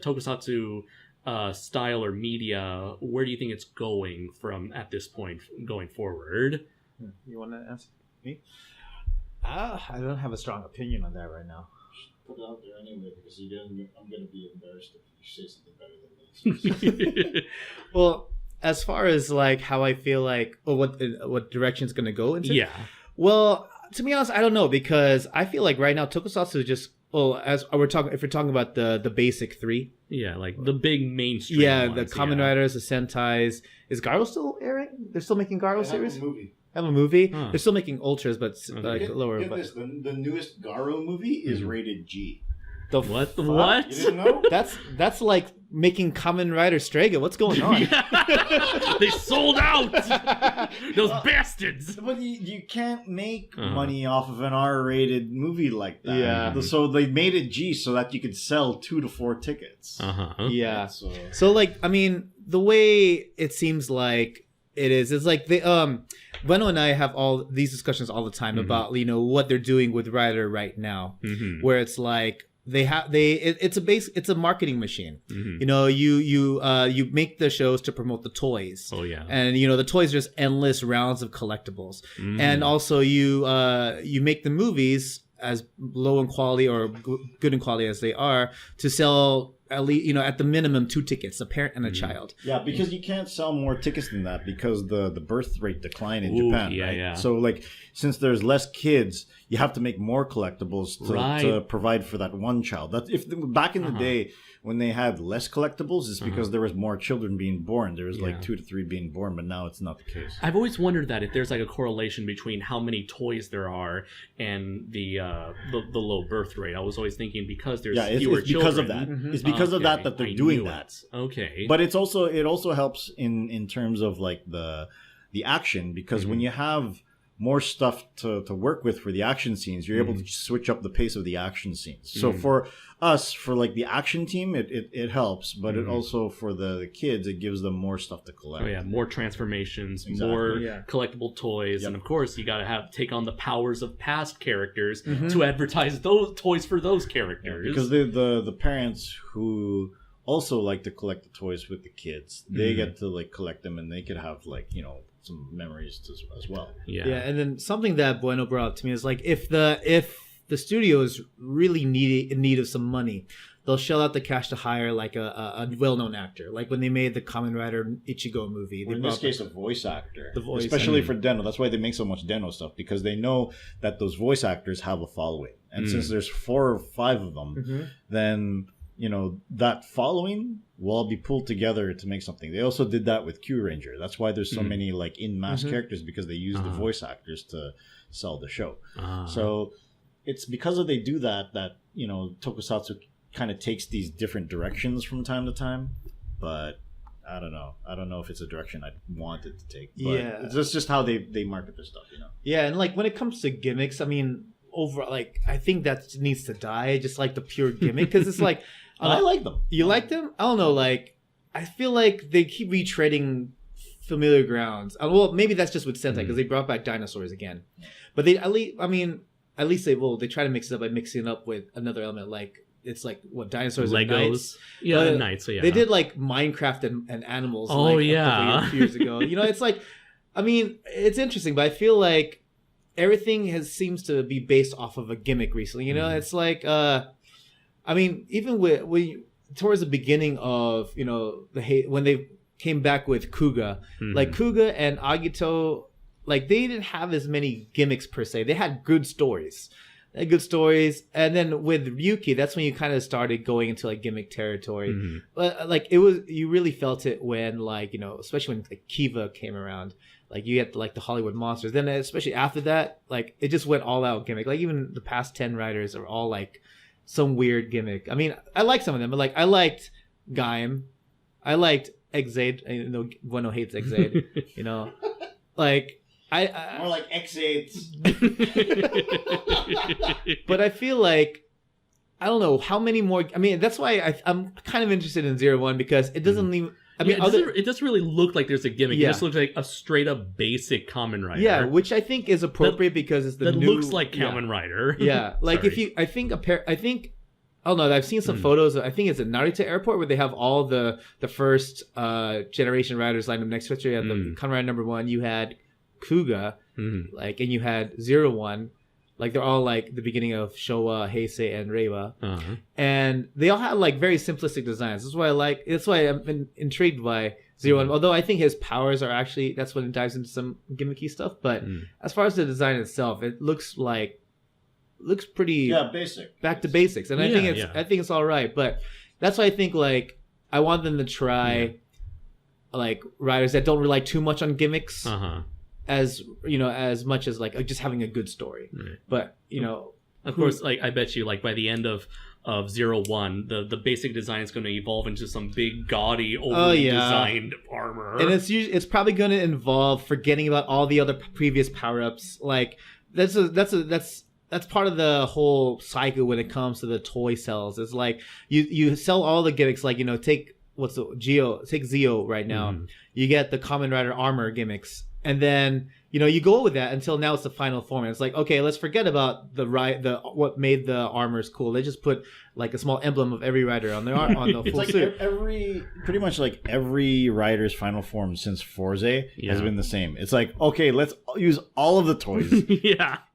tokusatsu style or media, where do you think it's going from at this point going forward? You want to ask me? I don't have a strong opinion on that right now. Put it out there anyway, because I'm going to be embarrassed if you say something better than me. Well, as far as like how I feel like, or what direction it's going to go into. Yeah. Well, to be honest, I don't know, because I feel like right now Tokusatsu is just, if we're talking about the basic 3. Yeah, like the big mainstream. Yeah, ones, the Kamen Riders, the Sentais. Is Garo still airing? They're still making Garo series? Have a movie. Huh. They're still making Ultras, but like lower. Get this, the newest Garo movie is rated G. The what? What? You didn't know? That's like making Kamen Rider Strega. What's going on? They sold out. Those bastards. But you can't make money off of an R-rated movie like that. Yeah. So they made it G so that you could sell 2 to 4 tickets. Yeah. So like, I mean, the way it seems like it is, it's like they Bueno and I have all these discussions all the time about what they're doing with Rider right now, where it's like it's a marketing machine. You make the shows to promote the toys. Oh yeah. And the toys are just endless rounds of collectibles. And also you make the movies as low in quality or good in quality as they are to sell at least at the minimum 2 tickets, a parent and a child. Yeah, because you can't sell more tickets than that because the birth rate decline in Japan. Yeah, right? Yeah. So like since there's less kids, you have to make more collectibles to provide for that one child. That's back in the day when they had less collectibles, it's because there was more children being born. There was like 2 to 3 being born, but now it's not the case. I've always wondered that if there's like a correlation between how many toys there are and the low birth rate. I was always thinking because there's fewer children. Because of that. It's because of that they're doing that. Okay. But it also helps in terms of like the action, because when you have more stuff to work with for the action scenes. You're able to switch up the pace of the action scenes. So for us, for like the action team, it helps, but it also for the kids, it gives them more stuff to collect. Oh yeah, more transformations, Exactly. more Yeah. collectible toys, Yep. and of course you got to take on the powers of past characters to advertise those toys for those characters. Because the parents who also like to collect the toys with the kids, they get to like collect them, and they could have like some memories as well. yeah. And then something that Bueno brought up to me is like if the studio is really in need of some money, they'll shell out the cash to hire like a well-known actor. Like when they made the Kamen Rider Ichigo movie. Or in this case, a voice actor. The voice Especially for Deno. That's why they make so much Deno stuff, because they know that those voice actors have a following. And since there's 4 or 5 of them, then that following will all be pulled together to make something. They also did that with Q Ranger. That's why there's so many like in-mass characters, because they use the voice actors to sell the show. So it's because they do that Tokusatsu kind of takes these different directions from time to time. But I don't know if it's a direction I want it to take. But it's just how they market their stuff, Yeah, and like when it comes to gimmicks, I mean, I think that needs to die. Just like the pure gimmick, because it's like I like them. You like them? I don't know. Like I feel like they keep retreading familiar grounds. Well, maybe that's just with Sentai, because they brought back dinosaurs again. But they at least they try to mix it up by mixing it up with another element, like it's like what dinosaurs and knights. Yeah, knights. So yeah, they did like Minecraft and animals. Oh, like, yeah. a couple years ago. It's like, I mean, it's interesting, but I feel like everything seems to be based off of a gimmick recently. It's like, I mean, even towards the beginning of when they came back with Kuga, like Kuga and Agito, like they didn't have as many gimmicks per se. They had good stories. And then with Ryuki, that's when you kind of started going into like gimmick territory. But like you really felt it when like especially when like Kiva came around. Like you get like the Hollywood monsters. Then especially after that, like it just went all out gimmick. Like even the past 10 writers are all like some weird gimmick. I mean, I like some of them, but like I liked Gaim, I liked Exade. I know Bueno hates Exade. Like I more like X8. But I feel like I don't know how many more. I mean, that's why I'm kind of interested in 01, because it doesn't even. I mean, it doesn't really look like there's a gimmick. Yeah. It just looks like a straight up basic Kamen Rider. Yeah, which I think is appropriate because it's the new. Looks like Kamen Rider. Yeah, like Sorry. I think I don't know. I've seen some photos. I think it's at Narita Airport where they have all the first generation riders lined up next to each other. You had the Kamen Rider number 1. You had Kuga, like, and you had 01. Like they're all like the beginning of Showa, Heisei, and Reiwa, and they all had like very simplistic designs. That's why I like. That's why I'm intrigued by 01. Although I think his powers are actually that's when it dives into some gimmicky stuff. But as far as the design itself, it looks pretty basic. Back to basics, and I think it's all right. But that's why I think like I want them to try like riders that don't rely too much on gimmicks. As as much as like just having a good story, but of course, like I bet you, like by the end of 01, the basic design is going to evolve into some big gaudy, overly designed armor, and it's probably going to involve forgetting about all the other previous power ups. Like that's part of the whole cycle when it comes to the toy sales. It's like you sell all the gimmicks, like take Zeo right now. You get the Kamen Rider armor gimmicks. And then you go with that until now it's the final form. And it's like, okay, let's forget about what made the armors cool. They just put like a small emblem of every rider on the full like suit. Pretty much like every rider's final form since Forze has been the same. It's like, okay, let's use all of the toys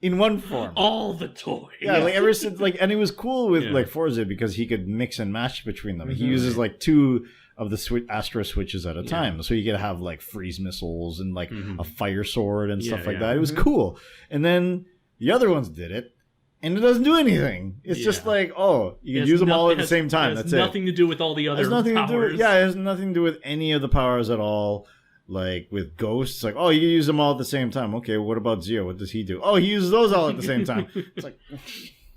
in one form. All the toys. Yeah, like ever since and it was cool with like Forze because he could mix and match between them. He uses like 2 of the Astro switches at a time, so you could have like freeze missiles and like a fire sword and stuff like that. It was cool. And then the other ones did it, and it doesn't do anything. It's just like, you can use them all at the same time. That's nothing to do with all the other powers. It has nothing to do with any of the powers at all. Like with Ghosts, like, you use them all at the same time. Okay, what about Zeo? What does he do? He uses those all at the same time. It's like,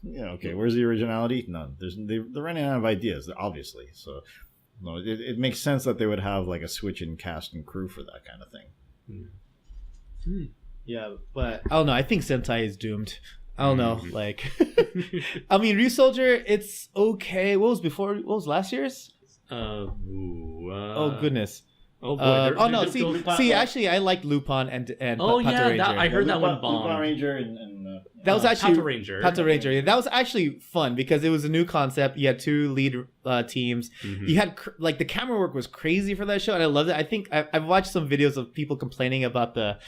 okay, where's the originality? None. They're running out of ideas, obviously. So. No, it makes sense that they would have like a switch in cast and crew for that kind of thing. Yeah, but I don't know. I think Sentai is doomed. I don't know. Like, I mean, Ryusoulger, it's okay. What was last year's? Oh goodness. Oh boy! No! See, actually, I like Lupin and oh Pato yeah, Ranger. I heard that one bombed. Lupin Ranger and that was actually Pato Ranger. Yeah, that was actually fun because it was a new concept. You had 2 lead teams. You had like the camera work was crazy for that show, and I loved it. I think I've watched some videos of people complaining about the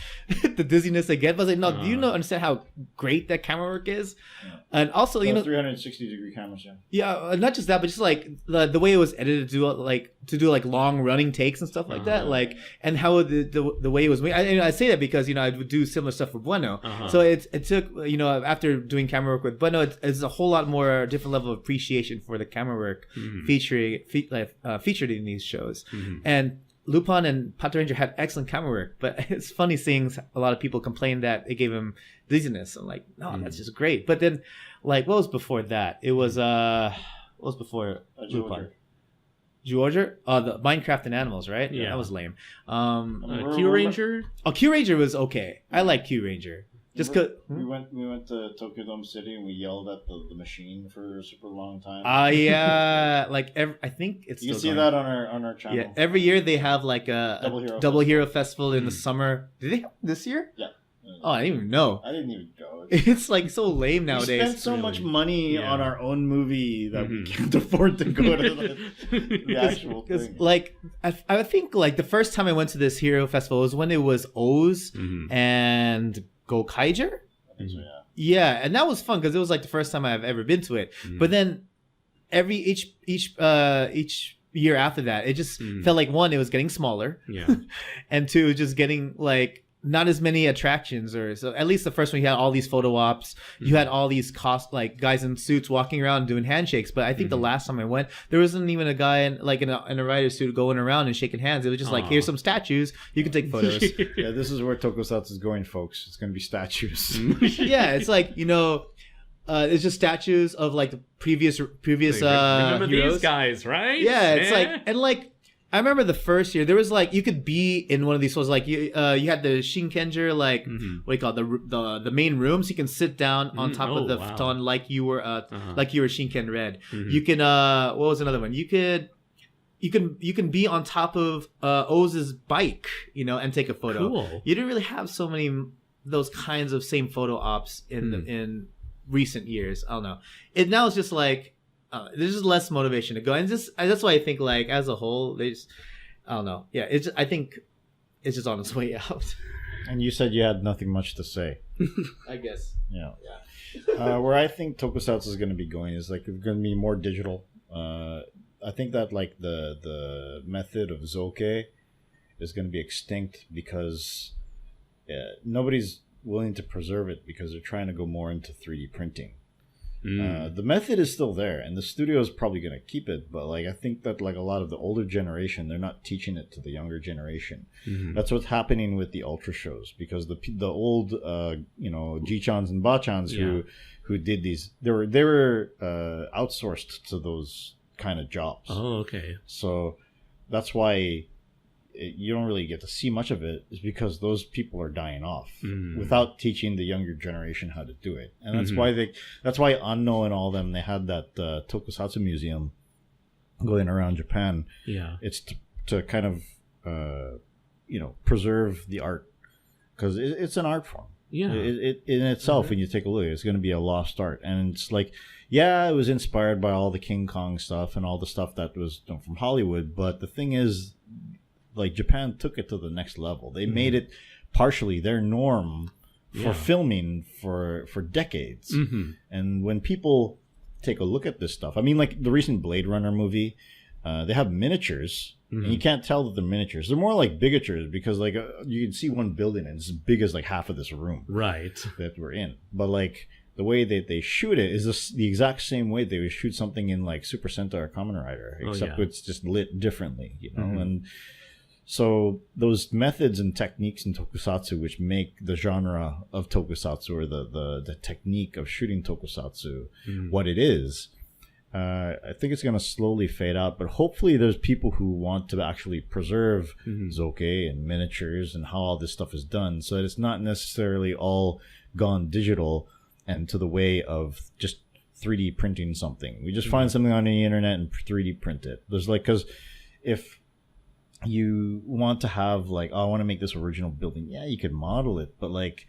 the dizziness again. But I was like, no, do you understand how great that camera work is? Yeah. And also, 360-degree cameras. Yeah, not just that, but just like the way it was edited to do long running takes and stuff like that, like, and how the way it was made. I say that because I would do similar stuff for Bueno, so it took after doing camera work with Bueno, it's a whole lot more different level of appreciation for the camera work featured in these shows. And Lupin and Pato Ranger had excellent camera work, but it's funny seeing a lot of people complain that it gave him dizziness. I'm like, no, that's just great. But then, like, what was before that? It was what was before Lupin? Zyuohger? The Minecraft and Animals, right? Yeah, that was lame. Q Ranger? Oh, Q Ranger was okay. I like Q Ranger. Just cause we went to Tokyo Dome City and we yelled at the machine for a super long time. Yeah, like I think it's. You can see that on our channel. Yeah, every year they have like a Double Hero Festival in the summer. Did they have this year? Yeah. Oh, I didn't even know. I didn't even go. It's like so lame nowadays. We spent so much money on our own movie that we can't afford to go to the actual thing. Like, I think like the first time I went to this Hero Festival was when it was O's and Gokaiger. I think so, yeah. Yeah, and that was fun because it was like the first time I've ever been to it. But then each year after that, it just felt like, one, it was getting smaller. Yeah. And 2, just getting like not as many attractions, or so at least the first one you had all these photo ops, you had all these guys in suits walking around doing handshakes. But I think the last time I went, there wasn't even a guy in a writer's suit going around and shaking hands. It was just like, here's some statues, you can take photos. Yeah, this is where Tokusatsu is going, folks. It's going to be statues. Yeah, it's like it's just statues of like the previous remember heroes. These guys, right? Yeah, it's like, and like I remember the first year there was like you could be in one of these shows, like you had the Shinkenger, like what do you call it, the main rooms. You can sit down on top of the futon like you were Shinken Red. You can what was another one? You can be on top of Oz's bike, and take a photo. Cool. You didn't really have so many those kinds of same photo ops in recent years. I don't know. Now it's just like there's just less motivation to go, and that's why I think like as a whole, I don't know. Yeah, I think it's just on its way out. And you said you had nothing much to say. I guess. Yeah. Where I think Tokusatsu is going to be going is like it's going to be more digital. I think that like the method of Zoke is going to be extinct because nobody's willing to preserve it because they're trying to go more into 3D printing. The method is still there, and the studio is probably going to keep it. But like I think that like a lot of the older generation, they're not teaching it to the younger generation. That's what's happening with the ultra shows because the old G-chans and Ba-chans who did these, they were outsourced to those kind of jobs. Oh, okay. So that's why you don't really get to see much of it, is because those people are dying off without teaching the younger generation how to do it. And that's why Anno and all them, they had that Tokusatsu museum going around Japan. Yeah, it's to kind of preserve the art because it's an art form. Yeah, it in itself, when you take a look, it's going to be a lost art. And it's like, yeah, it was inspired by all the King Kong stuff and all the stuff that was from Hollywood, but the thing is, like, Japan took it to the next level. They made it partially their norm for filming for decades. And when people take a look at this stuff, I mean, like the recent Blade Runner movie, they have miniatures, and you can't tell that they're miniatures. They're more like bigatures because, like, you can see one building and it's as big as like half of this room, right, that we're in. But like the way that they shoot it is the exact same way they would shoot something in like Super Sentai or Kamen Rider, except it's just lit differently, and so those methods and techniques in Tokusatsu, which make the genre of Tokusatsu or the technique of shooting Tokusatsu what it is, I think it's going to slowly fade out, but hopefully there's people who want to actually preserve zoke and miniatures and how all this stuff is done, so that it's not necessarily all gone digital and to the way of just 3D printing something. We just find something on the internet and 3D print it. There's like, because if you want to have like, oh, I want to make this original building, yeah, you could model it, but like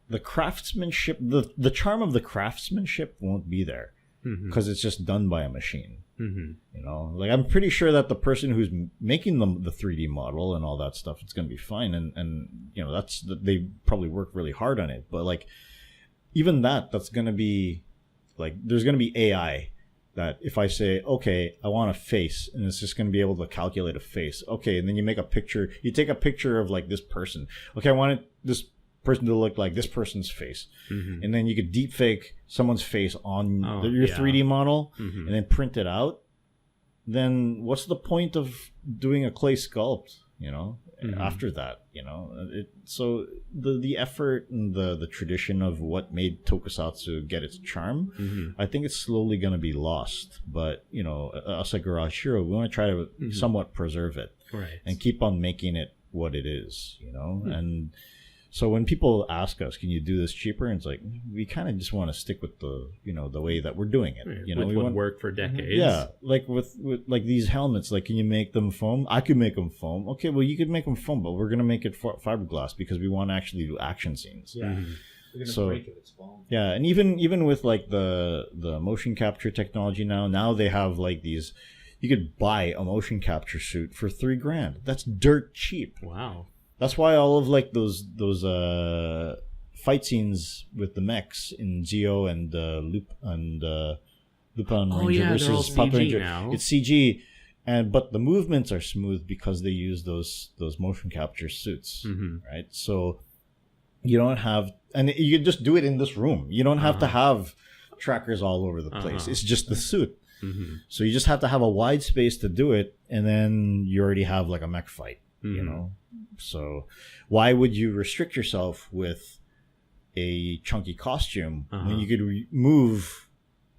the craftsmanship, the charm of the craftsmanship won't be there. Because it's just done by a machine. You know, like I'm pretty sure that the person who's making the 3D model and all that stuff, it's going to be fine. And you know, they probably work really hard on it. But like, even that's going to be like, there's going to be AI that if I say, okay, I want a face, and it's just going to be able to calculate a face. Okay, and then you make a picture. You take a picture of like this person. Okay, I want this person to look like this person's face, and then you could deep fake someone's face on your 3D model and then print it out. Then what's the point of doing a clay sculpt, you know, after that, you know? So the effort and the tradition of what made Tokusatsu get its charm, I think it's slowly going to be lost. But, you know, us at Garage Hero, we want to try to somewhat preserve it and keep on making it what it is, you know? And so when people ask us, can you do this cheaper? And it's like, we kind of just want to stick with the, you know, the way that we're doing it. You know, with what worked for decades. Yeah, like with like these helmets, like, can you make them foam? I could make them foam. Okay, well, you could make them foam, but we're going to make it fiberglass because we want to actually do action scenes. Yeah. We're gonna break it. It's foam. Yeah, and even with like the motion capture technology now they have like these, you could buy a motion capture suit for $3,000. That's dirt cheap. Wow. That's why all of like those fight scenes with the mechs in Zio and Lupin Ranger versus Pop Ranger, now. It's CG, but the movements are smooth because they use those motion capture suits, right? So you don't have, and you can just do it in this room. You don't have to have trackers all over the place. It's just the suit. So you just have to have a wide space to do it, and then you already have like a mech fight. You know, so why would you restrict yourself with a chunky costume when you could move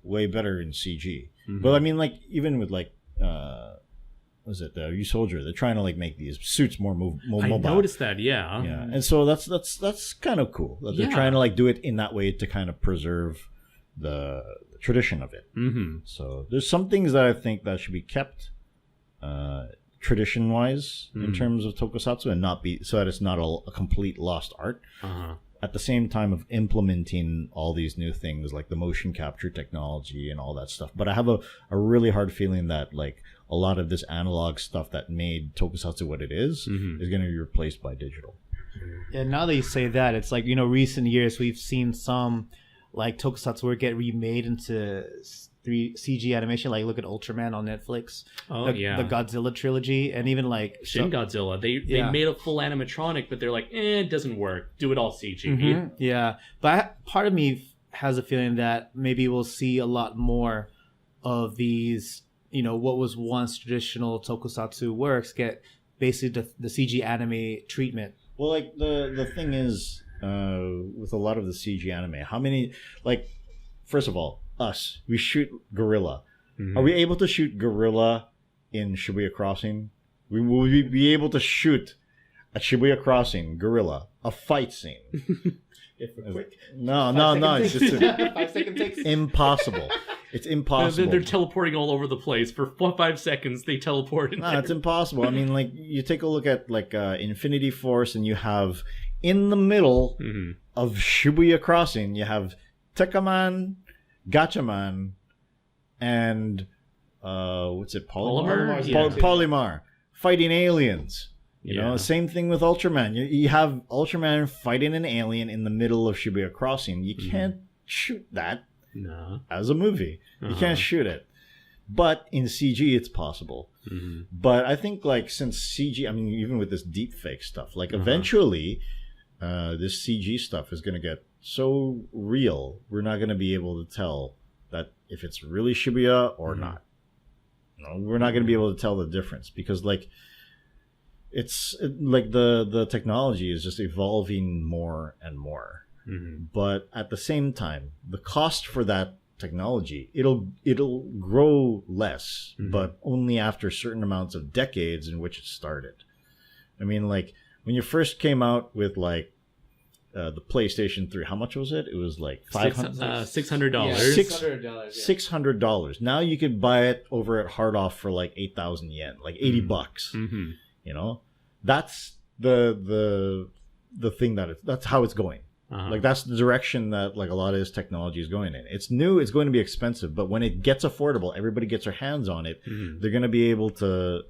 way better in CG? But I mean, like, even with like was it the U-Soldier, they're trying to like make these suits more mobile. I noticed that, yeah, and so that's kind of cool that they're trying to like do it in that way to kind of preserve the tradition of it. So there's some things that I think that should be kept tradition-wise in terms of Tokusatsu, and not be so that it's not a complete lost art. At the same time of implementing all these new things like the motion capture technology and all that stuff. But I have a really hard feeling that like a lot of this analog stuff that made Tokusatsu what it is going to be replaced by digital. Yeah, now that you say that, it's like, you know, recent years we've seen some like Tokusatsu work get remade into CG animation. Like look at Ultraman on Netflix. The Godzilla trilogy, and even like Shin Godzilla. They made a full animatronic, but they're like, it doesn't work. Do it all CG. Yeah, but part of me has a feeling that maybe we'll see a lot more of these, you know, what was once traditional Tokusatsu works get basically the CG anime treatment. Well, like the thing is, with a lot of the CG anime, how many, like, first of all, we shoot gorilla. Are we able to shoot gorilla in Shibuya Crossing? Will we be able to shoot at Shibuya Crossing gorilla a fight scene? No, it's just 5 second takes. impossible. It's impossible. They're teleporting all over the place for 5 seconds. They teleport. No, it's impossible. I mean, like, you take a look at like Infinity Force, and you have in the middle of Shibuya Crossing, you have Tekkaman, Gatchaman, and what's it? Polymar? Polymar fighting aliens. You know, same thing with Ultraman. You have Ultraman fighting an alien in the middle of Shibuya Crossing. You can't shoot that as a movie. You can't shoot it. But in CG, it's possible. But I think, like, since CG, I mean, even with this deep fake stuff, like, eventually, this CG stuff is going to get so real, we're not going to be able to tell that if it's really Shibuya or not. You know, we're not going to be able to tell the difference, because like the technology is just evolving more and more. But at the same time, the cost for that technology, it'll grow less, but only after certain amounts of decades in which it started. I mean, like when you first came out with like the PlayStation 3, how much was it? It was like $600. $600. Now you could buy it over at Hard Off for like 8,000 yen, like $80. You know, that's the thing that's how it's going. Like that's the direction that like a lot of this technology is going in. It's new, it's going to be expensive, but when it gets affordable, everybody gets their hands on it. They're going to be able to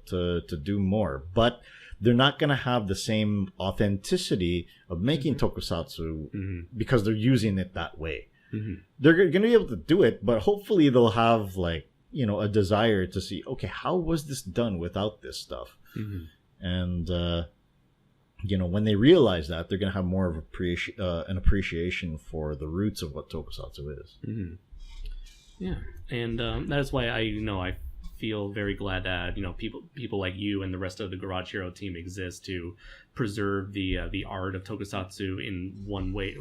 do more, but they're not going to have the same authenticity of making tokusatsu because they're using it that way. They're going to be able to do it, but hopefully they'll have like, you know, a desire to see, okay, how was this done without this stuff? And you know, when they realize that, they're going to have more of an appreciation for the roots of what tokusatsu is. Yeah, and that is why I feel very glad that, you know, people like you and the rest of the Garage Hero team exist to preserve the art of tokusatsu in one way,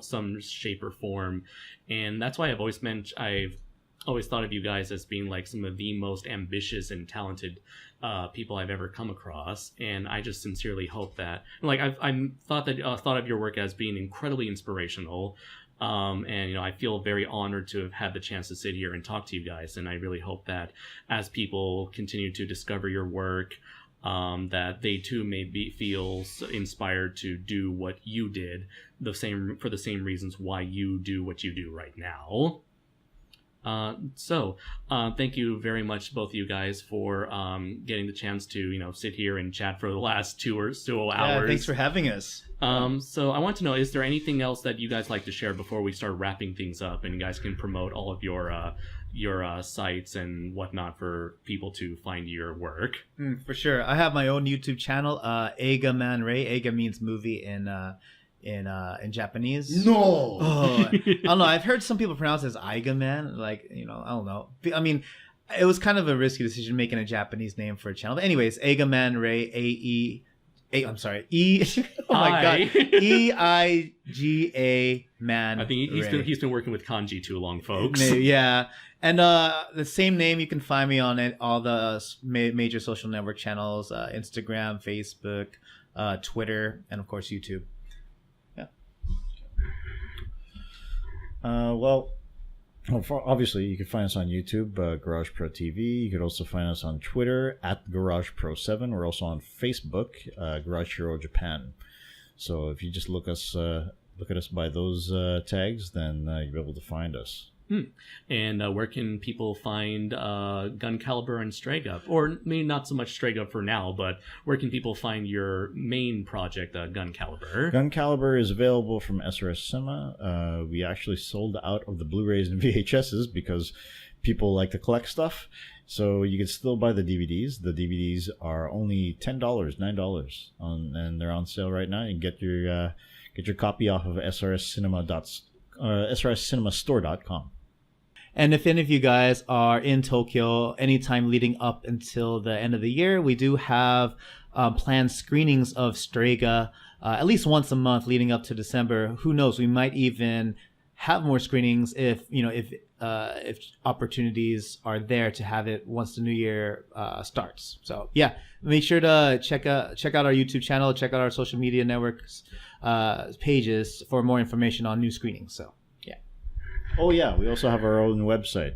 some shape or form. And that's why I've always thought of you guys as being like some of the most ambitious and talented people I've ever come across, and I just sincerely hope that, like, I've thought of your work as being incredibly inspirational, and you know, I feel very honored to have had the chance to sit here and talk to you guys, and I really hope that as people continue to discover your work, that they too may feel inspired to do what you did, for the same reasons why you do what you do right now. So thank you very much, both of you guys, for getting the chance to, you know, sit here and chat for the last 2 or so hours. Yeah, thanks for having us. So I want to know, is there anything else that you guys like to share before we start wrapping things up, and you guys can promote all of your sites and whatnot for people to find your work? For sure. I have my own YouTube channel, Eiga Man Ray. Eiga means movie in Japanese. No. Oh, I don't know. I've heard some people pronounce it as Eiga Man. Like, you know, I don't know. I mean, it was kind of a risky decision making a Japanese name for a channel. But anyways, Eiga Man Ray, I'm sorry, oh my god, EIGA Man. I think he's been working with kanji too long, folks. Yeah. And the same name, you can find me on all the major social network channels, Instagram, Facebook, Twitter, and of course YouTube. Obviously, you can find us on YouTube, Garage Pro TV. You could also find us on Twitter at Garage Pro 7. We're also on Facebook, Garage Hero Japan. So if you just look at us by those tags, then you'll be able to find us. And where can people find Gun Caliber and Strega? Or maybe not so much Strega for now, but where can people find your main project, Gun Caliber? Gun Caliber is available from SRS Cinema. We actually sold out of the Blu-rays and VHSs because people like to collect stuff. So you can still buy the DVDs. The DVDs are only $10, $9, and they're on sale right now. You can get your copy off of srscinemastore.com. And if any of you guys are in Tokyo anytime leading up until the end of the year, we do have planned screenings of Strega at least once a month leading up to December. Who knows? We might even have more screenings if opportunities are there to have it once the new year starts. So yeah, make sure to check out our YouTube channel, check out our social media networks pages for more information on new screenings. So. Oh yeah, we also have our own website.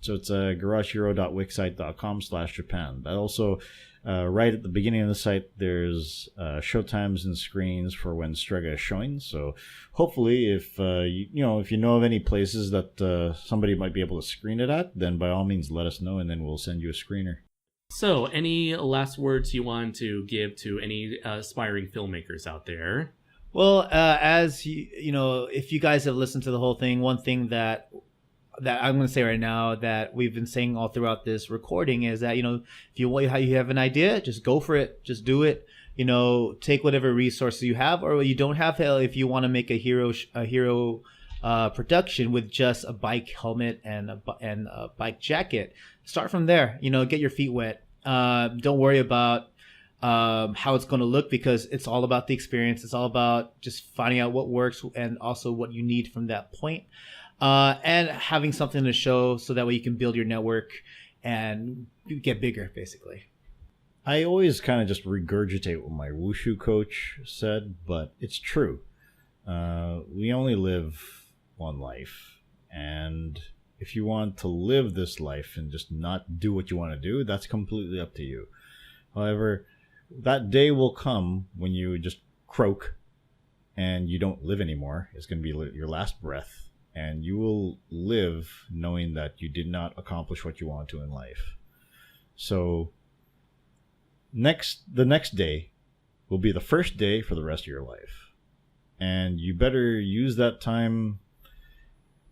So it's garagehero.wixsite.com/Japan. That also, right at the beginning of the site, there's showtimes and screens for when Strega is showing. So hopefully, if you know of any places that somebody might be able to screen it at, then by all means let us know, and then we'll send you a screener. So, any last words you want to give to any aspiring filmmakers out there? Well, as you know, if you guys have listened to the whole thing, one thing that I'm going to say right now that we've been saying all throughout this recording is that, you know, if you have an idea, just go for it, just do it. You know, take whatever resources you have, or you don't have. If you want to make a hero production with just a bike helmet and a bike jacket, start from there. You know, get your feet wet. Don't worry about how it's going to look, because it's all about the experience. It's all about just finding out what works and also what you need from that point. and having something to show so that way you can build your network and get bigger, basically. I always kind of just regurgitate what my wushu coach said, but it's true. We only live one life, and if you want to live this life and just not do what you want to do, that's completely up to you. However, that day will come when you just croak and you don't live anymore. It's going to be your last breath, and you will live knowing that you did not accomplish what you want to in life. So the next day will be the first day for the rest of your life, and you better use that time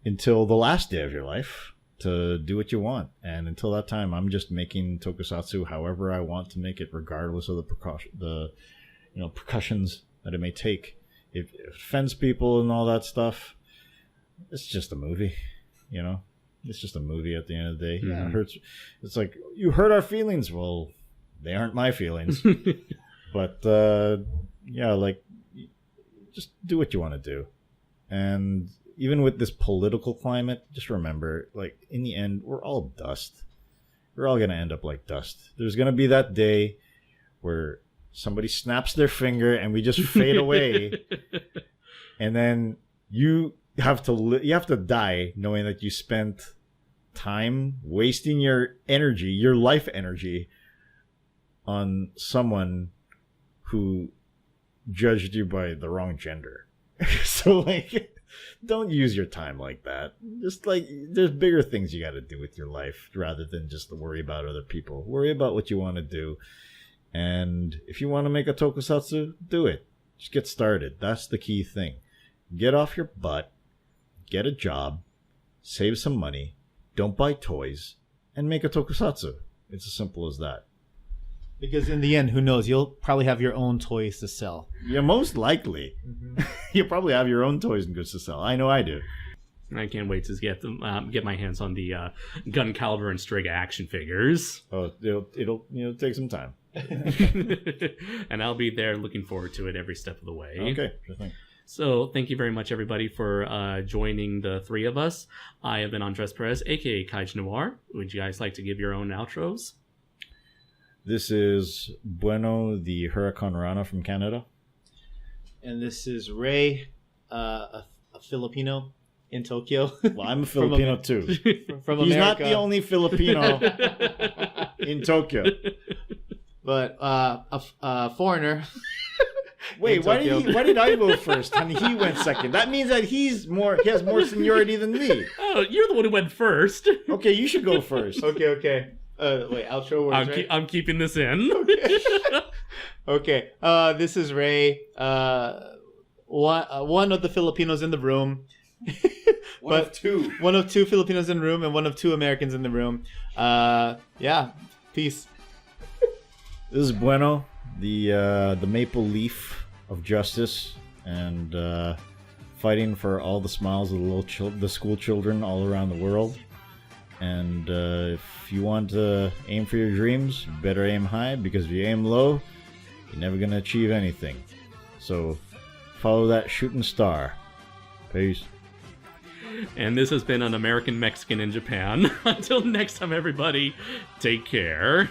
until the last day of your life to do what you want. And until that time, I'm just making tokusatsu however I want to make it, regardless of the percussions that it may take. If it offends people and all that stuff, it's just a movie, It's just a movie at the end of the day. Yeah, it hurts. It's like, you hurt our feelings. Well, they aren't my feelings. But just do what you want to do. And even with this political climate, just remember, in the end, we're all dust. We're all going to end up like dust. There's going to be that day where somebody snaps their finger and we just fade away. And then you have to die knowing that you spent time wasting your energy, your life energy, on someone who judged you by the wrong gender. So don't use your time like that. Just there's bigger things you got to do with your life rather than just worry about other people. Worry about what you want to do. And if you want to make a tokusatsu, do it. Just get started. That's the key thing. Get off your butt, get a job, save some money, don't buy toys, and make a tokusatsu. It's as simple as that. Because in the end, who knows? You'll probably have your own toys to sell. Yeah, most likely. Mm-hmm. You'll probably have your own toys and goods to sell. I know I do. I can't wait to get my hands on the Gun Calibur and Striga action figures. Oh, it'll take some time. And I'll be there looking forward to it every step of the way. Okay, sure thing. So thank you very much, everybody, for joining the three of us. I have been Andres Perez, a.k.a. Kaiji Noir. Would you guys like to give your own outros? This is Bueno, the Huracan Rana from Canada. And this is Ray, a Filipino in Tokyo. Well, I'm a Filipino too. From He's America. not the only Filipino in Tokyo. But a foreigner. Wait, why did I go first? And he went second. That means that he has more seniority than me. Oh, you're the one who went first. Okay, you should go first. Okay. Wait, outro words, right? I'm keeping this in. Okay. This is Ray. One of the Filipinos in the room. One of two. One of two Filipinos in the room and one of two Americans in the room. Yeah. Peace. This is Bueno, the maple leaf of justice, and fighting for all the smiles of the school children all around the world. And if you want to aim for your dreams, you better aim high, because if you aim low, you're never going to achieve anything. So follow that shooting star. Peace. And this has been An American Mexican in Japan. Until next time, everybody, take care.